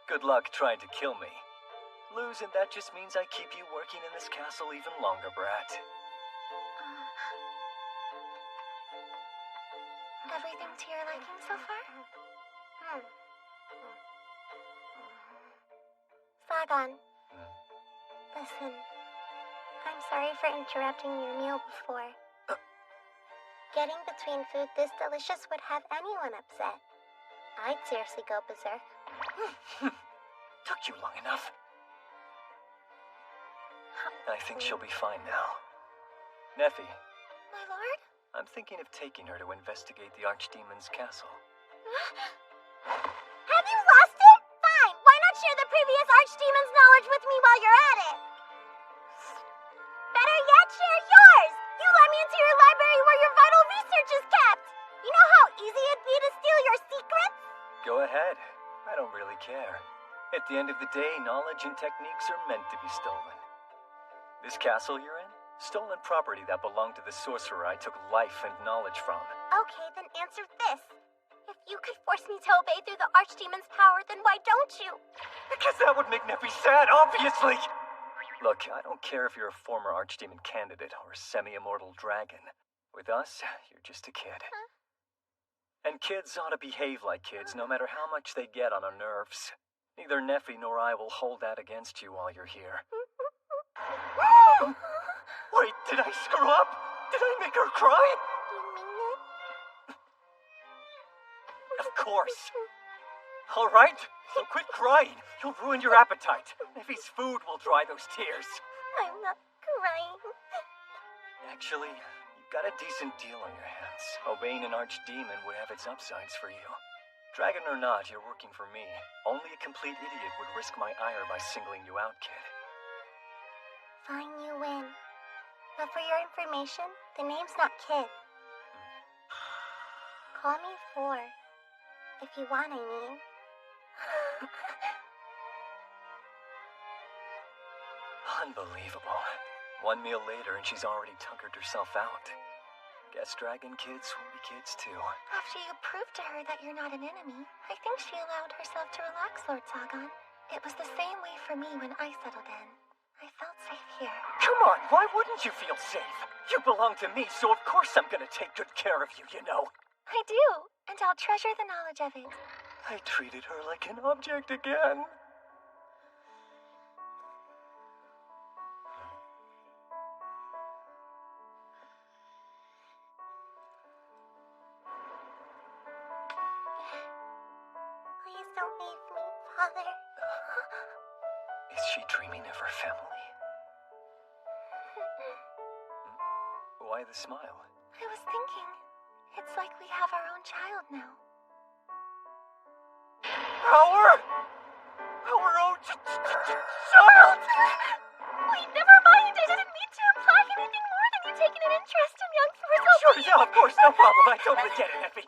Good luck trying to kill me. Lose, and that just means I keep you working in this castle even longer, brat. Everything to your liking so far? Sagan. Listen. I'm sorry for interrupting your meal before. Getting between food this delicious would have anyone upset. I'd seriously go berserk. Took you long enough. I think she'll be fine now. Neffy. My lord? I'm thinking of taking her to investigate the Archdemon's castle. Have you lost it? Fine. Why not share the previous Archdemon's knowledge with me while you're at it? Better yet, share yours. You let me into your library where your vital research is kept. You know how easy it'd be to steal your secrets? Go ahead. I don't really care. At the end of the day, knowledge and techniques are meant to be stolen. This castle you're in? Stolen property that belonged to the sorcerer I took life and knowledge from. Okay, then answer this. If you could force me to obey through the Archdemon's power, then why don't you? Because that would make Neffy sad, obviously! Look, I don't care if you're a former Archdemon candidate or a semi-immortal dragon. With us, you're just a kid. Huh? And kids ought to behave like kids, no matter how much they get on our nerves. Neither Neffy nor I will hold that against you while you're here. Wait, did I screw up? Did I make her cry? You mean it? Of course. All right, so quit crying. You'll ruin your appetite. Neffy's food will dry those tears. I'm not crying. Actually, you've got a decent deal on your hands. Obeying an archdemon would have its upsides for you. Dragon or not, you're working for me. Only a complete idiot would risk my ire by singling you out, kid. Fine, you win. But for your information, the name's not Kid. Call me 4. If you want, I mean. Unbelievable. One meal later and she's already tuckered herself out. Guess dragon kids will be kids too. After you proved to her that you're not an enemy, I think she allowed herself to relax, Lord Sagan. It was the same way for me when I settled in. I felt safe here. Come on, why wouldn't you feel safe? You belong to me, so of course I'm gonna take good care of you, you know. I do, and I'll treasure the knowledge of it. I treated her like an object again. Please don't leave me, Father. Is she dreaming of her family? Why the smile? I was thinking, it's like we have our own child now. Our own child! Wait, never mind. I didn't mean to imply anything more than you taking an interest in young Thorzel. Sure, yeah, of course, no problem. I totally get it, Neffy.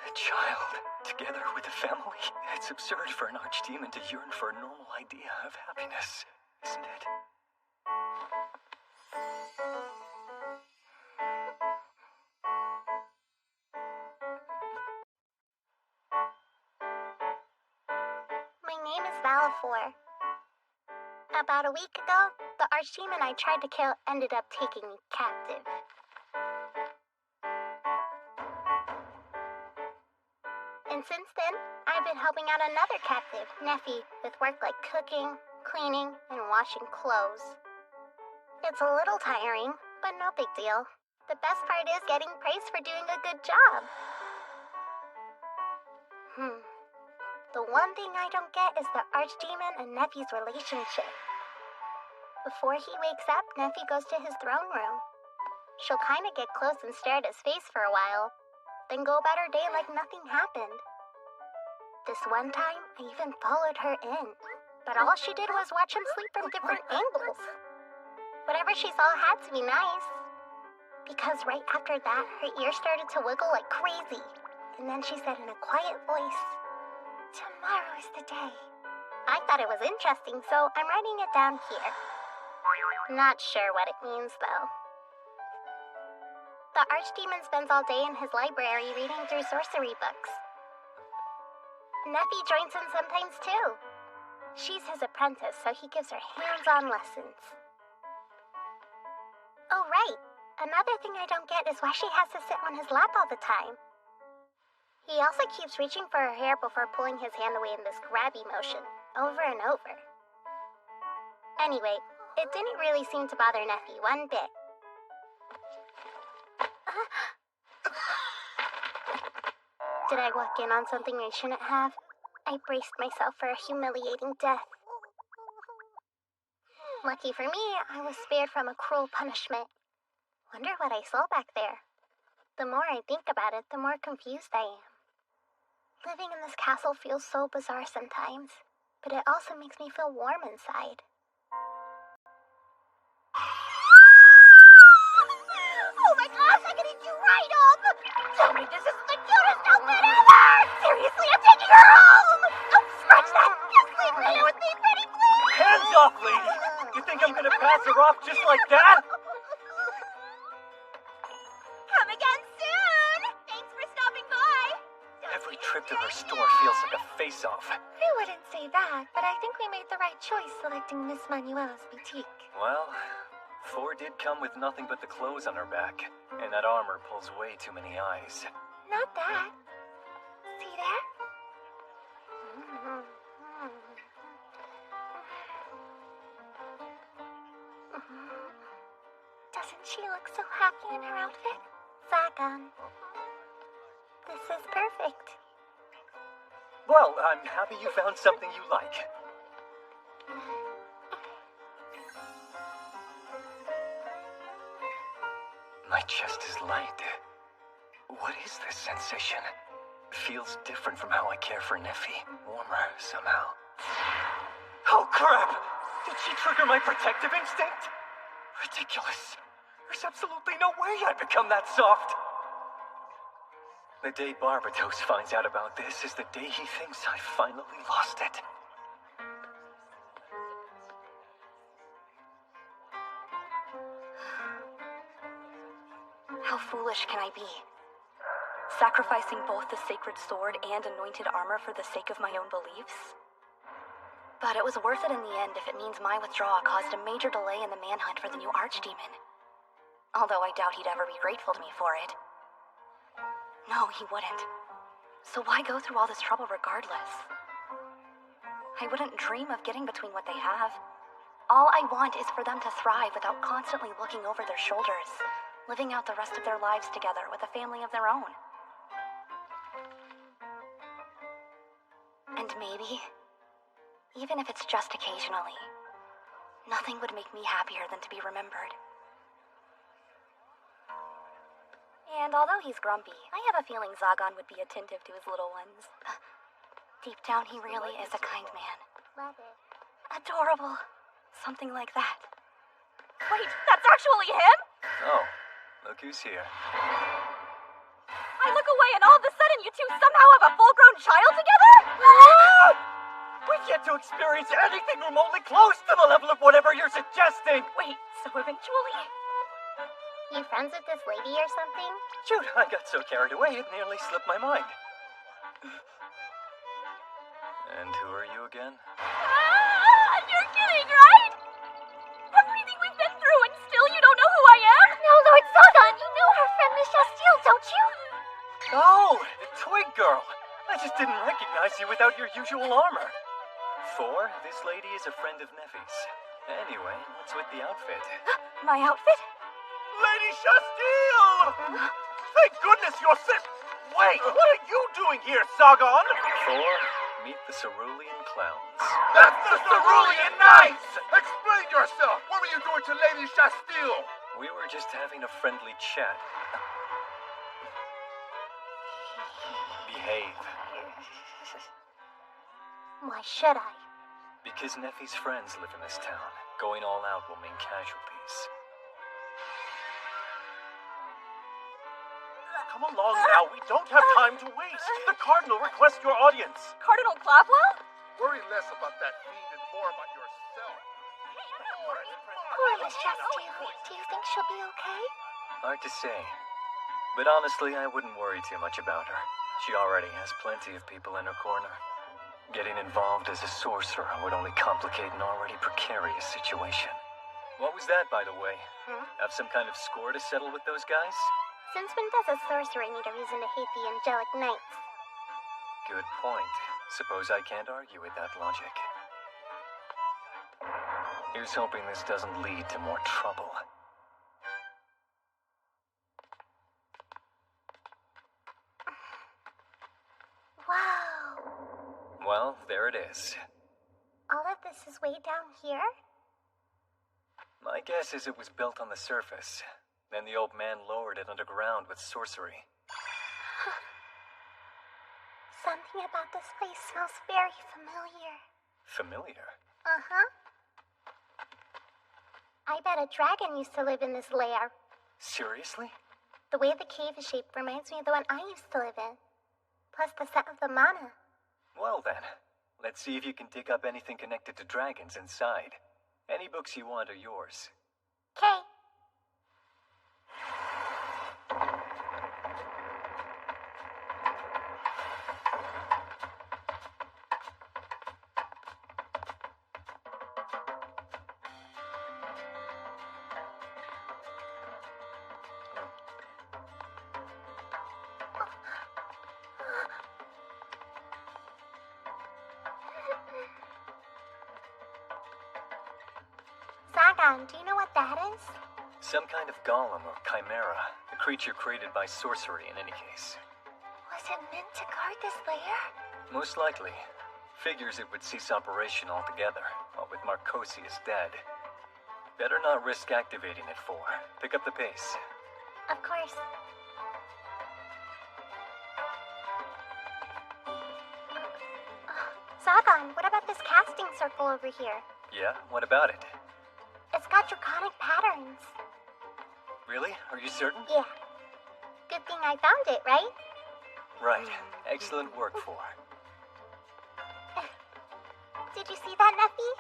A child, together with a family. It's absurd for an archdemon to yearn for a normal idea of happiness, isn't it? My name is Valifor. About a week ago, the archdemon I tried to kill ended up taking me captive. And since then, I've been helping out another captive, Nephi, with work like cooking, cleaning, and washing clothes. It's a little tiring, but no big deal. The best part is getting praise for doing a good job. The one thing I don't get is the archdemon and Nephi's relationship. Before he wakes up, Nephi goes to his throne room. She'll kinda get close and stare at his face for a while, then go about her day like nothing happened. This one time, I even followed her in, but all she did was watch him sleep from different angles. Whatever she saw had to be nice. Because right after that, her ears started to wiggle like crazy, and then she said in a quiet voice, "Tomorrow is the day." I thought it was interesting, so I'm writing it down here. Not sure what it means, though. The archdemon spends all day in his library reading through sorcery books. Nephi joins him sometimes, too. She's his apprentice, so he gives her hands-on lessons. Oh, right. Another thing I don't get is why she has to sit on his lap all the time. He also keeps reaching for her hair before pulling his hand away in this grabby motion, over and over. Anyway, it didn't really seem to bother Nephi one bit. Did I walk in on something I shouldn't have? I braced myself for a humiliating death. Lucky for me, I was spared from a cruel punishment. Wonder what I saw back there. The more I think about it, the more confused I am. Living in this castle feels so bizarre sometimes, but it also makes me feel warm inside. Oh my gosh, I can eat you right up! Tell me this isn't the cutest outfit ever! Seriously, I'm taking her home! Oh, scratch that! Just leave her here with me, pretty please! Hands off, lady! You think I'm gonna pass her off just like that? Come again soon! Thanks for stopping by! Every trip to her store feels like a face-off. I wouldn't say that, but I think we made the right choice selecting Miss Manuela's boutique. Well, Four did come with nothing but the clothes on her back, and that armor pulls way too many eyes. Not that. See there? Doesn't she look so happy in her outfit? Zagan. This is perfect. Well, I'm happy you found something you like. My chest is light. What is this sensation? Feels different from how I care for Nephi. Warmer, somehow. Oh, crap! Did she trigger my protective instinct? Ridiculous. There's absolutely no way I'd become that soft. The day Barbatos finds out about this is the day he thinks I finally lost it. How foolish can I be? Sacrificing both the sacred sword and anointed armor for the sake of my own beliefs? But it was worth it in the end if it means my withdrawal caused a major delay in the manhunt for the new archdemon. Although I doubt he'd ever be grateful to me for it. No, he wouldn't. So why go through all this trouble regardless? I wouldn't dream of getting between what they have. All I want is for them to thrive without constantly looking over their shoulders, living out the rest of their lives together with a family of their own. And maybe, even if it's just occasionally, nothing would make me happier than to be remembered. And although he's grumpy, I have a feeling Zagan would be attentive to his little ones. Deep down, he really is a kind man. Love it. Adorable. Something like that. Wait, that's actually him? Oh, look who's here. I I look away and all of a sudden you two somehow have a full-grown child together? We've yet to experience anything remotely close to the level of whatever you're suggesting! Wait, so eventually? You friends with this lady or something? Shoot, I got so carried away it nearly slipped my mind. And who are you again? You're kidding, right? Everything we've been through and still you don't know who I am? No, Lord Zagan, you know her friend Miss Shastile, don't you? Oh, the twig girl. I just didn't recognize you without your usual armor. Thor, this lady is a friend of Neffy's. Anyway, what's with the outfit? My outfit? Lady Shastile! Thank goodness you're safe! Wait, what are you doing here, Zagan? Thor, meet the Cerulean Clowns. That's the Cerulean Knights! Explain yourself! What were you doing to Lady Shastile? We were just having a friendly chat. Behave. Why should I? Because Neffy's friends live in this town. Going all out will mean casualties. Come along now, we don't have time to waste. The Cardinal requests your audience. Cardinal Clavwell? Worry less about that fiend and more about yourself. Poor Miss Shastile. Do you think she'll be okay? Hard to say. But honestly, I wouldn't worry too much about her. She already has plenty of people in her corner. Getting involved as a sorcerer would only complicate an already precarious situation. What was that, by the way? Have some kind of score to settle with those guys? Since when does a sorcerer need a reason to hate the angelic knights? Good point. Suppose I can't argue with that logic. Here's hoping this doesn't lead to more trouble. Wow. Well, there it is. All of this is way down here? My guess is it was built on the surface. Then the old man lowered it underground with sorcery. Something about this place smells very familiar. Familiar? Uh-huh. I bet a dragon used to live in this lair. Seriously? The way the cave is shaped reminds me of the one I used to live in. Plus the scent of the mana. Well then, let's see if you can dig up anything connected to dragons inside. Any books you want are yours. 'Kay. Zagan, do you know what that is? Some kind of golem or chimera, a creature created by sorcery in any case. Was it meant to guard this lair? Most likely. Figures it would cease operation altogether, what with Marcosius dead. Better not risk activating it for. Pick up the pace. Of course. Zagan, what about this casting circle over here? Yeah? What about it? It's got draconic patterns. Really? Are you certain? Yeah. Good thing I found it, right? Right. Excellent work, for. Did you see that, Neffy?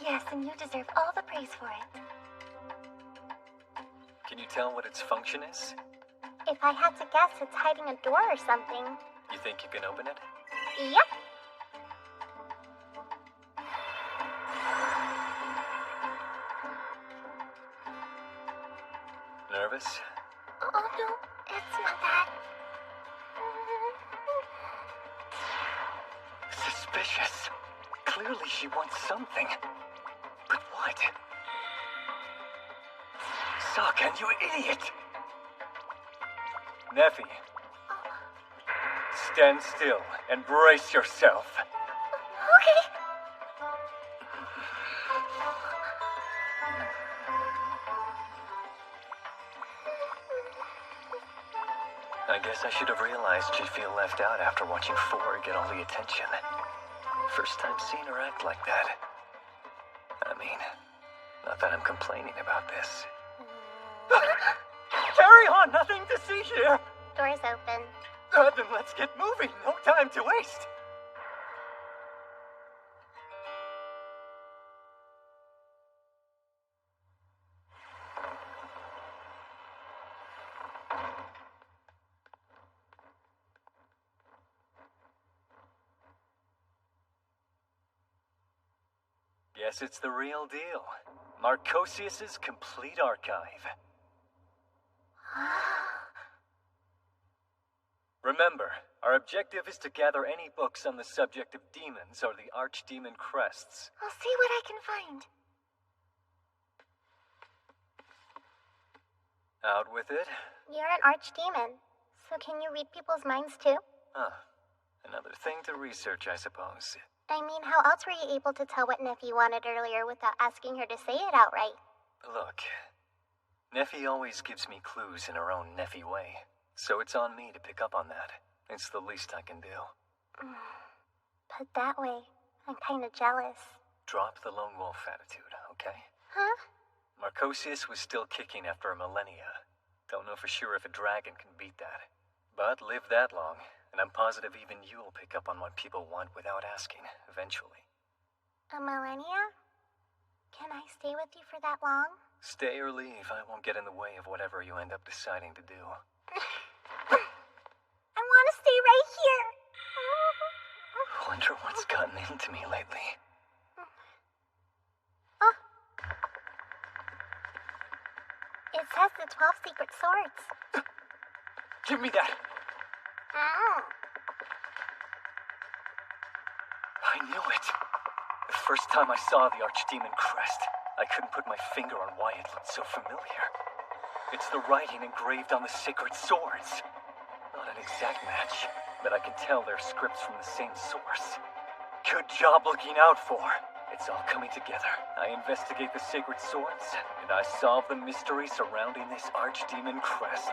Yes, and you deserve all the praise for it. Can you tell what its function is? If I had to guess, it's hiding a door or something. You think you can open it? Yep. Nervous? Oh no, it's not that. Suspicious. Clearly she wants something. But what? Zagan, you idiot! Neffy. Stand still and brace yourself. Okay. I guess I should have realized she'd feel left out after watching Four get all the attention. First time seeing her act like that. I mean, not that I'm complaining about this. Carry on! Nothing to see here! door's open. Then let's get moving. No time to waste. Guess it's the real deal. Marcosius's complete archive. Remember, our objective is to gather any books on the subject of demons or the archdemon crests. I'll see what I can find. Out with it? You're an archdemon, so can you read people's minds too? Huh. Another thing to research, I suppose. I mean, how else were you able to tell what Neffy wanted earlier without asking her to say it outright? Look, Neffy always gives me clues in her own Neffy way, so it's on me to pick up on that. It's the least I can do. But that way, I'm kinda jealous. Drop the lone wolf attitude, okay? Huh? Marcosius was still kicking after a millennia. Don't know for sure if a dragon can beat that. But live that long, and I'm positive even you'll pick up on what people want without asking, eventually. A millennia? Can I stay with you for that long? Stay or leave, I won't get in the way of whatever you end up deciding to do. I want to stay right here. Wonder what's gotten into me lately. Oh. It says the 12 secret swords. Give me that! I knew it! The first time I saw the archdemon crest, I couldn't put my finger on why it looked so familiar. It's the writing engraved on the sacred swords. Not an exact match, but I can tell they're scripts from the same source. Good job looking out for. It's all coming together. I investigate the sacred swords, and I solve the mystery surrounding this archdemon crest.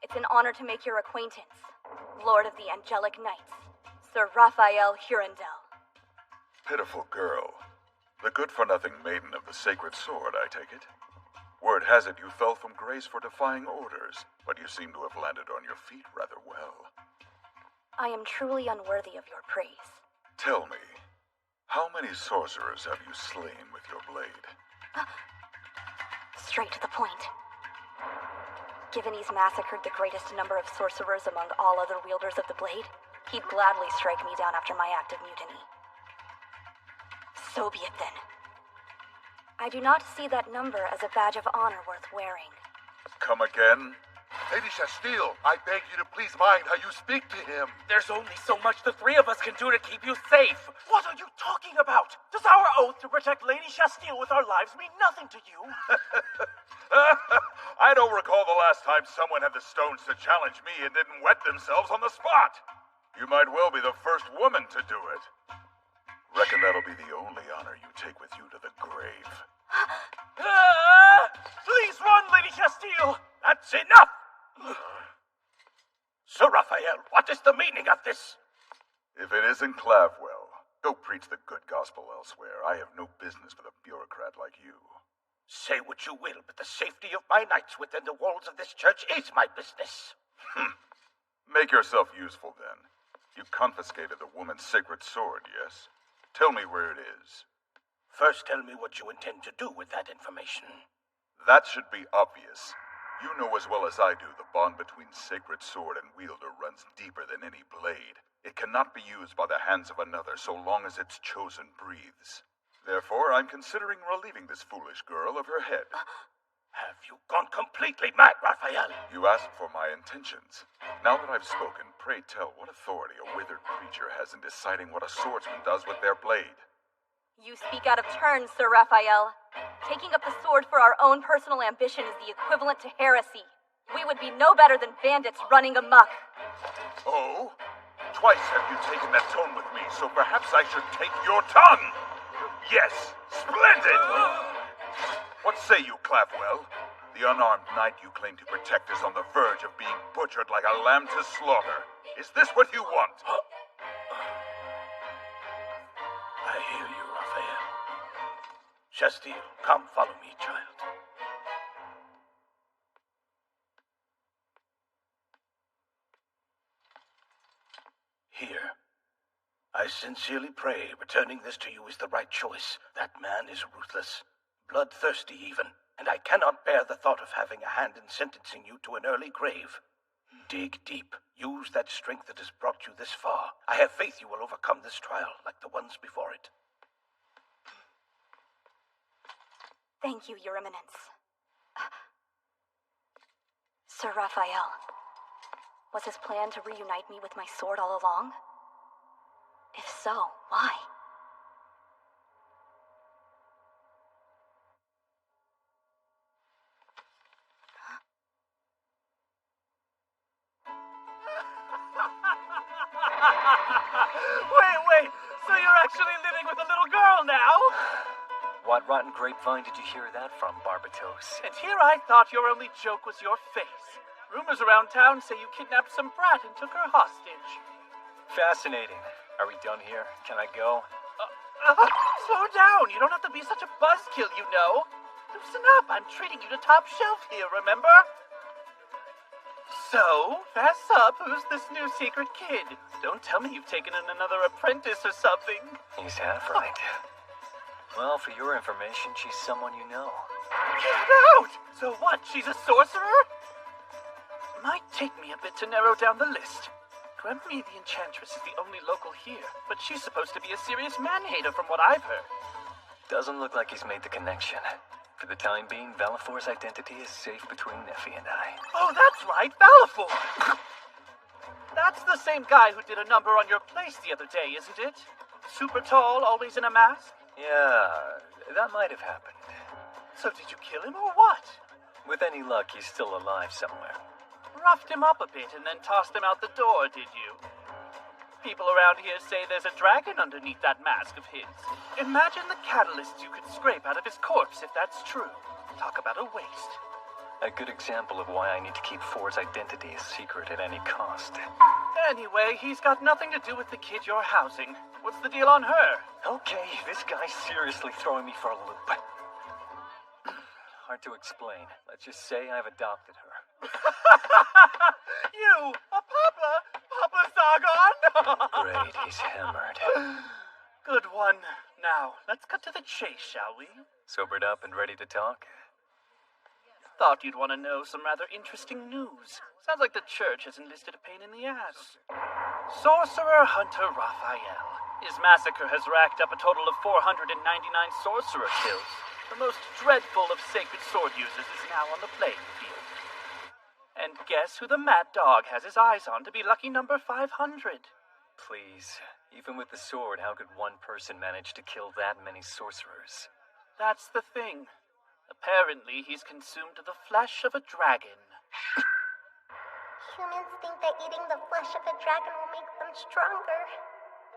It's an honor to make your acquaintance, Lord of the Angelic Knights, Sir Raphael Hurandel. Pitiful girl. The good-for-nothing maiden of the sacred sword, I take it. Word has it you fell from grace for defying orders, but you seem to have landed on your feet rather well. I am truly unworthy of your praise. Tell me, how many sorcerers have you slain with your blade? Straight to the point. Given he's massacred the greatest number of sorcerers among all other wielders of the blade, he'd gladly strike me down after my act of mutiny. So be it then. I do not see that number as a badge of honor worth wearing. Come again? Lady Chastille, I beg you to please mind how you speak to him. There's only so much the three of us can do to keep you safe. What are you talking about? Does our oath to protect Lady Chastille with our lives mean nothing to you? I don't recall the last time someone had the stones to challenge me and didn't wet themselves on the spot. You might well be the first woman to do it. Reckon that'll be the only honor you take with you to the grave. Please run, Lady Chastille! That's enough! Sir Raphael, what is the meaning of this? If it isn't Clavwell, go preach the good gospel elsewhere. I have no business with a bureaucrat like you. Say what you will, but the safety of my knights within the walls of this church is my business. Make yourself useful, then. You confiscated the woman's sacred sword, yes? Tell me where it is. First, tell me what you intend to do with that information. That should be obvious. You know as well as I do the bond between sacred sword and wielder runs deeper than any blade. It cannot be used by the hands of another so long as its chosen breathes. Therefore, I'm considering relieving this foolish girl of her head. Have you gone completely mad, Raphael? You asked for my intentions. Now that I've spoken, pray tell what authority a withered creature has in deciding what a swordsman does with their blade. You speak out of turn, Sir Raphael. Taking up the sword for our own personal ambition is the equivalent to heresy. We would be no better than bandits running amok. Oh? Twice have you taken that tone with me, so perhaps I should take your tongue. Yes, splendid! What say you, Clavwell? The unarmed knight you claim to protect is on the verge of being butchered like a lamb to slaughter. Is this what you want? I hear you, Raphael. Shastiel, come follow me, child. Here. I sincerely pray returning this to you is the right choice. That man is ruthless, bloodthirsty even, and I cannot bear the thought of having a hand in sentencing you to an early grave. Dig deep. Use that strength that has brought you this far. I have faith you will overcome this trial like the ones before it. Thank you, Your Eminence. Sir Raphael, was his plan to reunite me with my sword all along? If so, why? Wait, so you're actually living with a little girl now? What rotten grapevine did you hear that from, Barbatos? And here I thought your only joke was your face. Rumors around town say you kidnapped some brat and took her hostage. Fascinating. Are we done here? Can I go? Slow down. You don't have to be such a buzzkill, you know. Loosen up. I'm treating you to top shelf here, remember? So, fess up. Who's this new secret kid? Don't tell me you've taken in another apprentice or something. He's half right. Well, for your information, she's someone you know. Get out! So what, she's a sorcerer? Might take me a bit to narrow down the list. Grempy the Enchantress is the only local here, but she's supposed to be a serious man-hater from what I've heard. Doesn't look like he's made the connection. For the time being, Valifor's identity is safe between Neffy and I. Oh, that's right, Valifor! That's the same guy who did a number on your place the other day, isn't it? Super tall, always in a mask? Yeah, that might have happened. So did you kill him or what? With any luck, he's still alive somewhere. Roughed him up a bit and then tossed him out the door, did you? People around here say there's a dragon underneath that mask of his. Imagine the catalysts you could scrape out of his corpse if that's true. Talk about a waste. A good example of why I need to keep For's identity a secret at any cost. Anyway, he's got nothing to do with the kid you're housing. What's the deal on her? Okay, this guy's seriously throwing me for a loop. Hard to explain. Let's just say I've adopted her. You, a papa? Papa Zagon? Great, he's hammered. Good one. Now, let's cut to the chase, shall we? Sobered up and ready to talk? Thought you'd want to know some rather interesting news. Sounds like the church has enlisted a pain in the ass. Sorcerer Hunter Raphael. His massacre has racked up a total of 499 sorcerer kills. The most dreadful of sacred sword users is now on the playing field. And guess who the mad dog has his eyes on to be lucky number 500? Please, even with the sword, how could one person manage to kill that many sorcerers? That's the thing. Apparently, he's consumed the flesh of a dragon. Humans think that eating the flesh of a dragon will make them stronger.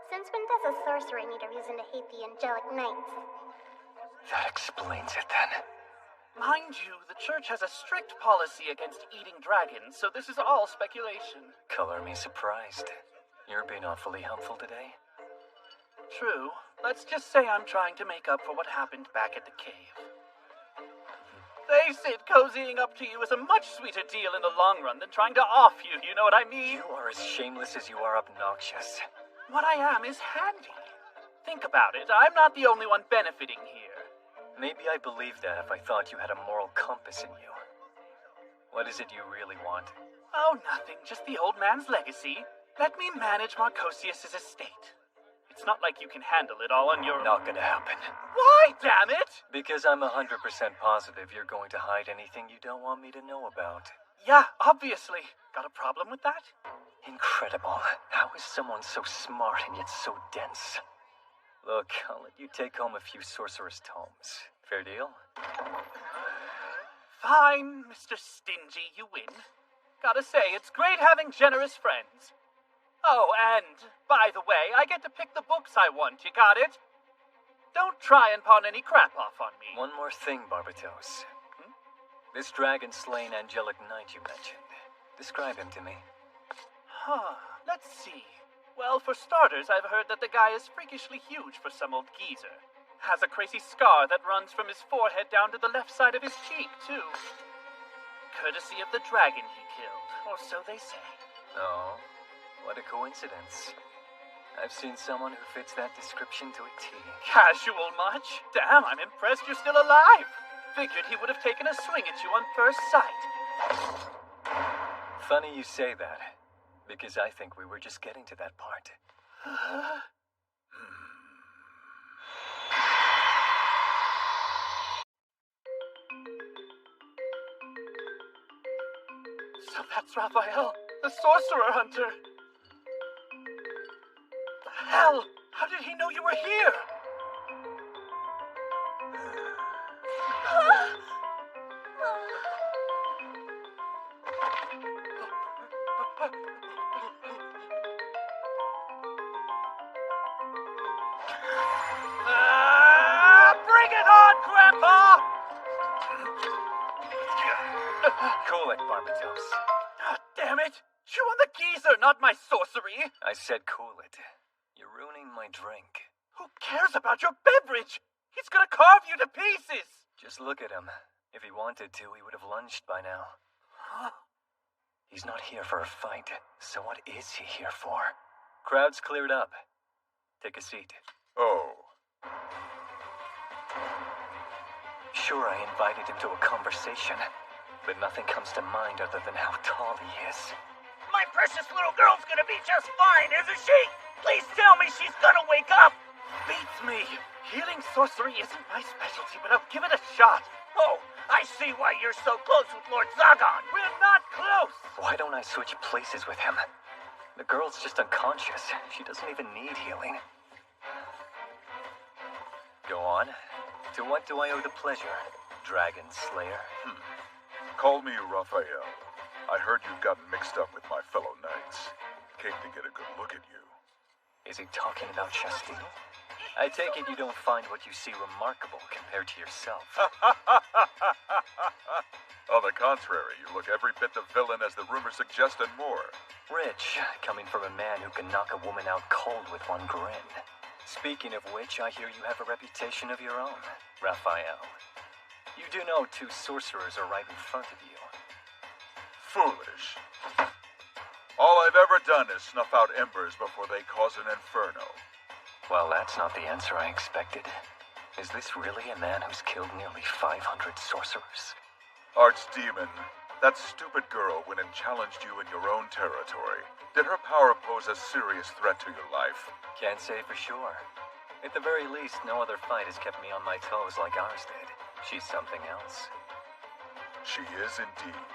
Since when does a sorcerer need a reason to hate the angelic knights? That explains it then. Mind you, the church has a strict policy against eating dragons, so this is all speculation. Color me surprised. You're being awfully helpful today. True. Let's just say I'm trying to make up for what happened back at the cave. Face it, cozying up to you is a much sweeter deal in the long run than trying to off you, you know what I mean? You are as shameless as you are obnoxious. What I am is handy. Think about it, I'm not the only one benefiting here. Maybe I'd believe that if I thought you had a moral compass in you. What is it you really want? Oh, nothing, just the old man's legacy. Let me manage Marcosius' estate. It's not like you can handle it all on your own. Not gonna happen. Why, damn it? Because I'm 100% positive you're going to hide anything you don't want me to know about. Yeah, obviously. Got a problem with that? Incredible. How is someone so smart and yet so dense? Look, I'll let you take home a few sorcerer's tomes. Fair deal? Fine, Mr. Stingy, you win. Gotta say, it's great having generous friends. Oh, and, by the way, I get to pick the books I want, you got it? Don't try and pawn any crap off on me. One more thing, Barbatos. This dragon-slain angelic knight you mentioned. Describe him to me. Let's see. Well, for starters, I've heard that the guy is freakishly huge for some old geezer. Has a crazy scar that runs from his forehead down to the left side of his cheek, too. Courtesy of the dragon he killed, or so they say. Oh, what a coincidence. I've seen someone who fits that description to a T. Casual much? Damn, I'm impressed you're still alive. Figured he would have taken a swing at you on first sight. Funny you say that, because I think we were just getting to that part. So that's Raphael, the sorcerer hunter. The hell? How did he know you were here? Bring it on, Grandpa! Cool it, Barbatos. Damn it! Chew on the geezer, not my sorcery! I said cool it. You're ruining my drink. Who cares about your beverage? He's gonna carve you to pieces! Just look at him. If he wanted to, he would have lunged by now. Huh? He's not here for a fight, so what is he here for? Crowd's cleared up. Take a seat. Oh. Sure, I invited him to a conversation, but nothing comes to mind other than how tall he is. My precious little girl's gonna be just fine, isn't she? Please tell me she's gonna wake up! Beats me. Healing sorcery isn't my specialty, but I'll give it a shot. Oh, I see why you're so close with Lord Zagon. We're not close! Why don't I switch places with him? The girl's just unconscious. She doesn't even need healing. Go on. To what do I owe the pleasure, Dragon Slayer? Call me Raphael. I heard you've gotten mixed up with my fellow knights. Came to get a good look at you. Is he talking about Shastile? I take it you don't find what you see remarkable compared to yourself. On the contrary, you look every bit the villain as the rumors suggest and more. Rich, coming from a man who can knock a woman out cold with one grin. Speaking of which, I hear you have a reputation of your own, Raphael. You do know 2 sorcerers are right in front of you. Foolish. All I've ever done is snuff out embers before they cause an inferno. Well, that's not the answer I expected. Is this really a man who's killed nearly 500 sorcerers? Archdemon, that stupid girl went and challenged you in your own territory. Did her power pose a serious threat to your life? Can't say for sure. At the very least, no other fight has kept me on my toes like ours did. She's something else. She is indeed.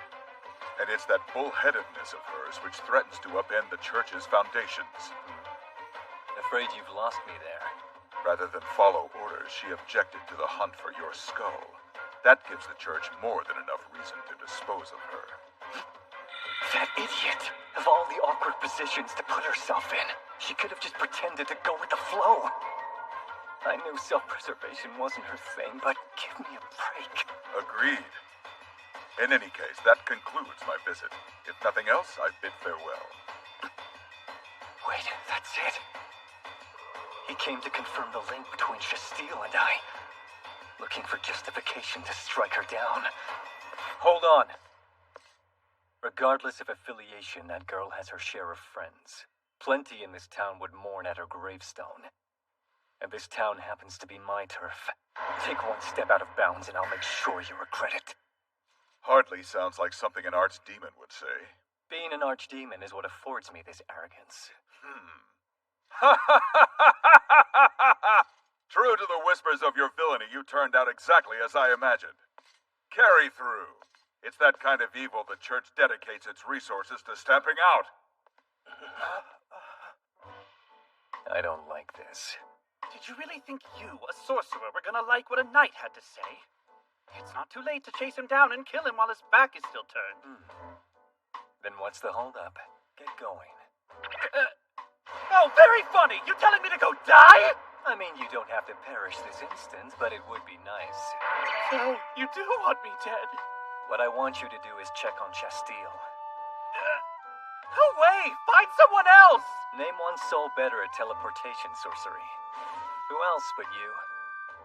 And it's that bullheadedness of hers which threatens to upend the church's foundations. Afraid you've lost me there. Rather than follow orders, she objected to the hunt for your skull. That gives the church more than enough reason to dispose of her. That idiot! Of all the awkward positions to put herself in, she could have just pretended to go with the flow. I knew self-preservation wasn't her thing, but give me a break. Agreed. In any case, that concludes my visit. If nothing else, I bid farewell. Wait, that's it. He came to confirm the link between Shastile and I. Looking for justification to strike her down. Hold on. Regardless of affiliation, that girl has her share of friends. Plenty in this town would mourn at her gravestone. And this town happens to be my turf. Take one step out of bounds and I'll make sure you regret it. Hardly sounds like something an archdemon would say. Being an archdemon is what affords me this arrogance. True to the whispers of your villainy, you turned out exactly as I imagined. Carry through. It's that kind of evil the church dedicates its resources to stamping out. I don't like this. Did you really think you, a sorcerer, were gonna like what a knight had to say? It's not too late to chase him down and kill him while his back is still turned. Then what's the holdup? Get going. Oh, very funny! You telling me to go die? I mean, you don't have to perish this instant, but it would be nice. So, you do want me dead? What I want you to do is check on Chastille. No way! Find someone else! Name one soul better at teleportation sorcery. Who else but you?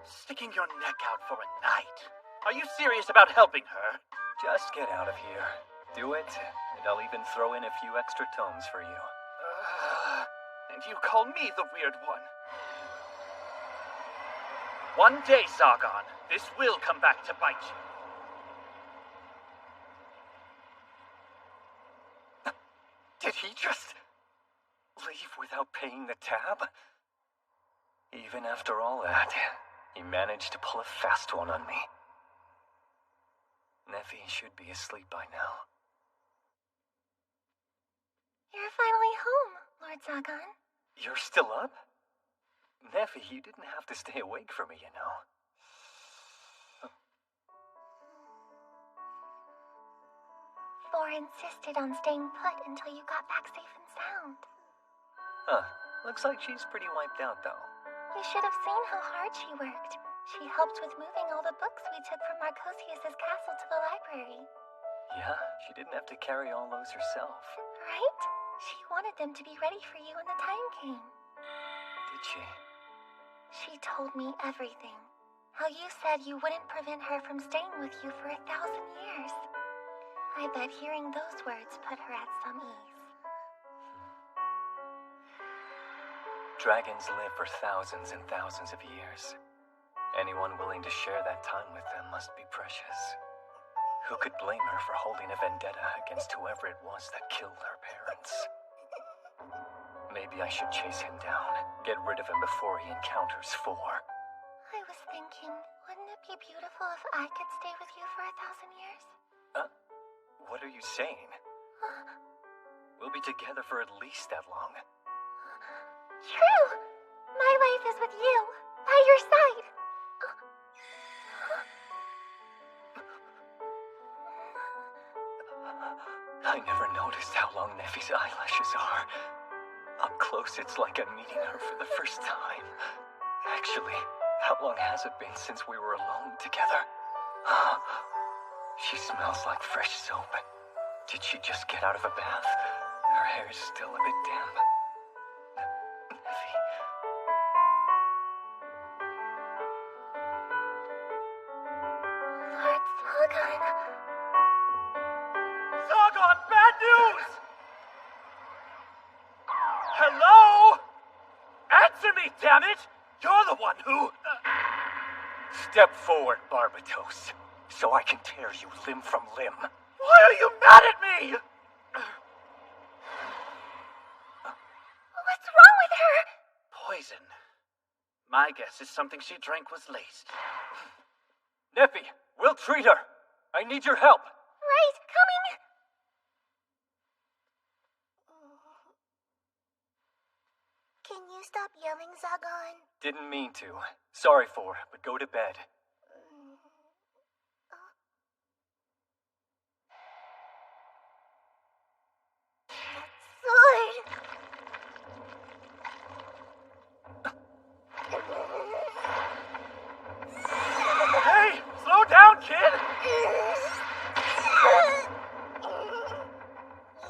Sticking your neck out for a night. Are you serious about helping her? Just get out of here. Do it, and I'll even throw in a few extra tomes for you. And you call me the weird one. One day, Zargon, this will come back to bite you. Did he just leave without paying the tab? Even after all that, he managed to pull a fast one on me. Nephi should be asleep by now. You're finally home, Lord Zagon. You're still up? Nephi, you didn't have to stay awake for me, you know. Thor insisted on staying put until you got back safe and sound. Huh. Looks like she's pretty wiped out, though. You should have seen how hard she worked. She helped with moving all the books we took from Marcosius's castle to the library. Yeah, she didn't have to carry all those herself. Right? She wanted them to be ready for you when the time came. Did she? She told me everything. How you said you wouldn't prevent her from staying with you for 1,000 years. I bet hearing those words put her at some ease. Dragons live for thousands and thousands of years. Anyone willing to share that time with them must be precious. Who could blame her for holding a vendetta against whoever it was that killed her parents? Maybe I should chase him down, get rid of him before he encounters Four. I was thinking, wouldn't it be beautiful if I could stay with you for 1,000 years? What are you saying? We'll be together for at least that long. True! My life is with you, by your side. I never noticed how long Nephi's eyelashes are. Up close, it's like I'm meeting her for the first time. Actually, how long has it been since we were alone together? She smells like fresh soap. Did she just get out of a bath? Her hair is still a bit damp. Nephi. Lord Zagon. Zargon, bad news! Hello? Answer me, damn it! You're the one who... Step forward, Barbatos, so I can tear you limb from limb. Why are you mad at me? What's wrong with her? Poison. My guess is something she drank was laced. Nephi, we'll treat her. I need your help. Right, coming. Can you stop yelling, Zagon? Didn't mean to. Sorry for, but go to bed. Sword! Hey, slow down, kid!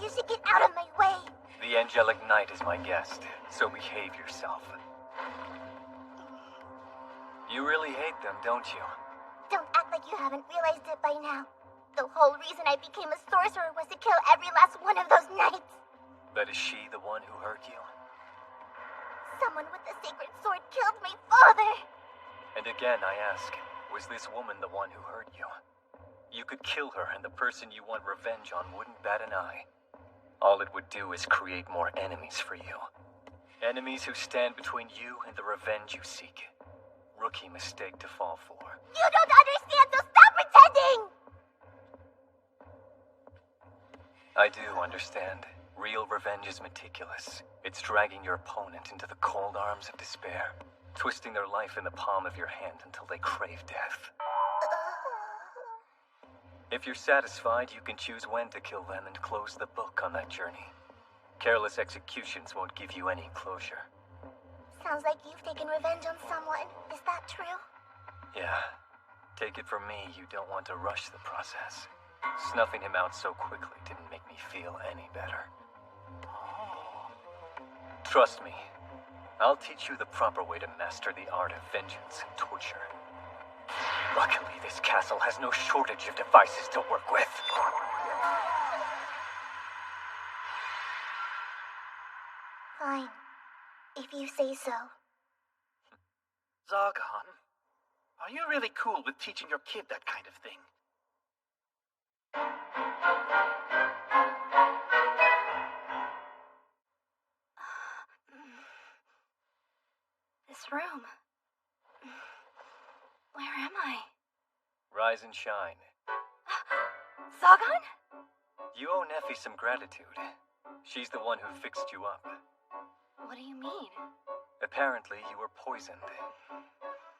You should get out of my way. The Angelic Knight is my guest, so behave yourself. You really hate them, don't you? Don't act like you haven't realized it by now. The whole reason I became a sorcerer was to kill every last one of those knights. But is she the one who hurt you? Someone with the sacred sword killed my father. And again, I ask, was this woman the one who hurt you? You could kill her, and the person you want revenge on wouldn't bat an eye. All it would do is create more enemies for you. Enemies who stand between you and the revenge you seek. Rookie mistake to fall for. You don't understand, so stop pretending! I do understand. Real revenge is meticulous. It's dragging your opponent into the cold arms of despair, twisting their life in the palm of your hand until they crave death. If you're satisfied, you can choose when to kill them and close the book on that journey. Careless executions won't give you any closure. Sounds like you've taken revenge on someone. Is that true? Yeah. Take it from me, you don't want to rush the process. Snuffing him out so quickly didn't make me feel any better. Trust me, I'll teach you the proper way to master the art of vengeance and torture. Luckily, this castle has no shortage of devices to work with. Fine. If you say so. Zargon, are you really cool with teaching your kid that kind of thing? This room. Where am I? Rise and shine. Zargon? You owe Neffy some gratitude. She's the one who fixed you up. What do you mean? Apparently, you were poisoned.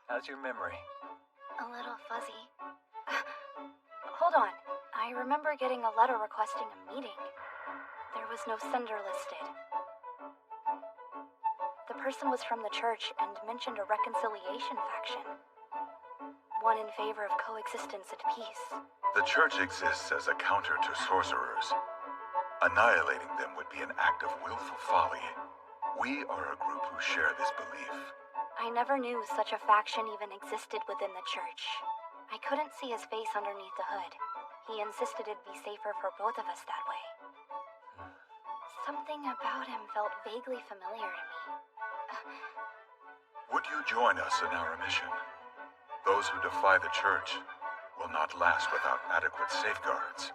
How's your memory? A little fuzzy. Hold on. I remember getting a letter requesting a meeting. There was no sender listed. The person was from the church and mentioned a reconciliation faction. One in favor of coexistence and peace. The church exists as a counter to sorcerers. Annihilating them would be an act of willful folly. We are a group who share this belief. I never knew such a faction even existed within the church. I couldn't see his face underneath the hood. He insisted it'd be safer for both of us that way. Something about him felt vaguely familiar to me. Would you join us in our mission? Those who defy the church will not last without adequate safeguards.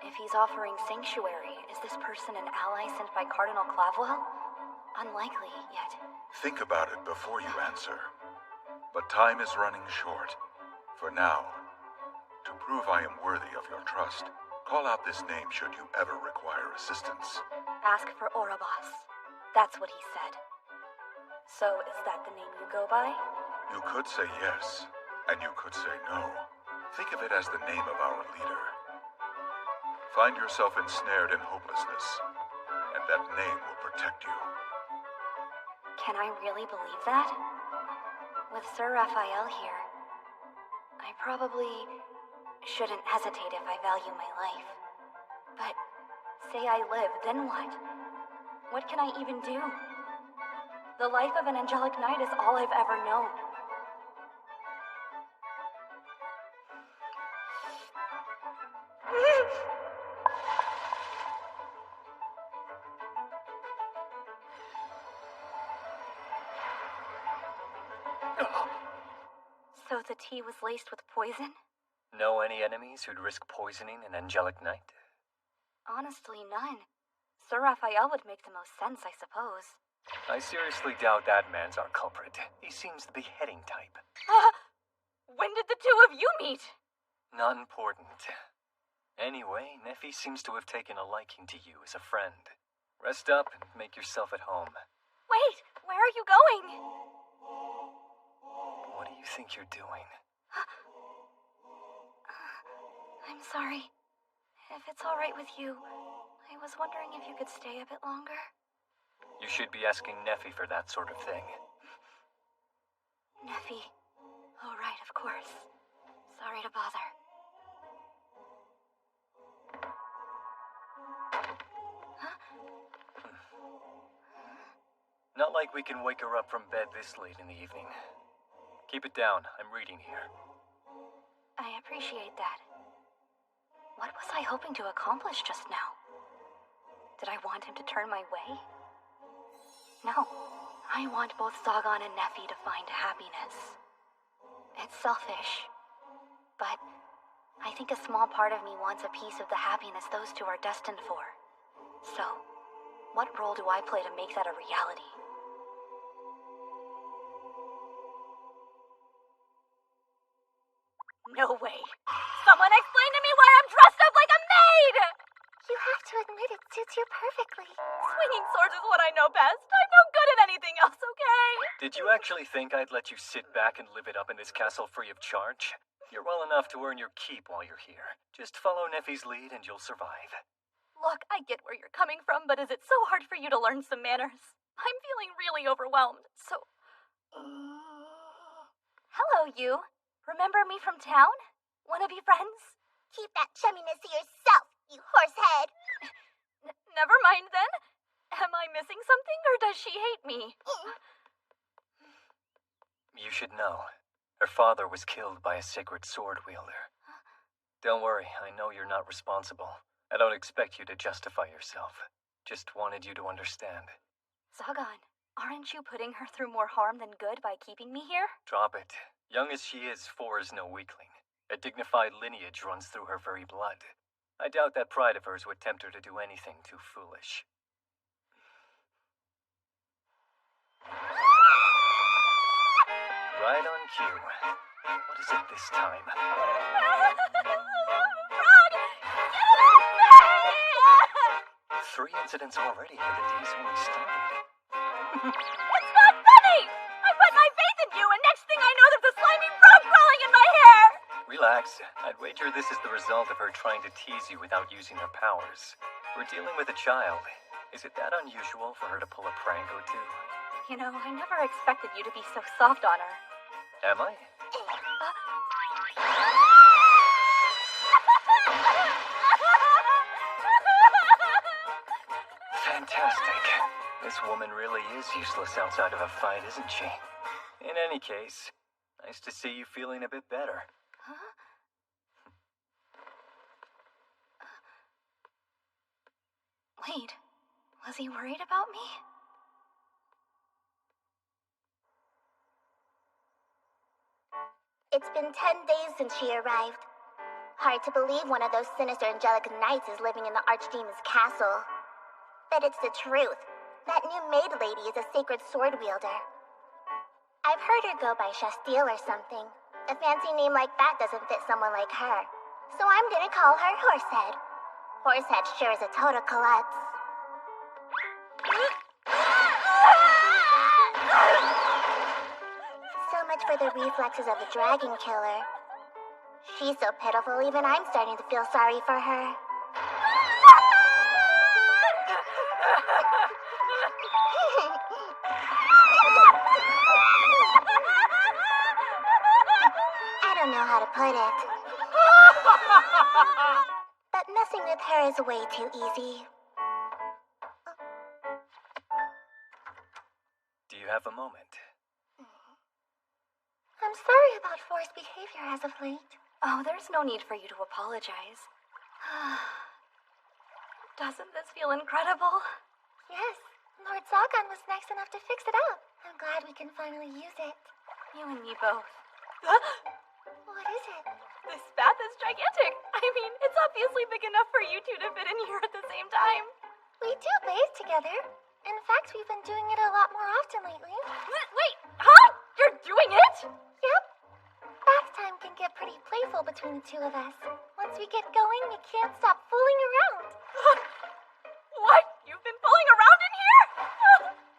If he's offering sanctuary, is this person an ally sent by Cardinal Clavwell? Unlikely, yet. Think about it before you answer. But time is running short. For now, to prove I am worthy of your trust, call out this name should you ever require assistance. Ask for Orobos. That's what he said. So, is that the name you go by? You could say yes, and you could say no. Think of it as the name of our leader. Find yourself ensnared in hopelessness, and that name will protect you. Can I really believe that? With Sir Raphael here, I probably shouldn't hesitate if I value my life. But say I live, then what? What can I even do? The life of an angelic knight is all I've ever known. So the tea was laced with poison? Know any enemies who'd risk poisoning an angelic knight? Honestly, none. Sir Raphael would make the most sense, I suppose. I seriously doubt that man's our culprit. He seems the beheading type. When did the two of you meet? Not important. Anyway, Neffy seems to have taken a liking to you as a friend. Rest up and make yourself at home. Wait, where are you going? What do you think you're doing? I'm sorry. If it's all right with you, I was wondering if you could stay a bit longer. You should be asking Neffy for that sort of thing. Neffy. Oh, right, of course. Sorry to bother. Not like we can wake her up from bed this late in the evening. Keep it down. I'm reading here. I appreciate that. What was I hoping to accomplish just now? Did I want him to turn my way? No. I want both Zargon and Neffy to find happiness. It's selfish. But I think a small part of me wants a piece of the happiness those two are destined for. So, what role do I play to make that a reality? No way. Someone explain to me why I'm dressed up like a maid! You have to admit it suits you perfectly. Swinging swords is what I know best. I'm no good at anything else, okay? Did you actually think I'd let you sit back and live it up in this castle free of charge? You're well enough to earn your keep while you're here. Just follow Neffy's lead and you'll survive. Look, I get where you're coming from, but is it so hard for you to learn some manners? I'm feeling really overwhelmed, so... Hello, you. Remember me from town? Wanna be friends? Keep that chumminess to yourself, you horsehead. Never mind then. Am I missing something, or does she hate me? You should know. Her father was killed by a sacred sword wielder. Don't worry, I know you're not responsible. I don't expect you to justify yourself. Just wanted you to understand. Zagan, aren't you putting her through more harm than good by keeping me here? Drop it. Young as she is, Four is no weakling. A dignified lineage runs through her very blood. I doubt that pride of hers would tempt her to do anything too foolish. Right on cue. What is it this time? Frog! Get off me! 3 incidents already, but the day's only started. It's not funny! I put my faith in you, and next thing I know there's a slimy frog crawling in my hair! Relax. I'd wager this is the result of her trying to tease you without using her powers. We're dealing with a child. Is it that unusual for her to pull a prank or two? You know, I never expected you to be so soft on her. Am I? Fantastic. This woman really is useless outside of a fight, isn't she? In any case, nice to see you feeling a bit better. Huh? Wait, was he worried about me? It's been 10 days since she arrived. Hard to believe one of those sinister angelic knights is living in the Archdemon's castle. But it's the truth. That new maid lady is a sacred sword wielder. I've heard her go by Shasteel or something. A fancy name like that doesn't fit someone like her. So I'm gonna call her Horsehead. Horsehead sure is a total klutz. So much for the reflexes of the dragon killer. She's so pitiful, even I'm starting to feel sorry for her. I don't know how to put it. But messing with her is way too easy. Do you have a moment? I'm sorry about For's behavior as of late. Oh, there's no need for you to apologize. Doesn't this feel incredible? Yes, Lord Zagan was nice enough to fix it up. I'm glad we can finally use it. You and me both. What is it? This bath is gigantic. I mean, it's obviously big enough for you two to fit in here at the same time. We do bathe together. In fact, we've been doing it a lot more often lately. Wait, huh? You're doing it? Yep. Bath time can get pretty playful between the two of us. Once we get going, we can't stop fooling around. What? You've been fooling around in here?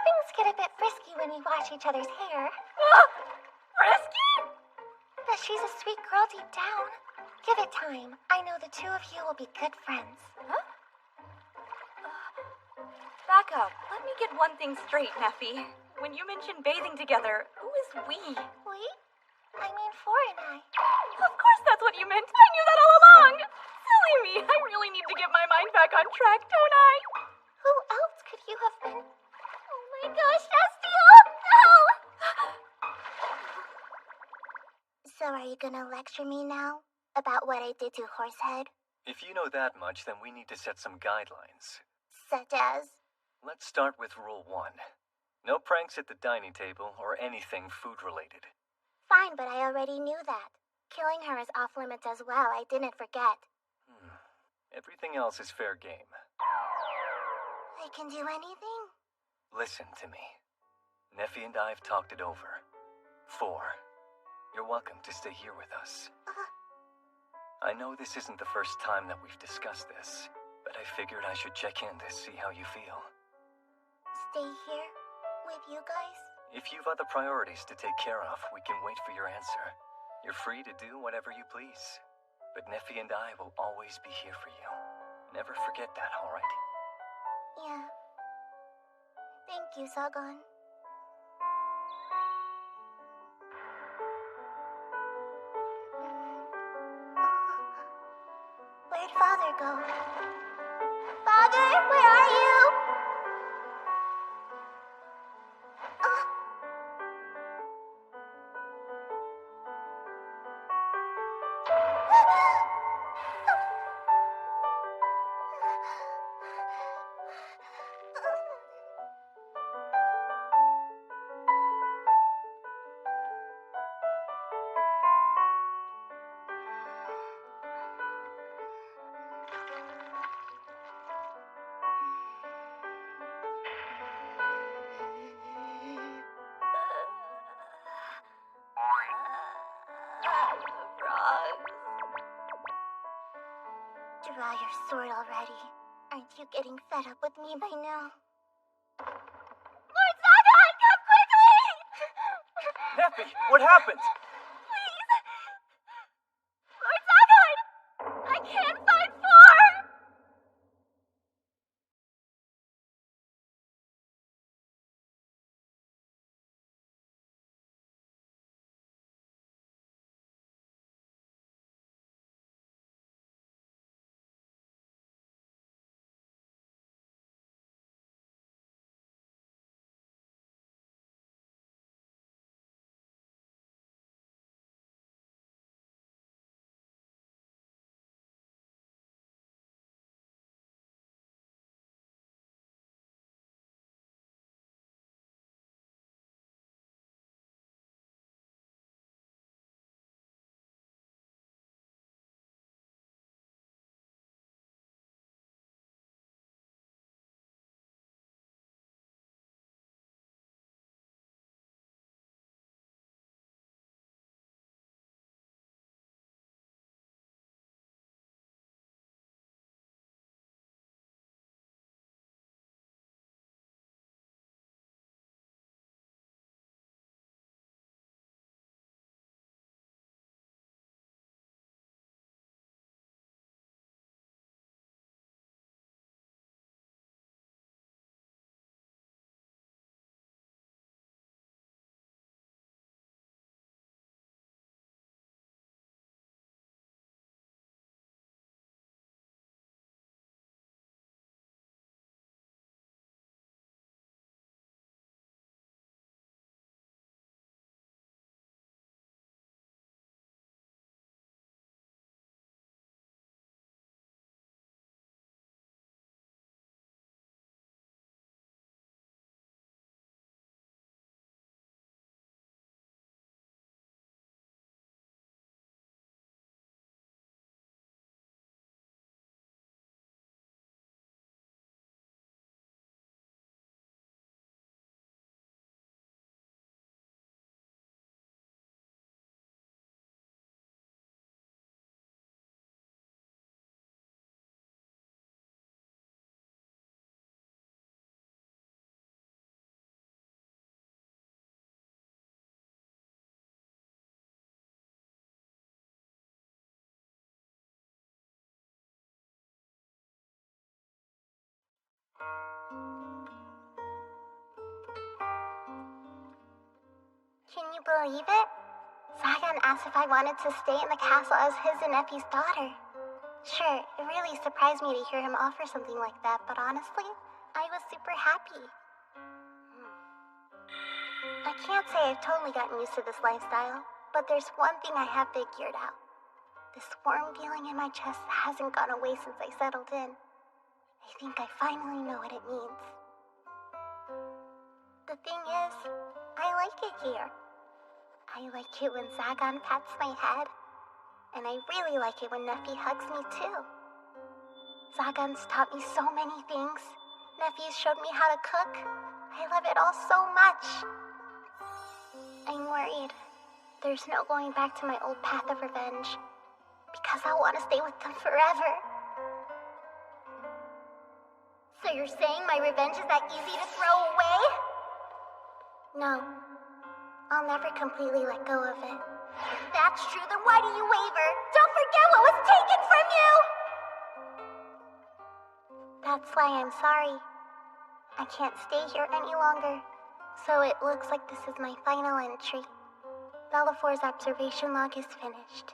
Things get a bit frisky when we wash each other's hair. Frisky? But she's a sweet girl deep down. Give it time. I know the two of you will be good friends. Huh? Back up. Let me get one thing straight, Neffy. When you mentioned bathing together, who is we? We? I mean, For and I. Of course that's what you meant. I knew that all along. Silly me. I really need to get my mind back on track, don't I? Who else could you have been? Oh my gosh, Shasteel! No! So are you gonna lecture me now? About what I did to Horsehead? If you know that much, then we need to set some guidelines. Such as? Let's start with Rule 1. No pranks at the dining table or anything food-related. Fine, but I already knew that. Killing her is off limits as well, I didn't forget. Everything else is fair game. I can do anything? Listen to me. Neffy and I have talked it over. 4. You're welcome to stay here with us. I know this isn't the first time that we've discussed this, but I figured I should check in to see how you feel. Stay here? With you guys? If you've other priorities to take care of, we can wait for your answer. You're free to do whatever you please. But Neffy and I will always be here for you. Never forget that, alright? Yeah. Thank you, Zagan. draw your sword already. Aren't you getting fed up with me by now? Lord Zagan, come quickly! Neffy, what happened? Please! Lord Zagan! I can't fight for! Can you believe it? Zagan asked if I wanted to stay in the castle as his and Effie's daughter. Sure, it really surprised me to hear him offer something like that, but honestly, I was super happy. I can't say I've totally gotten used to this lifestyle, but there's one thing I have figured out. This warm feeling in my chest hasn't gone away since I settled in. I think I finally know what it means. The thing is, I like it here. I like it when Zagan pats my head, and I really like it when Neffy hugs me too. Zagan's taught me so many things. Neffy's showed me how to cook. I love it all so much. I'm worried. There's no going back to my old path of revenge, because I want to stay with them forever. So you're saying my revenge is that easy to throw away? No. I'll never completely let go of it. If that's true, then why do you waver? Don't forget what was taken from you! That's why I'm sorry. I can't stay here any longer. So it looks like this is my final entry. Bellafor's observation log is finished.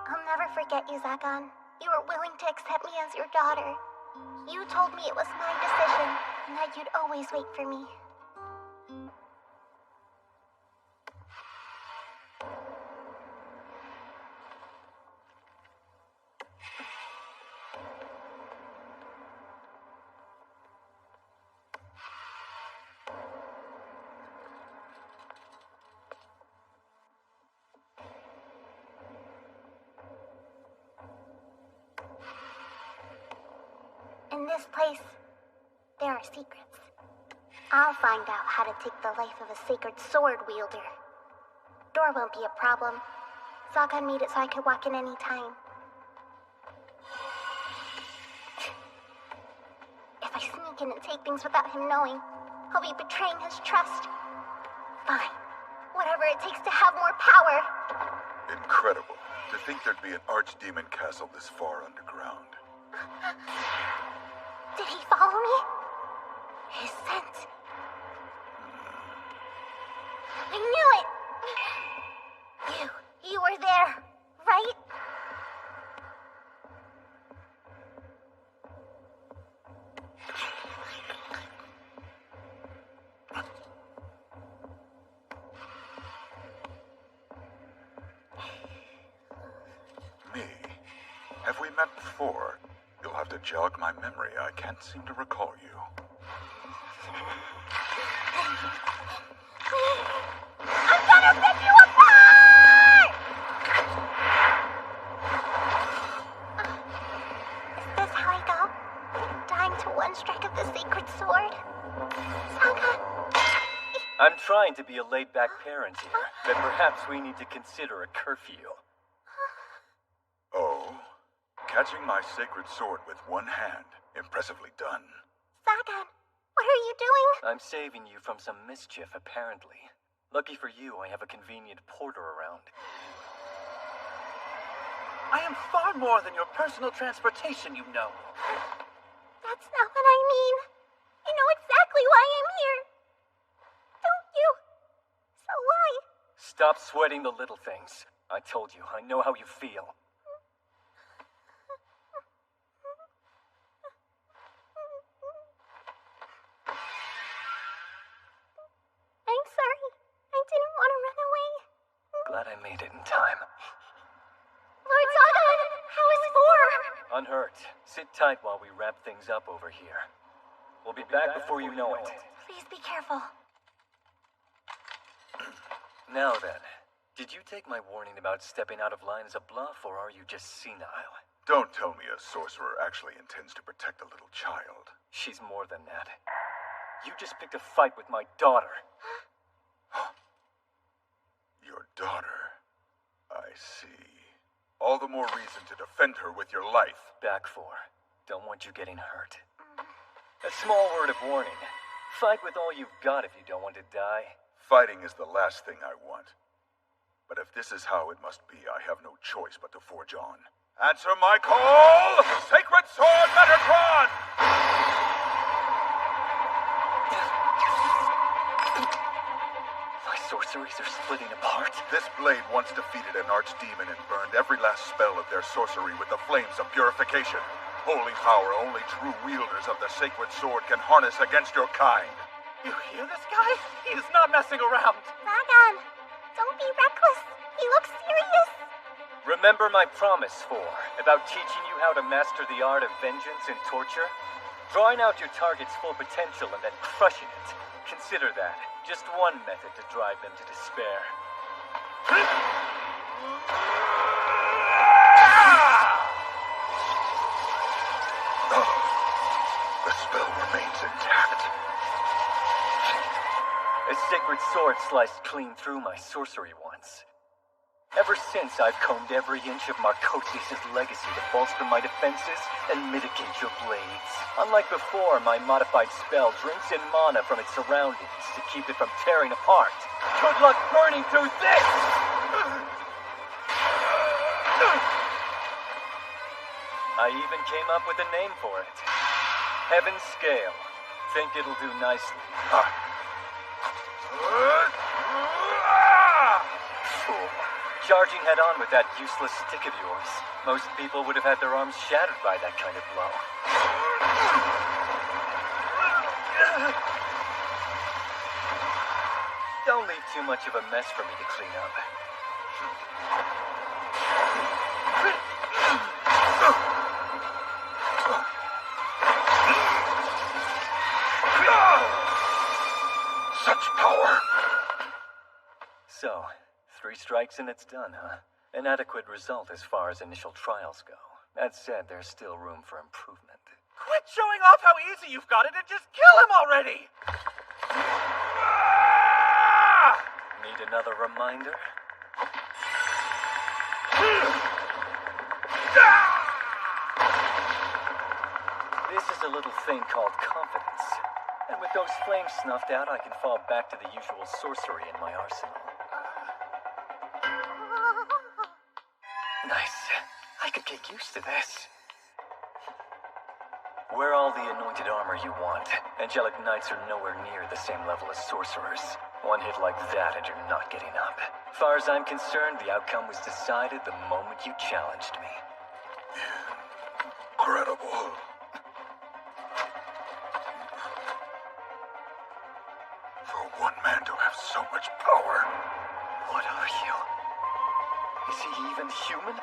I'll never forget you, Zagan. You were willing to accept me as your daughter. You told me it was my decision, and that you'd always wait for me. In this place, There are secrets. I'll find out how to take the life of a sacred sword wielder. Door won't be a problem. Zagan made it so I could walk in any time. If I sneak in and take things without him knowing, I'll be betraying his trust. Fine. Whatever it takes to have more power. Incredible. To think there'd be an archdemon castle this far underground. Did he follow me? His scent. I knew it! You were there, right? Me? Have we met before? You'll have to jog my memory. I can't seem to recall you. I'm gonna rip you apart! Is this how I go? Dying to one strike of the sacred sword? Zagan. I'm trying to be a laid-back parent here, but perhaps we need to consider a curfew. Oh? Catching my sacred sword with one hand. Impressively done. Zagan, what are you doing? I'm saving you from some mischief, apparently. Lucky for you, I have a convenient porter around. I am far more than your personal transportation, you know. That's not what I mean. You know exactly why I'm here. Don't you? So why? Stop sweating the little things. I told you, I know how you feel. I'm sorry. I didn't want to run away. Glad I made it in time. Lord Zagan, how is Four? Unhurt. Sit tight while we wrap things up over here. We'll be back before you know it. Please be careful. Now then, did you take my warning about stepping out of line as a bluff, or are you just senile? Don't tell me a sorcerer actually intends to protect a little child. She's more than that. You just picked a fight with my daughter. Your daughter. I see. All the more reason to defend her with your life. Back four. Don't want you getting hurt. A small word of warning. Fight with all you've got if you don't want to die. Fighting is the last thing I want. But if this is how it must be, I have no choice but to forge on. Answer my call! Sacred Sword Metatron! My sorceries are splitting apart. This blade once defeated an archdemon and burned every last spell of their sorcery with the flames of purification. Holy power only true wielders of the sacred sword can harness against your kind. You hear this guy? He is not messing around. Zagan, don't be reckless. He looks serious. Remember my promise, Four, about teaching you how to master the art of vengeance and torture? Drawing out your target's full potential and then crushing it. Consider that. Just one method to drive them to despair. The spell remains intact. A sacred sword sliced clean through my sorcery once. Ever since, I've combed every inch of Marcosius' legacy to bolster my defenses and mitigate your blades. Unlike before, my modified spell drinks in mana from its surroundings to keep it from tearing apart. Good luck burning through this! I even came up with a name for it. Heaven's Scale. Think it'll do nicely. Fool. Charging head on with that useless stick of yours. Most people would have had their arms shattered by that kind of blow. Don't leave too much of a mess for me to clean up. Such power! So, 3 strikes and it's done, huh? An adequate result as far as initial trials go. That said, there's still room for improvement. Quit showing off how easy you've got it and just kill him already! Need another reminder? This is a little thing called confidence. And with those flames snuffed out, I can fall back to the usual sorcery in my arsenal. Nice. I could get used to this. Wear all the anointed armor you want. Angelic Knights are nowhere near the same level as sorcerers. One hit like that and you're not getting up. Far as I'm concerned, the outcome was decided the moment you challenged me. Incredible. For one man to have so much power. What are you? Is he even human?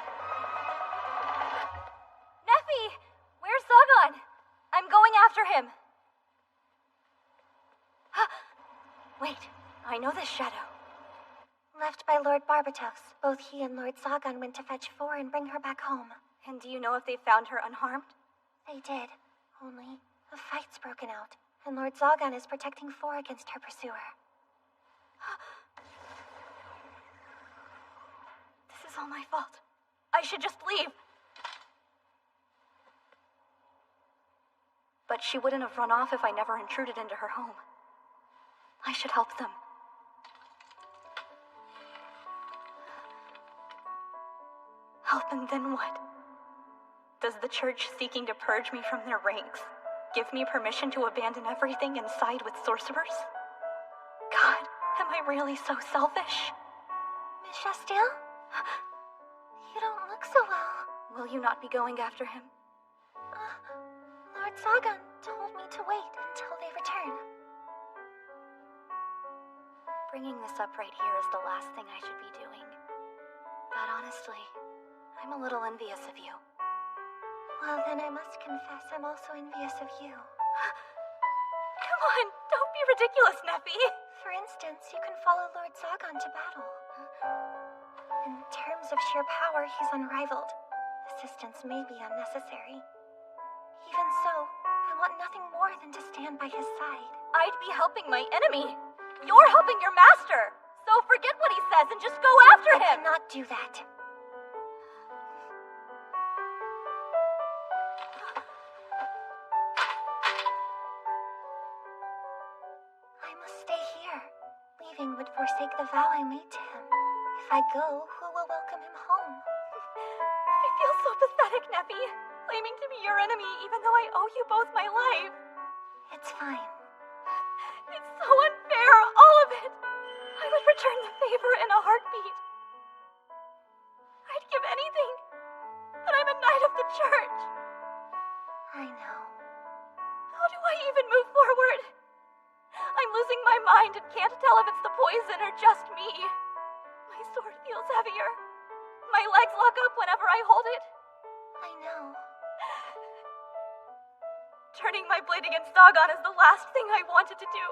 Nephi! Where's Zagan? I'm going after him. Wait, I know this shadow. Left by Lord Barbatos. Both he and Lord Zagan went to fetch Four and bring her back home. And do you know if they found her unharmed? They did. Only a fight's broken out, and Lord Zagan is protecting Four against her pursuer. This is all my fault. I should just leave. But she wouldn't have run off if I never intruded into her home. I should help them. Help, and then what? Does the church seeking to purge me from their ranks give me permission to abandon everything and side with sorcerers? God, am I really so selfish? Miss Shastile? You don't look so well. Will you not be going after him? Lord Zagan told me to wait until they return. Bringing this up right here is the last thing I should be doing. But honestly, I'm a little envious of you. Well, then I must confess I'm also envious of you. Come on, don't be ridiculous, Nephi. For instance, you can follow Lord Zagan to battle. In terms of sheer power, he's unrivaled. Assistance may be unnecessary. Even so, I want nothing more than to stand by his side. I'd be helping my enemy. You're helping your master. So forget what he says and just go after him. I cannot do that. I must stay here. Leaving would forsake the vow I made to him. If I go, who will welcome him home? I feel so pathetic, Nephi. Claiming to be your enemy even though I owe you both my life. It's fine. It's so unfair, all of it. I would return the favor in a heartbeat. I'd give anything, but I'm a knight of the church. I know. How do I even move forward? I'm losing my mind and can't tell if it's the poison or just me. My sword feels heavier. My legs lock up whenever I hold it. I know. Turning my blade against Zagan is the last thing I wanted to do.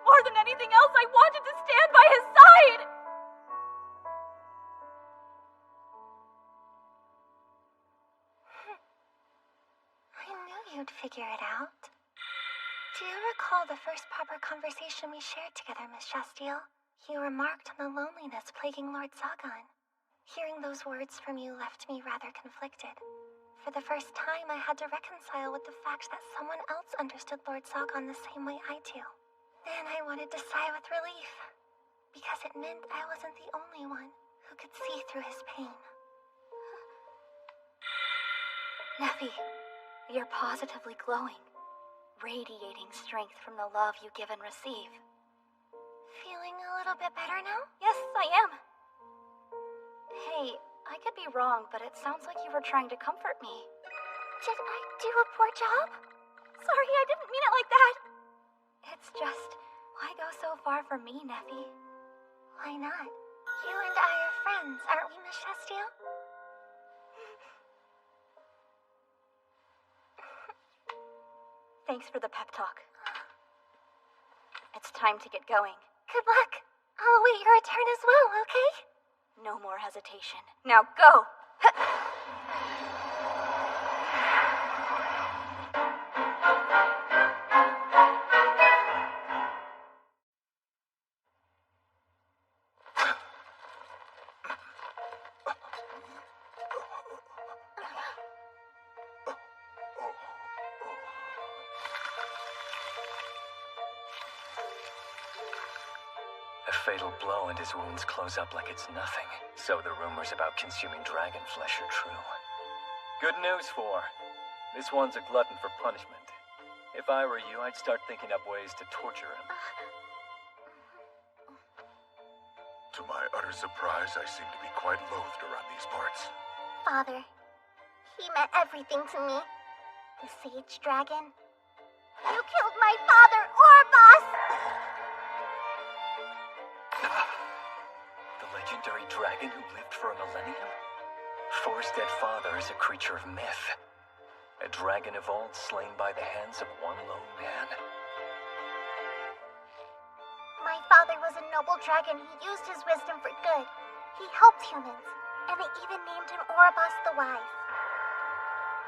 More than anything else, I wanted to stand by his side! I knew you'd figure it out. Do you recall the first proper conversation we shared together, Miss Shastile? You remarked on the loneliness plaguing Lord Zagan. Hearing those words from you left me rather conflicted. For the first time, I had to reconcile with the fact that someone else understood Lord Zagan the same way I do. Then I wanted to sigh with relief, because it meant I wasn't the only one who could see through his pain. Nephi, you're positively glowing, radiating strength from the love you give and receive. Feeling a little bit better now? Yes, I am. Hey, I could be wrong, but it sounds like you were trying to comfort me. Did I do a poor job? Sorry, I didn't mean it like that. It's just, why go so far for me, Nephi? Why not? You and I are friends, aren't we, Miss Shastile? Thanks for the pep talk. It's time to get going. Good luck. I'll await your return as well, okay? No more hesitation. Now go! A fatal blow and his wounds close up like it's nothing. So the rumors about consuming dragon flesh are true. Good news, 4. This one's a glutton for punishment. If I were you, I'd start thinking up ways to torture him. To my utter surprise, I seem to be quite loathed around these parts. Father, he meant everything to me. The Sage Dragon. You killed my father, Oribos! The legendary dragon who lived for a millennium? 4's dead father is a creature of myth. A dragon of old slain by the hands of one lone man. My father was a noble dragon. He used his wisdom for good. He helped humans, and they even named him Oribos the Wise.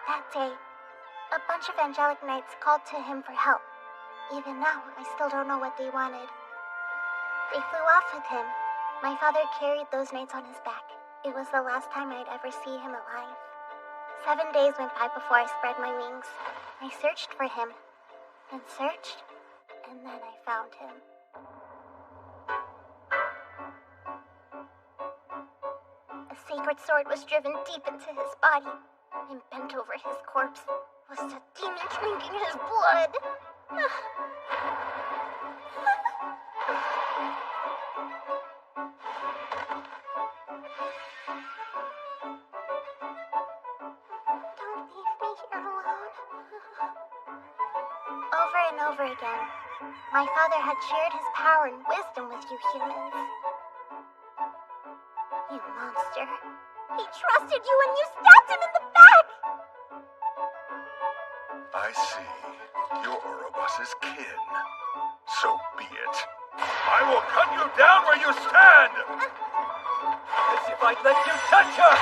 That day, a bunch of angelic knights called to him for help. Even now, I still don't know what they wanted. They flew off with him. My father carried those knights on his back. It was the last time I'd ever see him alive. 7 days went by before I spread my wings. I searched for him, and searched, and then I found him. A sacred sword was driven deep into his body, and bent over his corpse was a demon drinking his blood. Over and over again, my father had shared his power and wisdom with you humans. You monster. He trusted you and you stabbed him in the back! I see. You're Oribos' kin. So be it. I will cut you down where you stand! As if I'd let you touch her!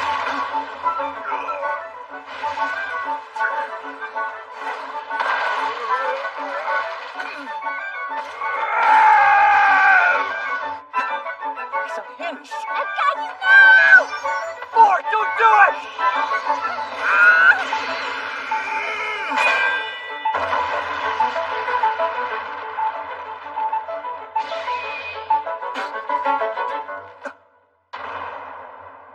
He's unhinged! I've got you now! 4, don't do it!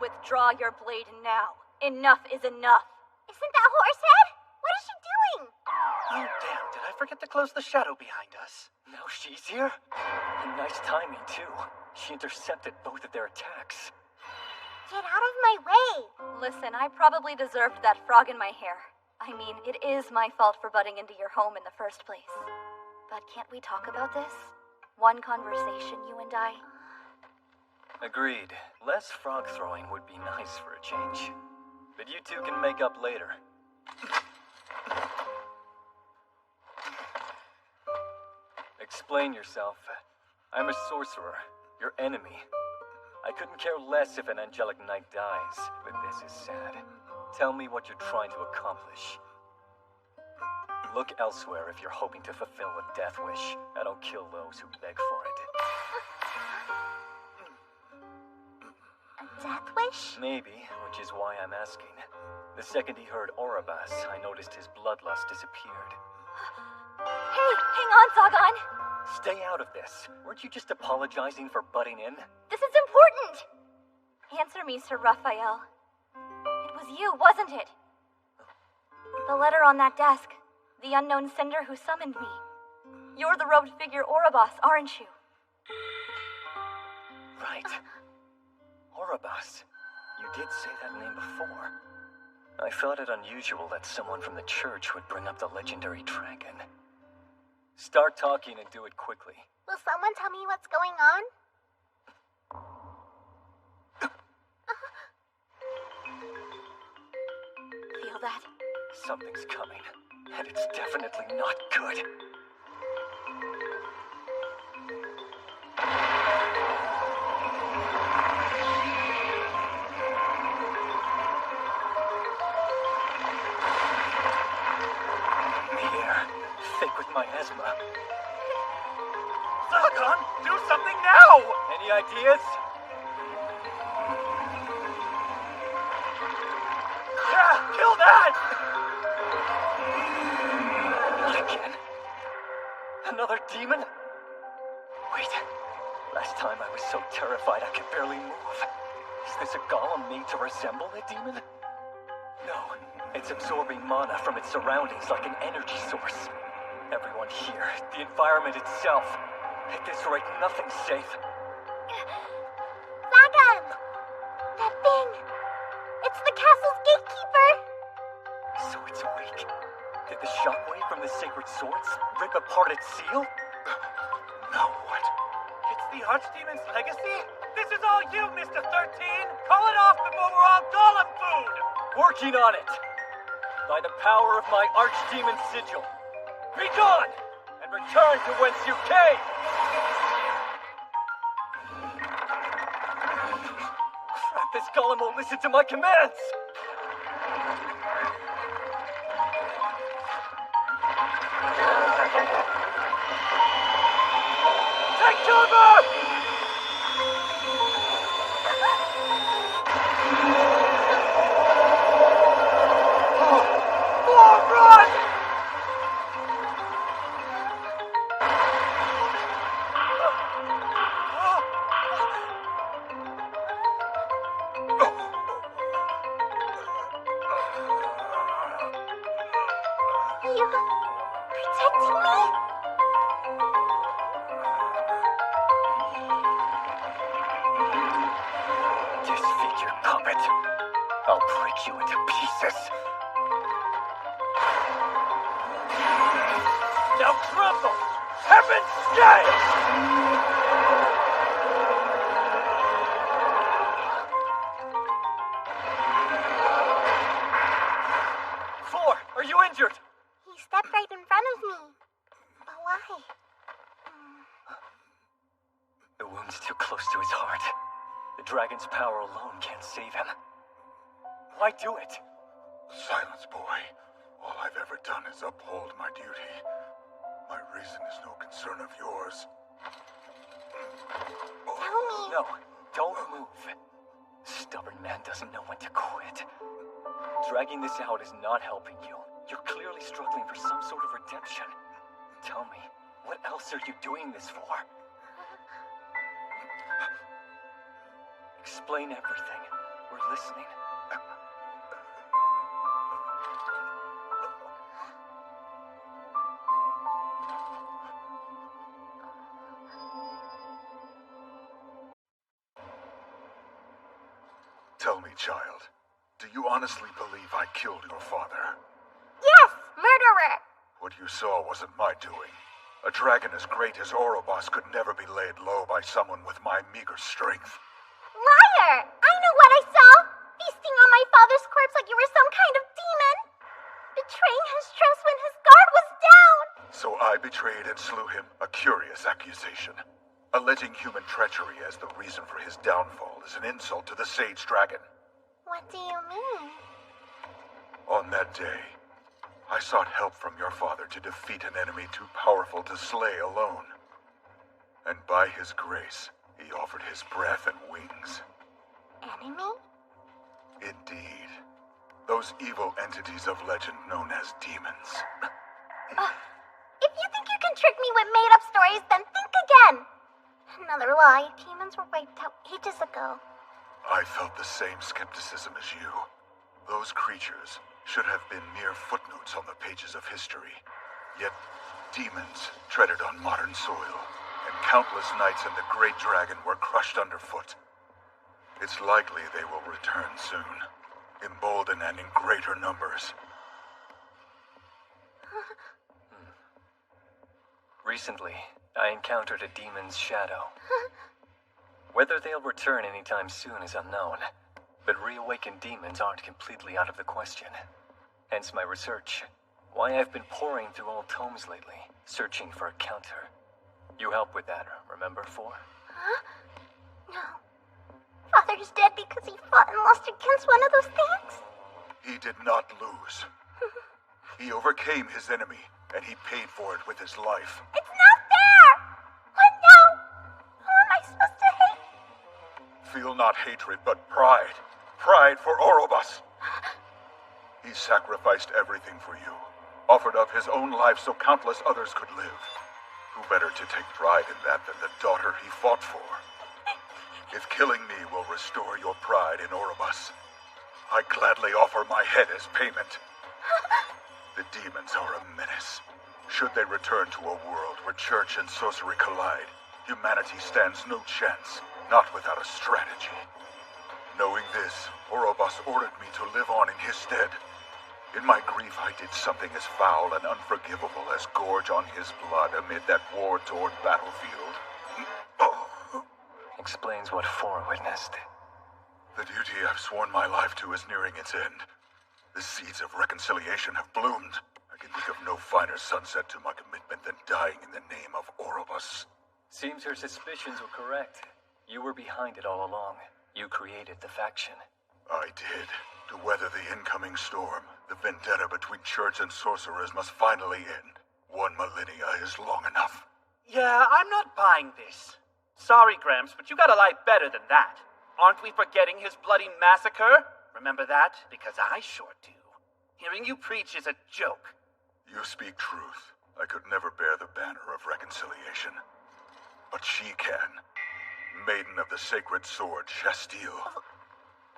Withdraw your blade now. Enough is enough. Isn't that Horsehead? What is she doing? Oh, damn, did I forget to close the shadow behind us? Now she's here? And nice timing, too. She intercepted both of their attacks. Get out of my way! Listen, I probably deserved that frog in my hair. I mean, it is my fault for butting into your home in the first place. But can't we talk about this? One conversation, you and I? Agreed. Less frog throwing would be nice for a change. But you two can make up later. Explain yourself. I'm a sorcerer, your enemy. I couldn't care less if an angelic knight dies, but this is sad. Tell me what you're trying to accomplish. Look elsewhere if you're hoping to fulfill a death wish. I don't kill those who beg for it. A death wish? Maybe, which is why I'm asking. The second he heard Oribos, I noticed his bloodlust disappeared. Hey, hang on, Zagan! Stay out of this. Weren't you just apologizing for butting in? This is important! Answer me, Sir Raphael. It was you, wasn't it? The letter on that desk. The unknown sender who summoned me. You're the robed figure Oribos, aren't you? Right. Oribos. You did say that name before. I thought it unusual that someone from the church would bring up the legendary dragon. Start talking and do it quickly. Will someone tell me what's going on? Feel that? Something's coming, and it's definitely not good. Thick with my asthma. Zagan, do something now! Any ideas? Yeah, kill that! Not again. Another demon? Wait. Last time I was so terrified I could barely move. Is this a golem made to resemble a demon? No, it's absorbing mana from its surroundings like an energy source. Everyone here, the environment itself. At this rate, nothing's safe. Zagan! That thing! It's the castle's gatekeeper! So it's awake. Did the shockwave from the sacred swords rip apart its seal? Now what? It's the Archdemon's legacy? This is all you, Mr. 13! Call it off before we're all golem food! Working on it! By the power of my Archdemon sigil. Be gone! And return to whence you came! Crap, this golem won't listen to my commands! Take cover! Run! Are you protecting me? Disfigure puppet. I'll break you into pieces. Now crumble! Heaven's gate! 4, are you injured? He stepped right in front of me. But why? The wound's too close to his heart. The dragon's power alone can't save him. Why do it? Silence, boy. All I've ever done is uphold my duty. My reason is no concern of yours. Tell me. No, don't move. Stubborn man doesn't know when to quit. Dragging this out is not helping you. You're clearly struggling for some sort of redemption. Tell me, what else are you doing this for? Explain everything. We're listening. Tell me, child, do you honestly believe I killed your father? Yes! Murderer! What you saw wasn't my doing. A dragon as great as Orobos could never be laid low by someone with my meager strength. Liar! I know what I saw! Feasting on my father's corpse like you were some kind of demon! Betraying his trust when his guard was down! So I betrayed and slew him, a curious accusation. Alleging human treachery as the reason for his downfall is an insult to the Sage Dragon. What do you mean? On that day, I sought help from your father to defeat an enemy too powerful to slay alone. And by his grace, he offered his breath and wings. Enemy? Indeed. Those evil entities of legend known as demons. If you think you can trick me with made-up stories, then think again! Another lie. Demons were wiped out ages ago. I felt the same skepticism as you. Those creatures should have been mere footnotes on the pages of history. Yet, demons treaded on modern soil, and countless knights and the great dragon were crushed underfoot. It's likely they will return soon, emboldened and in greater numbers. Recently, I encountered a demon's shadow. Whether they'll return anytime soon is unknown, but reawakened demons aren't completely out of the question. Hence my research. Why I've been poring through old tomes lately, searching for a counter. You helped with that, remember, 4? Huh? No. Father's dead because he fought and lost against one of those things? He did not lose. He overcame his enemy, and he paid for it with his life. It's not fair! What now? Who am I supposed to hate? Feel not hatred, but pride. Pride for Orobos. He sacrificed everything for you, offered up his own life so countless others could live. Who better to take pride in that than the daughter he fought for? If killing me will restore your pride in Orobus, I gladly offer my head as payment. The demons are a menace. Should they return to a world where church and sorcery collide, humanity stands no chance, not without a strategy. Knowing this, Orobus ordered me to live on in his stead. In my grief, I did something as foul and unforgivable as gorge on his blood amid that war-torn battlefield. Explains what Four witnessed. The duty I've sworn my life to is nearing its end. The seeds of reconciliation have bloomed. I can think of no finer sunset to my commitment than dying in the name of Orobus. Seems her suspicions were correct. You were behind it all along. You created the faction. I did. To weather the incoming storm, the vendetta between church and sorcerers must finally end. 1 millennia is long enough. Yeah, I'm not buying this. Sorry, Gramps, but you gotta lie better than that. Aren't we forgetting his bloody massacre? Remember that? Because I sure do. Hearing you preach is a joke. You speak truth. I could never bear the banner of reconciliation. But she can. Maiden of the Sacred Sword, Shastile.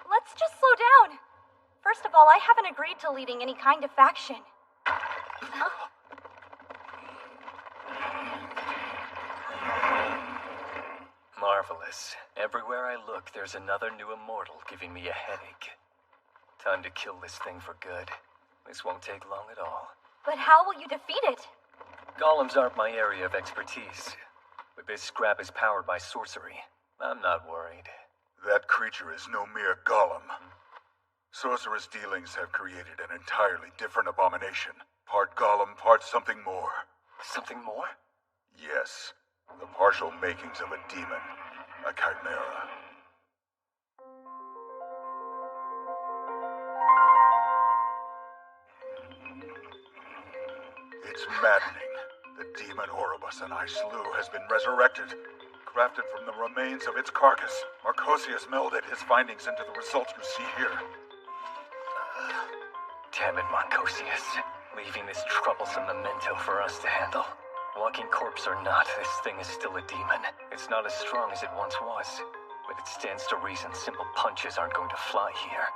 Let's just slow down. First of all, I haven't agreed to leading any kind of faction. Marvelous. Everywhere I look, there's another new immortal giving me a headache. Time to kill this thing for good. This won't take long at all. But how will you defeat it? Golems aren't my area of expertise. But this scrap is powered by sorcery. I'm not worried. That creature is no mere golem. Sorcerer's dealings have created an entirely different abomination. Part golem, part something more. Something more? Yes. The partial makings of a demon. A chimera. It's maddening. The demon Orobus and I slew has been resurrected. Crafted from the remains of its carcass, Marcosius melded his findings into the results you see here. Damn it, Marcosius. Leaving this troublesome memento for us to handle. Walking corpse or not, this thing is still a demon. It's not as strong as it once was. But it stands to reason simple punches aren't going to fly here.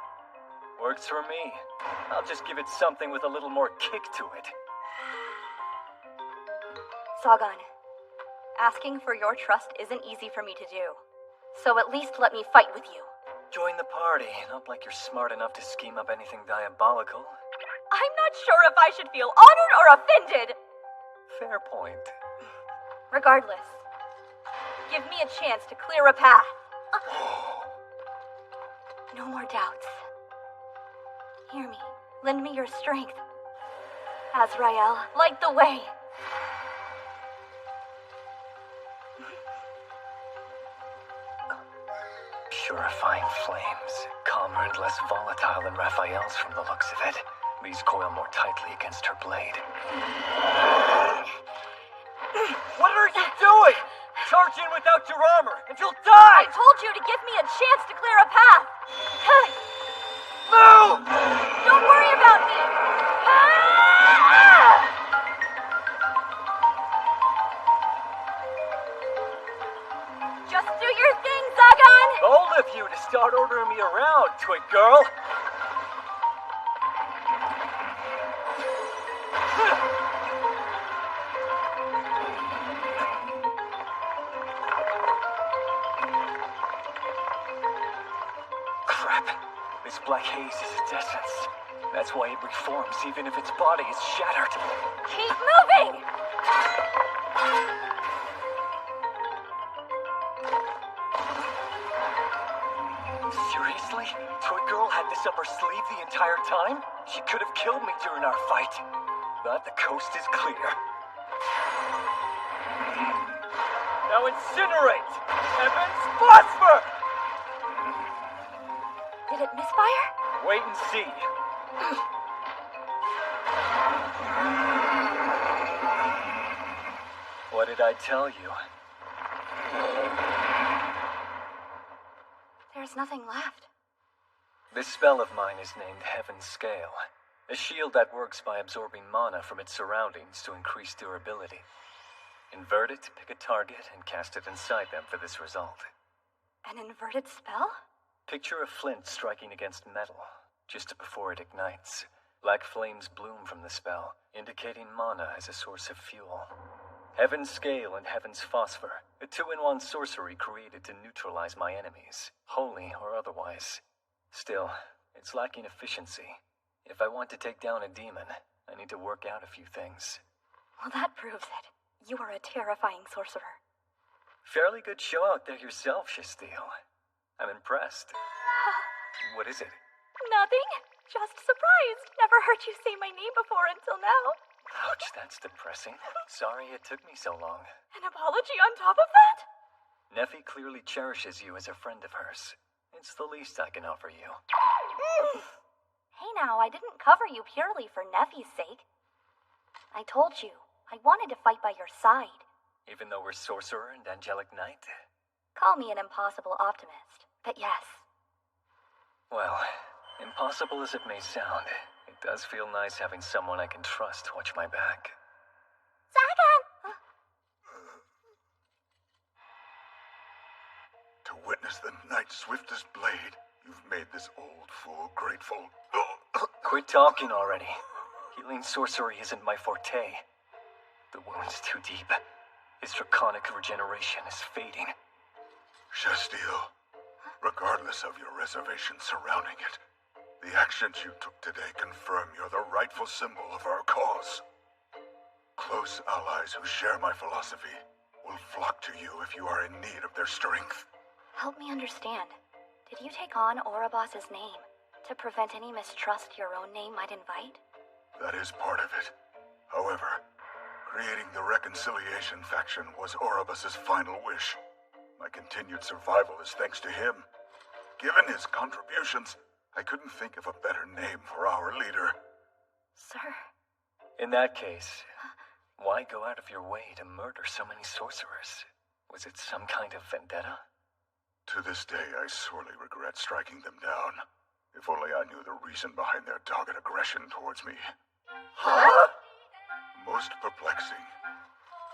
Works for me. I'll just give it something with a little more kick to it. Sagan, asking for your trust isn't easy for me to do. So at least let me fight with you. Join the party. Not like you're smart enough to scheme up anything diabolical. I'm not sure if I should feel honored or offended. Fair point. Regardless, give me a chance to clear a path. No more doubts. Hear me. Lend me your strength. Azrael, light the way. Purifying flames. Calmer and less volatile than Raphael's from the looks of it. These coil more tightly against her blade. What are you doing? Charge in without your armor, and you'll die! I told you to give me a chance to clear a path. Move! Don't worry about me. Just do your thing, Zagan! Bold of you to start ordering me around, twig girl. This black haze is its essence. That's why it reforms even if its body is shattered. Keep moving! Seriously? Toy Girl had this up her sleeve the entire time? She could have killed me during our fight. But the coast is clear. Now incinerate! Heaven's phosphor! Did it misfire? Wait and see. What did I tell you? There's nothing left. This spell of mine is named Heaven's Scale. A shield that works by absorbing mana from its surroundings to increase durability. Invert it, pick a target, and cast it inside them for this result. An inverted spell? Picture a flint striking against metal, just before it ignites. Black flames bloom from the spell, indicating mana as a source of fuel. Heaven's Scale and Heaven's Phosphor, a 2-in-1 sorcery created to neutralize my enemies, holy or otherwise. Still, it's lacking efficiency. If I want to take down a demon, I need to work out a few things. Well, that proves it. You are a terrifying sorcerer. Fairly good show out there yourself, Shasteel. I'm impressed. What is it? Nothing. Just surprised. Never heard you say my name before until now. Ouch, that's depressing. Sorry it took me so long. An apology on top of that? Neffy clearly cherishes you as a friend of hers. It's the least I can offer you. Hey now, I didn't cover you purely for Neffy's sake. I told you, I wanted to fight by your side. Even though we're Sorcerer and Angelic Knight? Call me an impossible optimist, but yes. Well, impossible as it may sound, it does feel nice having someone I can trust watch my back. Zagan! To witness the knight's swiftest blade, you've made this old fool grateful. Quit talking already. Healing sorcery isn't my forte. The wound's too deep. His draconic regeneration is fading. Shasteel, regardless of your reservations surrounding it, the actions you took today confirm you're the rightful symbol of our cause. Close allies who share my philosophy will flock to you if you are in need of their strength. Help me understand. Did you take on Orobos's name to prevent any mistrust your own name might invite? That is part of it. However, creating the Reconciliation faction was Orobos's final wish. My continued survival is thanks to him. Given his contributions, I couldn't think of a better name for our leader. Sir. In that case, why go out of your way to murder so many sorcerers? Was it some kind of vendetta? To this day, I sorely regret striking them down. If only I knew the reason behind their dogged aggression towards me. Huh? Most perplexing.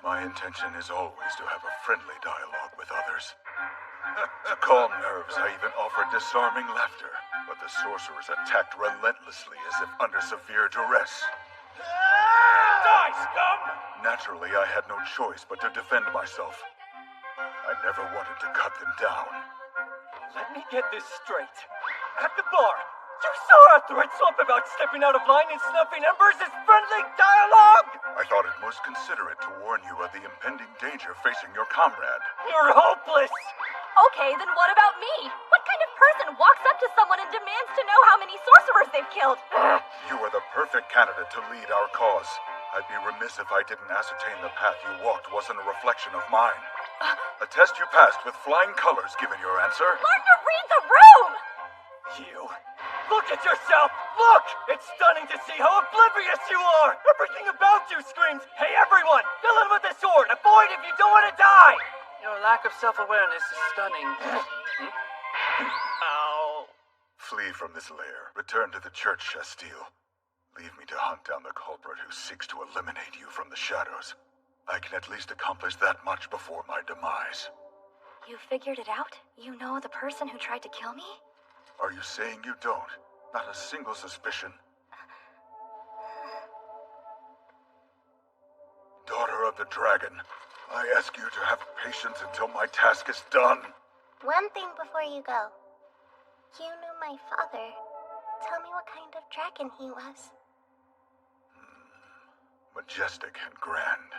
My intention is always to have a friendly dialogue with others. To calm nerves, I even offered disarming laughter, but the sorcerers attacked relentlessly as if under severe duress. Die, scum! Naturally, I had no choice but to defend myself. I never wanted to cut them down. Let me get this straight. At the bar, you saw our threats up about stepping out of line and snuffing embers as friendly dialogue! I thought it most considerate to warn you of the impending danger facing your comrade. You're hopeless! Okay, then what about me? What kind of person walks up to someone and demands to know how many sorcerers they've killed? You are the perfect candidate to lead our cause. I'd be remiss if I didn't ascertain the path you walked wasn't a reflection of mine. A test you passed with flying colors given your answer. Learn to read the room! You. Look at yourself! Look! It's stunning to see how oblivious you are! Everything about you screams, hey everyone, fill in with the sword, avoid if you don't want to die! Your lack of self-awareness is stunning. Ow. Flee from this lair. Return to the church, Shasteel. Leave me to hunt down the culprit who seeks to eliminate you from the shadows. I can at least accomplish that much before my demise. You figured it out? You know the person who tried to kill me? Are you saying you don't? Not a single suspicion? Daughter of the Dragon, I ask you to have patience until my task is done. One thing before you go. You knew my father. Tell me what kind of dragon he was. Majestic and grand.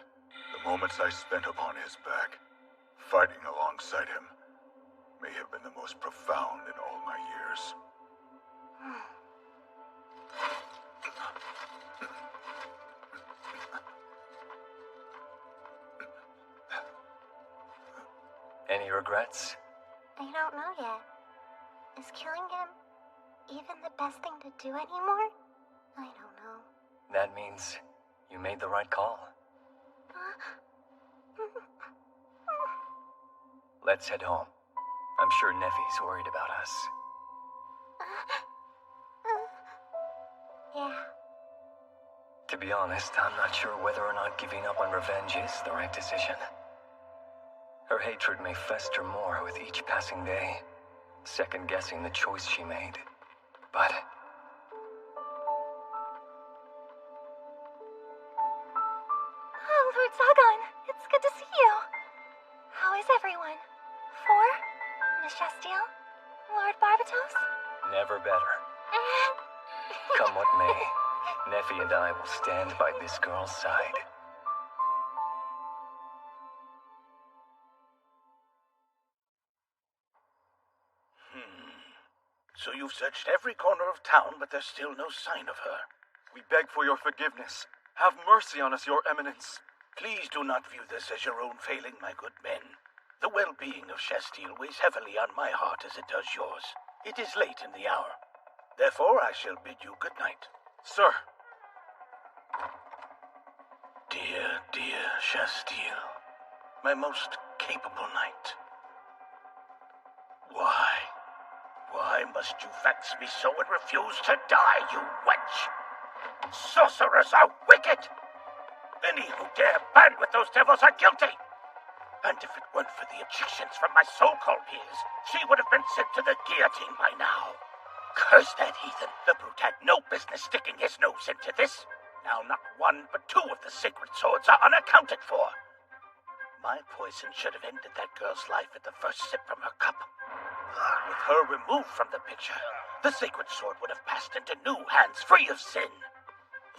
The moments I spent upon his back, fighting alongside him, may have been the most profound in all my years. Any regrets? I don't know yet. Is killing him even the best thing to do anymore? I don't know. That means you made the right call. Let's head home. I'm sure Neffy's worried about us. Yeah. To be honest, I'm not sure whether or not giving up on revenge is the right decision. Her hatred may fester more with each passing day, second-guessing the choice she made. But Oh, Lord Zagan, it's good to see you. How is everyone? For? Miss Shastiel? Lord Barbatos? never better. Come what may, Neffy and I will stand by this girl's side. So you've searched every corner of town, but there's still no sign of her. We beg for your forgiveness. Have mercy on us, Your Eminence. Please do not view this as your own failing, my good men. The well-being of Shastiel weighs heavily on my heart as it does yours. It is late in the hour. Therefore, I shall bid you good night. Sir. Dear, dear Shastiel, my most capable knight. Why must you vex me so and refuse to die, you wench? Sorcerers are wicked! Any who dare band with those devils are guilty! And if it weren't for the objections from my so-called peers, she would have been sent to the guillotine by now. Curse that heathen! The brute had no business sticking his nose into this. Now not one, but two of the sacred swords are unaccounted for. My poison should have ended that girl's life at the first sip from her cup. With her removed from the picture, the sacred sword would have passed into new hands free of sin.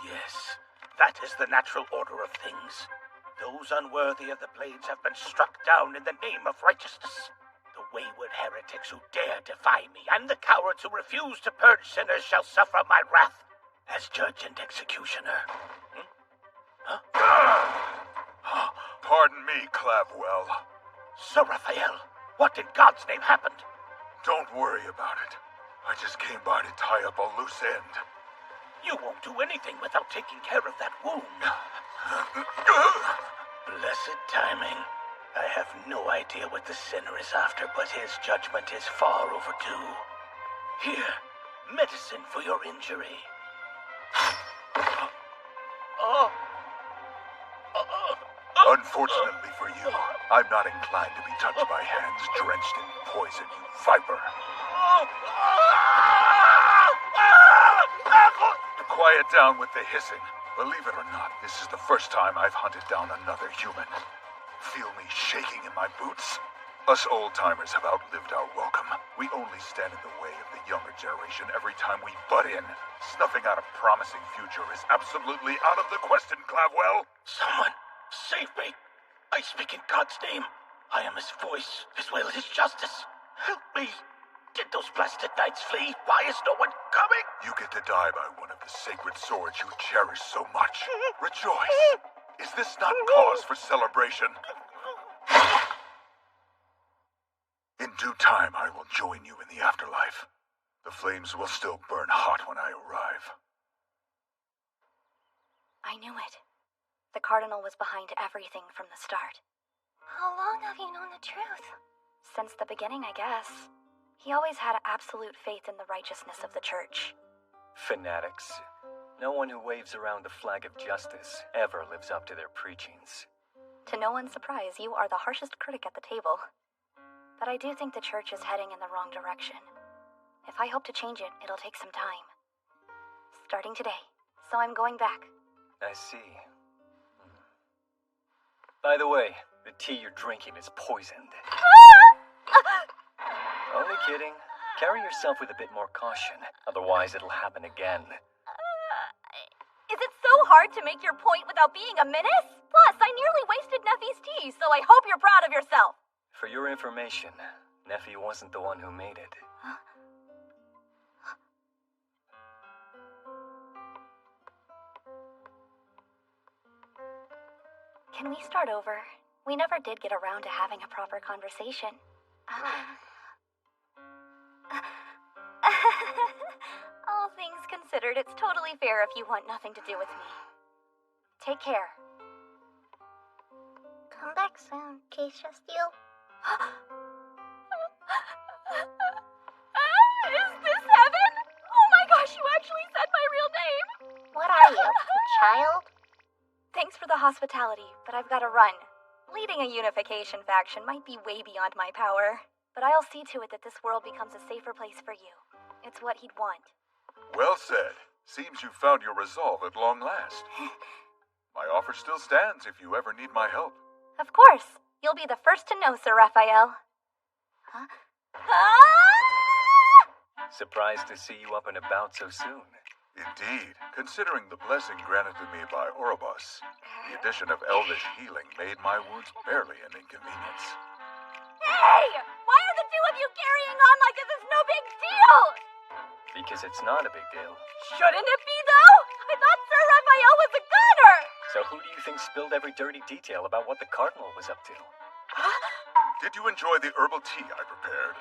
Yes, that is the natural order of things. Those unworthy of the blades have been struck down in the name of righteousness. The wayward heretics who dare defy me, and the cowards who refuse to purge sinners shall suffer my wrath as judge and executioner. Pardon me, Clavwell. Sir Raphael, what in God's name happened? Don't worry about it. I just came by to tie up a loose end. You won't do anything without taking care of that wound. Blessed timing. I have no idea what the sinner is after, but his judgment is far overdue. Here, medicine for your injury. Unfortunately for you, I'm not inclined to be touched by hands drenched in poison, you viper. Quiet down with the hissing. Believe it or not, this is the first time I've hunted down another human. Feel me shaking in my boots? Us old-timers have outlived our welcome. We only stand in the way of the younger generation every time we butt in. Snuffing out a promising future is absolutely out of the question, Clavwell. Someone, save me. I speak in God's name. I am his voice, as well as his justice. Help me. Did those blasted knights flee? Why is no one coming? You get to die by one of the sacred swords you cherish so much. Rejoice. Is this not cause for celebration? In due time, I will join you in the afterlife. The flames will still burn hot when I arrive. I knew it. The Cardinal was behind everything from the start. How long have you known the truth? Since the beginning, I guess. He always had absolute faith in the righteousness of the Church. Fanatics. No one who waves around the flag of justice ever lives up to their preachings. To no one's surprise, you are the harshest critic at the table. But I do think the Church is heading in the wrong direction. If I hope to change it, it'll take some time. Starting today. So I'm going back. I see. By the way, the tea you're drinking is poisoned. Only kidding. Carry yourself with a bit more caution, otherwise it'll happen again. Is it so hard to make your point without being a menace? Plus, I nearly wasted Neffy's tea, so I hope you're proud of yourself. For your information, Neffy wasn't the one who made it. Can we start over? We never did get around to having a proper conversation. All things considered, it's totally fair if you want nothing to do with me. Take care. Come back soon, Case Shastiel. Is this heaven? Oh my gosh, you actually said my real name! What are you, a child? hospitality, but I've got to run. Leading a unification faction might be way beyond my power, but I'll see to it that this world becomes a safer place for you. It's what he'd want. Well said. Seems you found your resolve at long last. My offer still stands if you ever need my help. Of course. You'll be the first to know, Sir Raphael. Huh? Surprised to see you up and about so soon. Indeed, considering the blessing granted to me by Orobos, the addition of elvish healing made my wounds barely an inconvenience. Hey! Why are the two of you carrying on like this is no big deal? Because it's not a big deal. Shouldn't it be, though? I thought Sir Raphael was a gunner! So who do you think spilled every dirty detail about what the Cardinal was up to? Did you enjoy the herbal tea I prepared?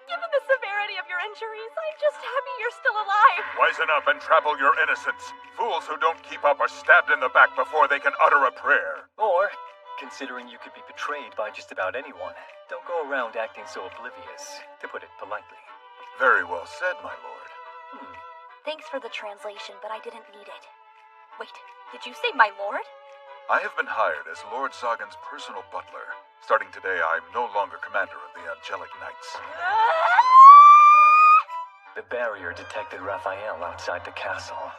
Given the severity of your injuries, I'm just happy you're still alive. Wisen up and trample your innocence. Fools who don't keep up are stabbed in the back before they can utter a prayer. Or, considering you could be betrayed by just about anyone, don't go around acting so oblivious, to put it politely. Very well said, my lord. Thanks for the translation, but I didn't need it. Wait, did you say my lord? I have been hired as Lord Zagan's personal butler. Starting today, I'm no longer commander of the Angelic Knights. The barrier detected Raphael outside the castle.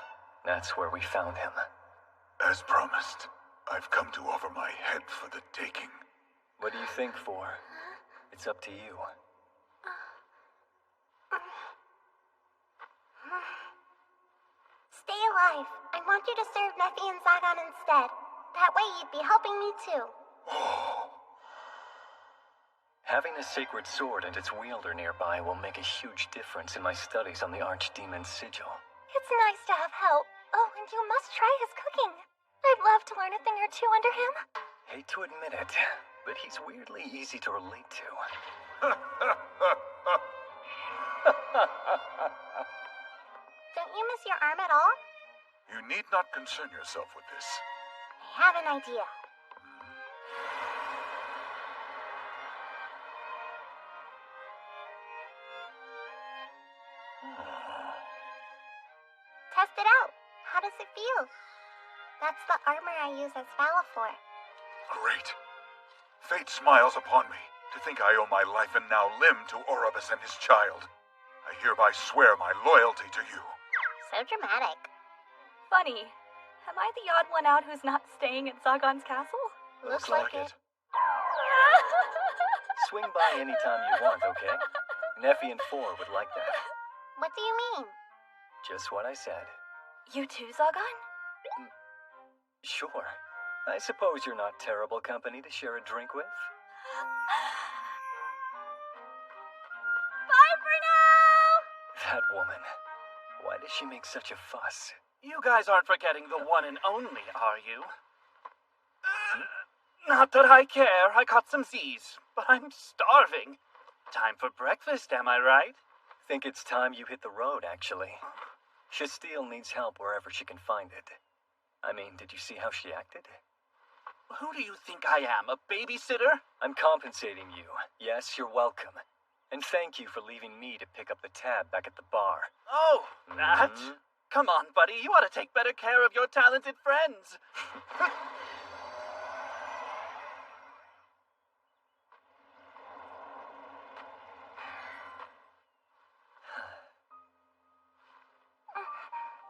That's where we found him. As promised, I've come to offer my head for the taking. What do you think for? It's up to you. Stay alive. I want you to serve Nephi and Zagan instead. That way you'd be helping me too. Having a sacred sword and its wielder nearby will make a huge difference in my studies on the Archdemon's sigil. It's nice to have help. Oh, and you must try his cooking. I'd love to learn a thing or two under him. Hate to admit it, but he's weirdly easy to relate to. Don't you miss your arm at all? You need not concern yourself with this. I have an idea. Test it out. How does it feel? That's the armor I use as Valafor. Great. Fate smiles upon me to think I owe my life and now limb to Orobos and his child. I hereby swear my loyalty to you. So dramatic. Funny. Am I the odd one out who's not staying at Zagan's castle? Looks like it. Swing by anytime you want, okay? Nephi and Four would like that. What do you mean? Just what I said. You too, Zagan? Sure. I suppose you're not terrible company to share a drink with. Bye for now! That woman. Why does she make such a fuss? You guys aren't forgetting the one and only, are you? Not that I care. I caught some Z's, but I'm starving. Time for breakfast, am I right? Think it's time you hit the road, actually. Shasteel needs help wherever she can find it. I mean, did you see how she acted? Who do you think I am, a babysitter? I'm compensating you. Yes, you're welcome. And thank you for leaving me to pick up the tab back at the bar. Oh, that? Come on, buddy. You ought to take better care of your talented friends.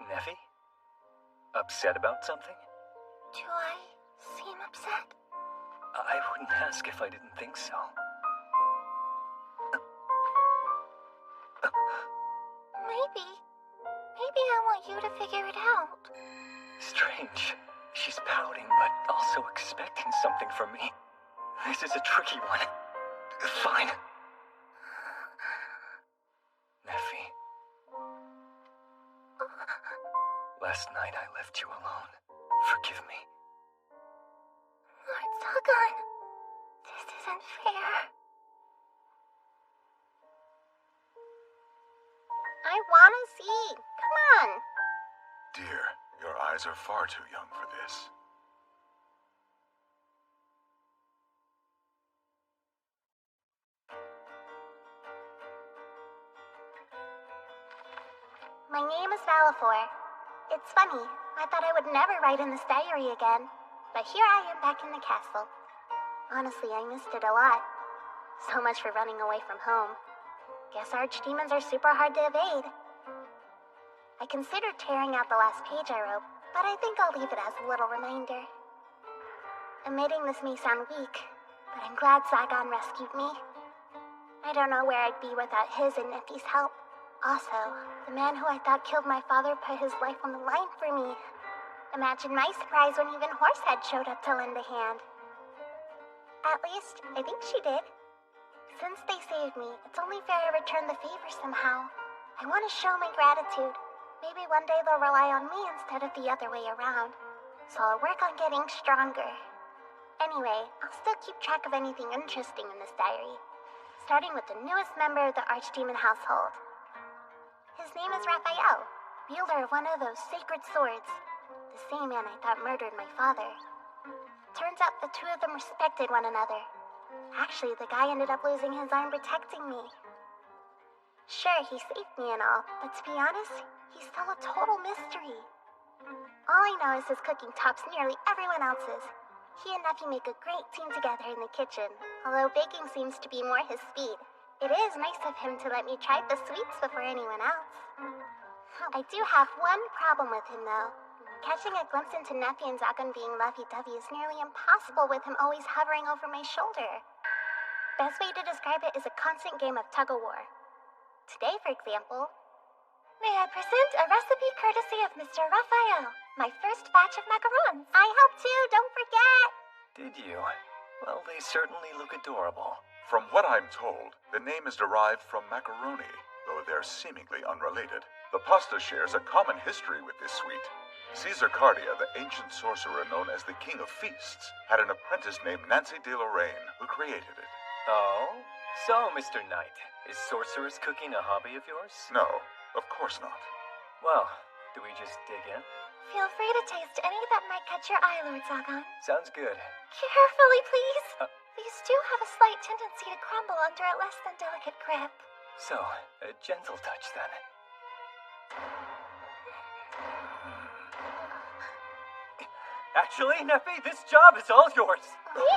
Nephi? Upset about something? Do I seem upset? I wouldn't ask if I didn't think so. Maybe I want you to figure it out. Strange. She's pouting, but also expecting something from me. This is a tricky one. Fine. Nephi. Last night I left you alone. Forgive me. Lord Zagan, this isn't fair. I wanna see. Come on. Dear, your eyes are far too young for this. My name is Valafor. It's funny, I thought I would never write in this diary again, but here I am back in the castle. Honestly, I missed it a lot. So much for running away from home. Guess archdemons are super hard to evade. I considered tearing out the last page I wrote, but I think I'll leave it as a little reminder. Admitting this may sound weak, but I'm glad Zagan rescued me. I don't know where I'd be without his and Neffy's help. Also, the man who I thought killed my father put his life on the line for me. Imagine my surprise when even Horsehead showed up to lend a hand. At least, I think she did. Since they saved me, it's only fair I return the favor somehow. I want to show my gratitude. Maybe one day they'll rely on me instead of the other way around. So I'll work on getting stronger. Anyway, I'll still keep track of anything interesting in this diary. Starting with the newest member of the Archdemon household. His name is Raphael, wielder of one of those sacred swords. The same man I thought murdered my father. Turns out the two of them respected one another. Actually, the guy ended up losing his arm protecting me. Sure, he saved me and all, but to be honest, he's still a total mystery. All I know is his cooking tops nearly everyone else's. He and Neffy make a great team together in the kitchen, although baking seems to be more his speed. It is nice of him to let me try the sweets before anyone else. I do have one problem with him, though. Catching a glimpse into Neffy and Zagan being lovey-dovey is nearly impossible with him always hovering over my shoulder. Best way to describe it is a constant game of tug-of-war. Today, for example, may I present a recipe courtesy of Mr. Raphael, my first batch of macarons. I helped too, don't forget! Did you? Well, they certainly look adorable. From what I'm told, the name is derived from macaroni, though they're seemingly unrelated. The pasta shares a common history with this sweet. Caesar Cardia, the ancient sorcerer known as the King of Feasts, had an apprentice named Nancy de Lorraine who created it. Oh? So, Mr. Knight, is sorceress cooking a hobby of yours? No, of course not. Well, do we just dig in? Feel free to taste any that might catch your eye, Lord Zagan. Sounds good. Carefully, please. These do have a slight tendency to crumble under a less than delicate grip. So, a gentle touch then. Actually, Neffy, this job is all yours. Me?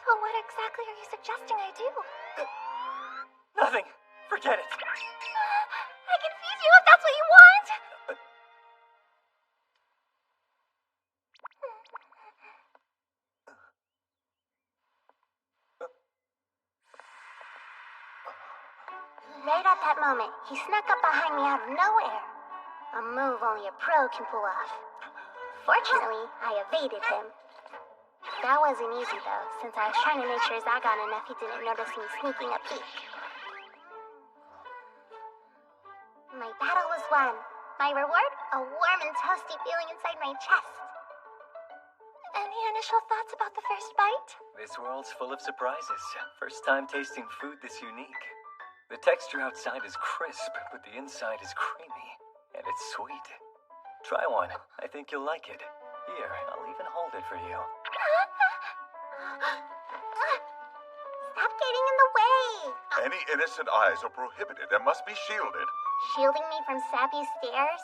So what exactly are you suggesting I do? Nothing. Forget it. I can feed you if that's what you want. Right at that moment, he snuck up behind me out of nowhere. A move only a pro can pull off. Fortunately, I evaded him. That wasn't easy though, since I was trying to make sure Zagan and Neffy didn't notice me sneaking a peek. My battle was won. My reward? A warm and toasty feeling inside my chest. Any initial thoughts about the first bite? This world's full of surprises. First time tasting food this unique. The texture outside is crisp, but the inside is creamy. And it's sweet. Try one. I think you'll like it. Here, I'll even hold it for you. Stop getting in the way! Any innocent eyes are prohibited and must be shielded. Shielding me from sappy stares?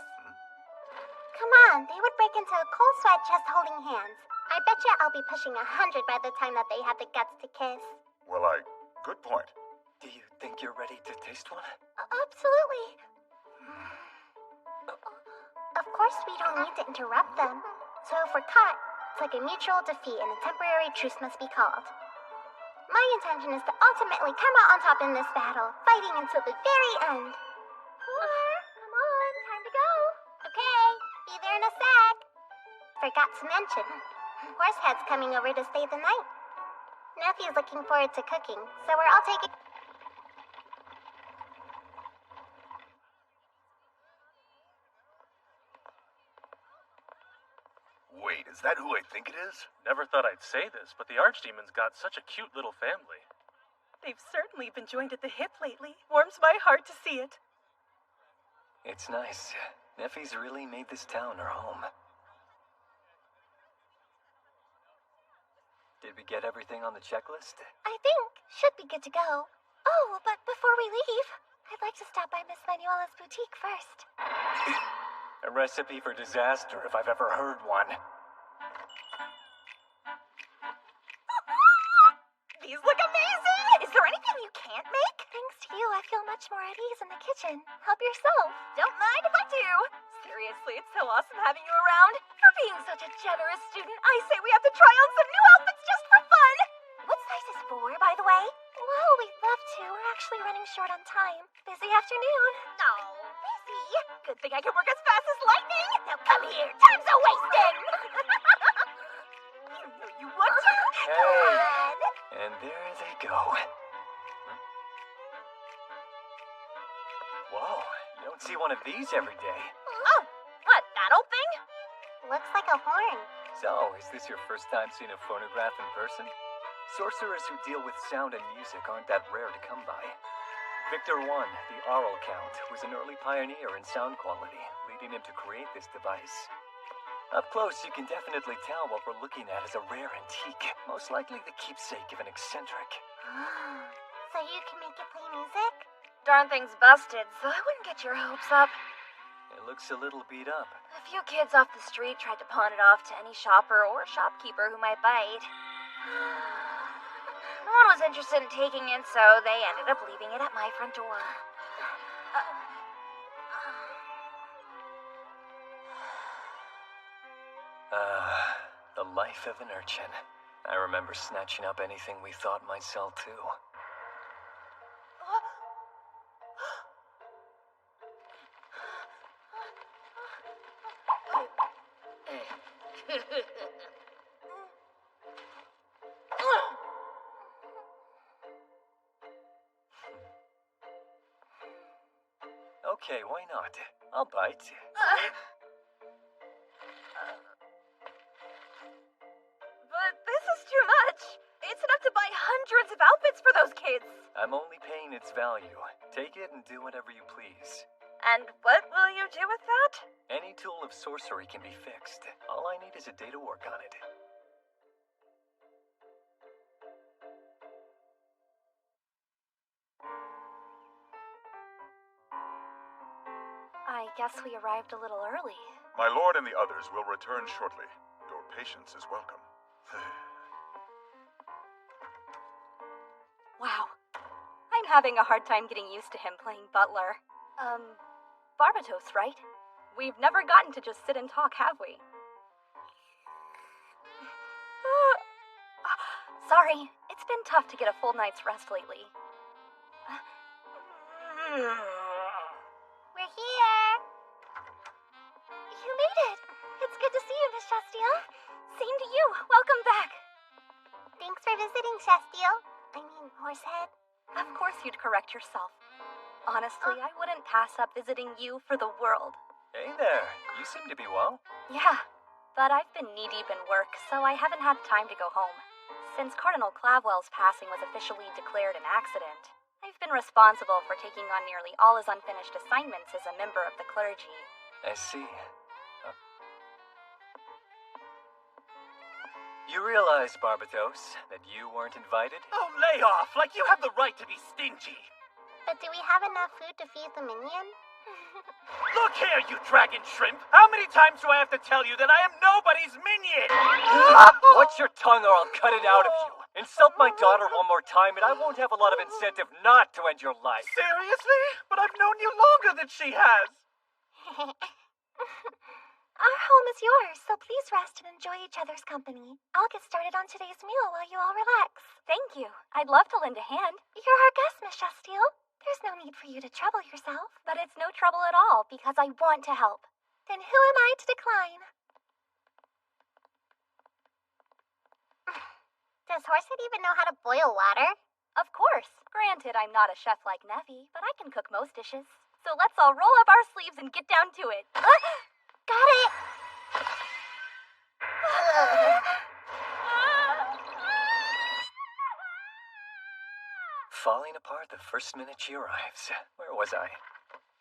Come on, they would break into a cold sweat just holding hands. I bet you I'll be pushing 100 by the time that they have the guts to kiss. Well, good point. Do you think you're ready to taste one? Absolutely. Of course, we don't need to interrupt them. So if we're caught, it's like a mutual defeat and a temporary truce must be called. My intention is to ultimately come out on top in this battle, fighting until the very end. Come on, time to go. Okay, be there in a sec. Forgot to mention, Horsehead's coming over to stay the night. Neffy's looking forward to cooking, so we're all taking... Wait, is that who I think it is? Never thought I'd say this, but the Archdemon's got such a cute little family. They've certainly been joined at the hip lately. Warms my heart to see it. It's nice. Neffy's really made this town her home. Did we get everything on the checklist? I think. Should be good to go. Oh, but before we leave, I'd like to stop by Miss Manuela's boutique first. A recipe for disaster if I've ever heard one. These look amazing! Is there anything you can't make? Thanks to you, I feel much more at ease in the kitchen. Help yourself. Don't mind if I do. Seriously, it's so awesome having you around. For being such a generous student, I say we have to try on some new outfits just for fun. What size is 4, by the way? Well, we'd love to. We're actually running short on time. Busy afternoon. Oh, busy? Good thing I can work as fast as lightning. Now come here. Time's a wasting. You know you want to. Hey. Come on. And there they go. Whoa, you don't see one of these every day. Oh, what, that old thing? Looks like a horn. So, is this your first time seeing a phonograph in person? Sorcerers who deal with sound and music aren't that rare to come by. Victor I, the Aural Count, was an early pioneer in sound quality, leading him to create this device. Up close, you can definitely tell what we're looking at is a rare antique, most likely the keepsake of an eccentric. So you can make it play music? Darn thing's busted, so I wouldn't get your hopes up. It looks a little beat up. A few kids off the street tried to pawn it off to any shopper or shopkeeper who might bite. No one was interested in taking it, so they ended up leaving it at my front door. The life of an urchin. I remember snatching up anything we thought might sell too. Okay, why not? I'll bite. But this is too much. It's enough to buy hundreds of outfits for those kids. I'm only paying its value. Take it and do whatever you please. And what will you do with that? Any tool of sorcery can be fixed. All I need is a day to work on it. I guess we arrived a little early. My lord and the others will return shortly. Your patience is welcome. Wow. I'm having a hard time getting used to him playing butler. Barbatos, right? We've never gotten to just sit and talk, have we? Sorry, it's been tough to get a full night's rest lately. We're here. You made it. It's good to see you, Miss Shastiel. Same to you. Welcome back. Thanks for visiting, Shastiel. I mean, Horsehead. Of course you'd correct yourself. Honestly, I wouldn't pass up visiting you for the world. Hey there, you seem to be well. Yeah, but I've been knee-deep in work, so I haven't had time to go home. Since Cardinal Clavwell's passing was officially declared an accident, I've been responsible for taking on nearly all his unfinished assignments as a member of the clergy. I see. You realize, Barbatos, that you weren't invited? Oh, lay off! Like you have the right to be stingy! But do we have enough food to feed the minion? Look here, you dragon shrimp! How many times do I have to tell you that I am nobody's minion? Watch your tongue or I'll cut it out of you. Insult my daughter one more time and I won't have a lot of incentive not to end your life. Seriously? But I've known you longer than she has! Our home is yours, so please rest and enjoy each other's company. I'll get started on today's meal while you all relax. Thank you. I'd love to lend a hand. You're our guest, Miss Shastiel. There's no need for you to trouble yourself. But it's no trouble at all, because I want to help. Then who am I to decline? Does Horsehead even know how to boil water? Of course. Granted, I'm not a chef like Neffy, but I can cook most dishes. So let's all roll up our sleeves and get down to it. Got it! Falling apart the first minute she arrives. Where was I?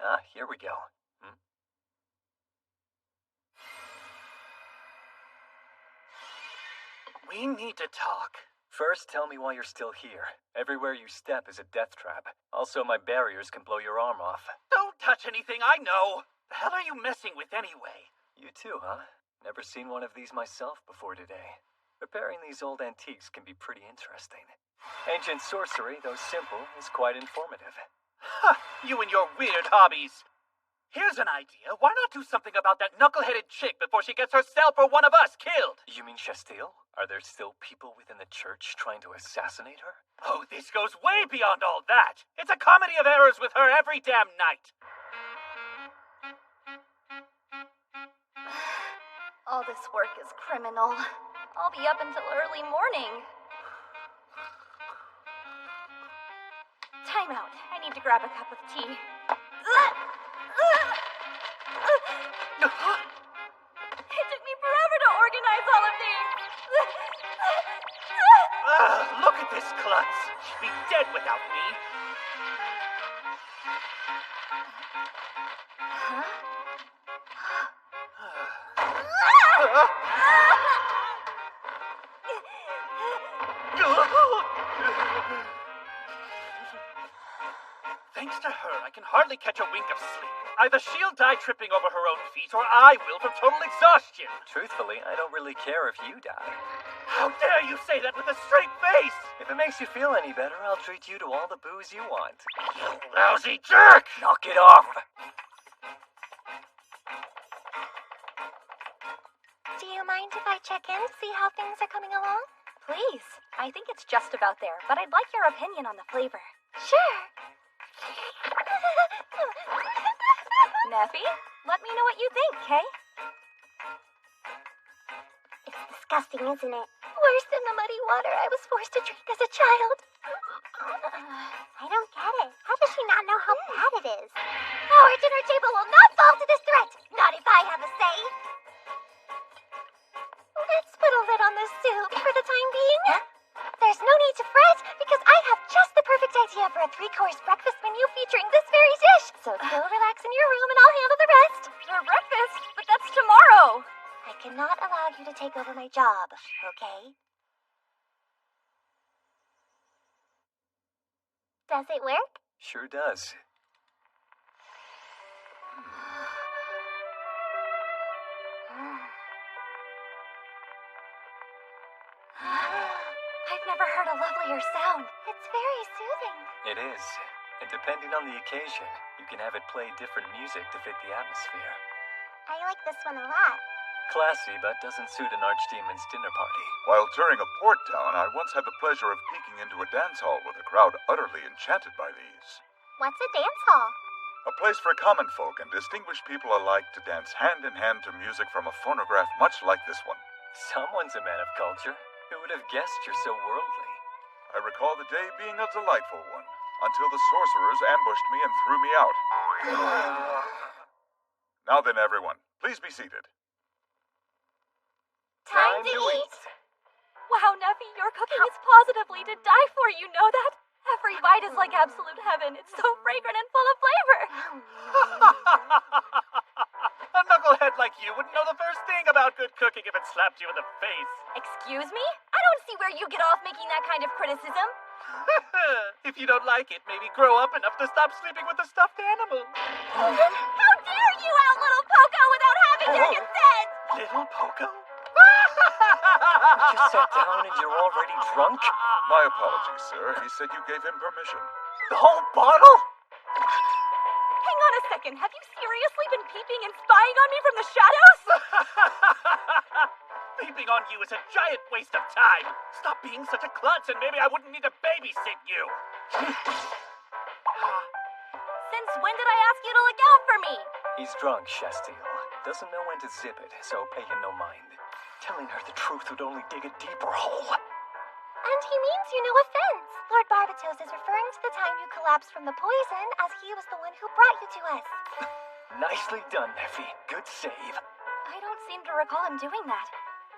Ah, here we go. We need to talk. First, tell me why you're still here. Everywhere you step is a death trap. Also, my barriers can blow your arm off. Don't touch anything, I know. The hell are you messing with anyway? You too, huh? Never seen one of these myself before today. Repairing these old antiques can be pretty interesting. Ancient sorcery, though simple, is quite informative. Huh, you and your weird hobbies. Here's an idea. Why not do something about that knuckle-headed chick before she gets herself or one of us killed? You mean Chastille? Are there still people within the church trying to assassinate her? Oh, this goes way beyond all that. It's a comedy of errors with her every damn night. All this work is criminal. I'll be up until early morning. Time out. I need to grab a cup of tea. It took me forever to organize all of these. Look at this klutz. She'd be dead without me. Thanks to her, I can hardly catch a wink of sleep. Either she'll die tripping over her own feet, or I will from total exhaustion. Truthfully, I don't really care if you die. How dare you say that with a straight face? If it makes you feel any better, I'll treat you to all the booze you want. You lousy jerk! Knock it off! Do you mind if I check in, see how things are coming along? Please. I think it's just about there, but I'd like your opinion on the flavor. Sure. Neffy, let me know what you think, okay? It's disgusting, isn't it? Worse than the muddy water I was forced to drink as a child. I don't get it. How does she not know how bad it is? Our dinner table will not fall to this threat. Not if I have a say. Let's put a lid on this soup for the time being. Huh? There's no need to fret, because I have just the perfect idea for a 3-course breakfast menu featuring this very dish. So go relax in your room and I'll handle the rest. For breakfast? But that's tomorrow. I cannot allow you to take over my job, okay? Does it work? Sure does. I've never heard a lovelier sound. It's very soothing. It is. And depending on the occasion, you can have it play different music to fit the atmosphere. I like this one a lot. Classy, but doesn't suit an archdemon's dinner party. While touring a port town, I once had the pleasure of peeking into a dance hall with a crowd utterly enchanted by these. What's a dance hall? A place for common folk and distinguished people alike to dance hand in hand to music from a phonograph much like this one. Someone's a man of culture. Who would have guessed you're so worldly? I recall the day being a delightful one, until the sorcerers ambushed me and threw me out. Now then, everyone, please be seated. Time to eat! Wow, Neffy, your cooking is positively to die for, you know that? Every bite is like absolute heaven. It's so fragrant and full of flavor. A knucklehead like you wouldn't know the first thing about good cooking if it slapped you in the face. Excuse me? I don't see where you get off making that kind of criticism. If you don't like it, maybe grow up enough to stop sleeping with a stuffed animal. How dare you out little Poco without having your consent? Little Poco? You just sat down and you're already drunk? My apologies, sir. He said you gave him permission. The whole bottle? Hang on a second. Have you seriously been peeping and spying on me from the shadows? Peeping on you is a giant waste of time. Stop being such a klutz and maybe I wouldn't need to babysit you. Since when did I ask you to look out for me? He's drunk, Chastille. Doesn't know when to zip it, so pay him no mind. Telling her the truth would only dig a deeper hole. And he means you no offense. Lord Barbatos is referring to the time you collapsed from the poison, as he was the one who brought you to us. Nicely done, Neffy. Good save. I don't seem to recall him doing that.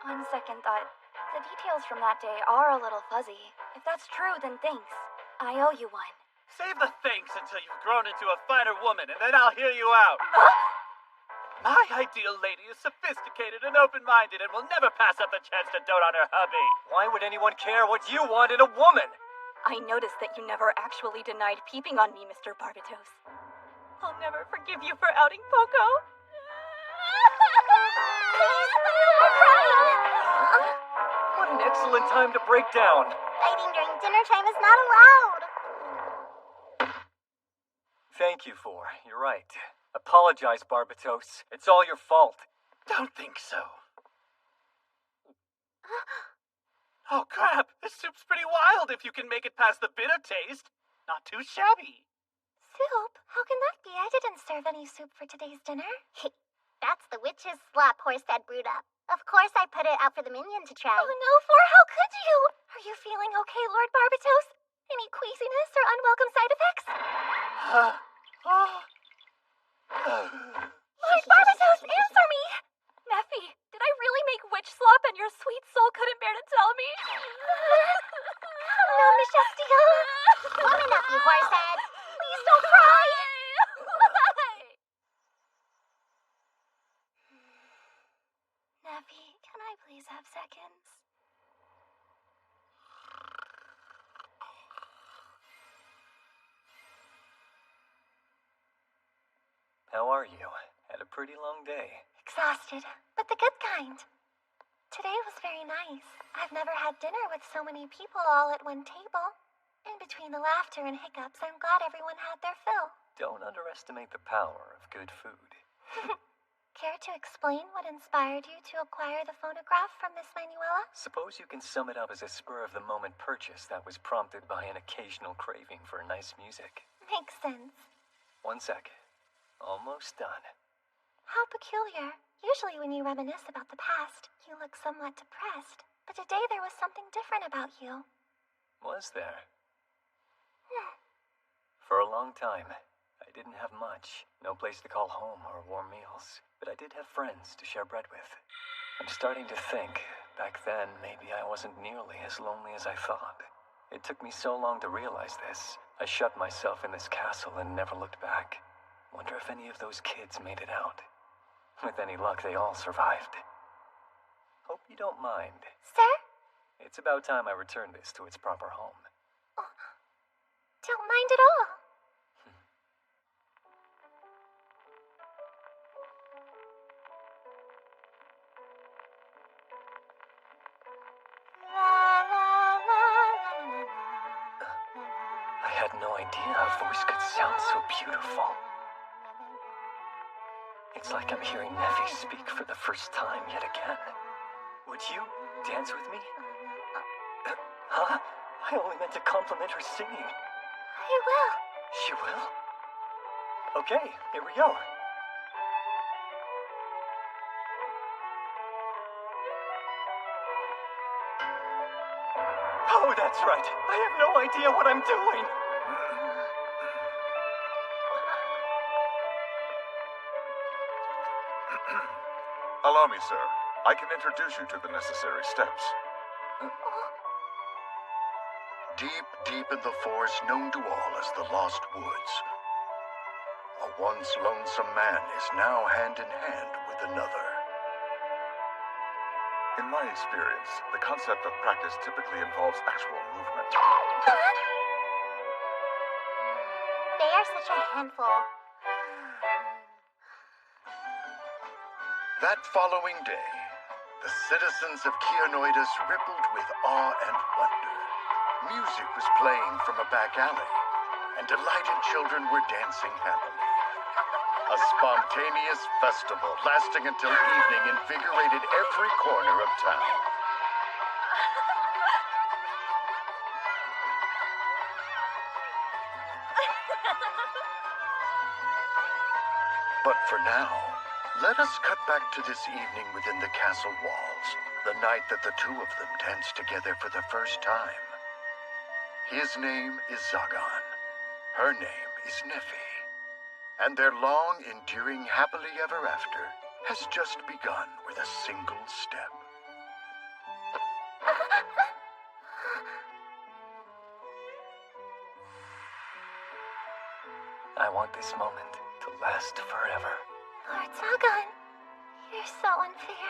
On second thought, the details from that day are a little fuzzy. If that's true, then thanks. I owe you one. Save the thanks until you've grown into a finer woman, and then I'll hear you out. My ideal lady is sophisticated and open-minded and will never pass up the chance to dote on her hubby. Why would anyone care what you want in a woman? I noticed that you never actually denied peeping on me, Mr. Barbatos. I'll never forgive you for outing Poco. Please, we're crying. What an excellent time to break down. Fighting during dinner time is not allowed. Thank you, Four. You're right. Apologize, Barbatos. It's all your fault. Don't think so. Oh, crap. This soup's pretty wild if you can make it past the bitter taste. Not too shabby. Soup? How can that be? I didn't serve any soup for today's dinner. That's the witch's slop Horstead brewed up. Of course I put it out for the minion to try. Oh no, Four, how could you? Are you feeling okay, Lord Barbatos? Any queasiness or unwelcome side effects? Lord Barbatos, answer me! Neffy, did I really make witch slop and your sweet soul couldn't bear to tell me? No, Miss Justia. Woman up, you horsehead. Please don't cry! Neffy, can I please have seconds? How are you? Had a pretty long day. Exhausted, but the good kind. Today was very nice. I've never had dinner with so many people all at one table. In between the laughter and hiccups, I'm glad everyone had their fill. Don't underestimate the power of good food. Care to explain what inspired you to acquire the phonograph from Miss Manuela? Suppose you can sum it up as a spur-of-the-moment purchase that was prompted by an occasional craving for nice music. Makes sense. 1 sec. Almost done. How peculiar. Usually when you reminisce about the past, you look somewhat depressed. But today there was something different about you. Was there? For a long time, I didn't have much. No place to call home or warm meals. But I did have friends to share bread with. I'm starting to think, back then, maybe I wasn't nearly as lonely as I thought. It took me so long to realize this. I shut myself in this castle and never looked back. Wonder if any of those kids made it out. With any luck, they all survived. Hope you don't mind. Sir? It's about time I return this to its proper home. Oh, don't mind at all. I had no idea a voice could sound so beautiful. It's like I'm hearing Neffy speak for the first time yet again. Would you dance with me? Huh? I only meant to compliment her singing. I will. She will? Okay, here we go. Oh, that's right. I have no idea what I'm doing. Allow me, sir. I can introduce you to the necessary steps. Deep, deep in the forest known to all as the Lost Woods, a once lonesome man is now hand in hand with another. In my experience, the concept of practice typically involves actual movement. They are such a handful. That following day, the citizens of Keonoidus rippled with awe and wonder. Music was playing from a back alley, and delighted children were dancing happily. A spontaneous festival lasting until evening invigorated every corner of town. But for now, let us cut back to this evening within the castle walls, the night that the two of them danced together for the first time. His name is Zagan. Her name is Neffy. And their long, enduring happily ever after has just begun with a single step. I want this moment to last forever. Lord Zagan, you're so unfair.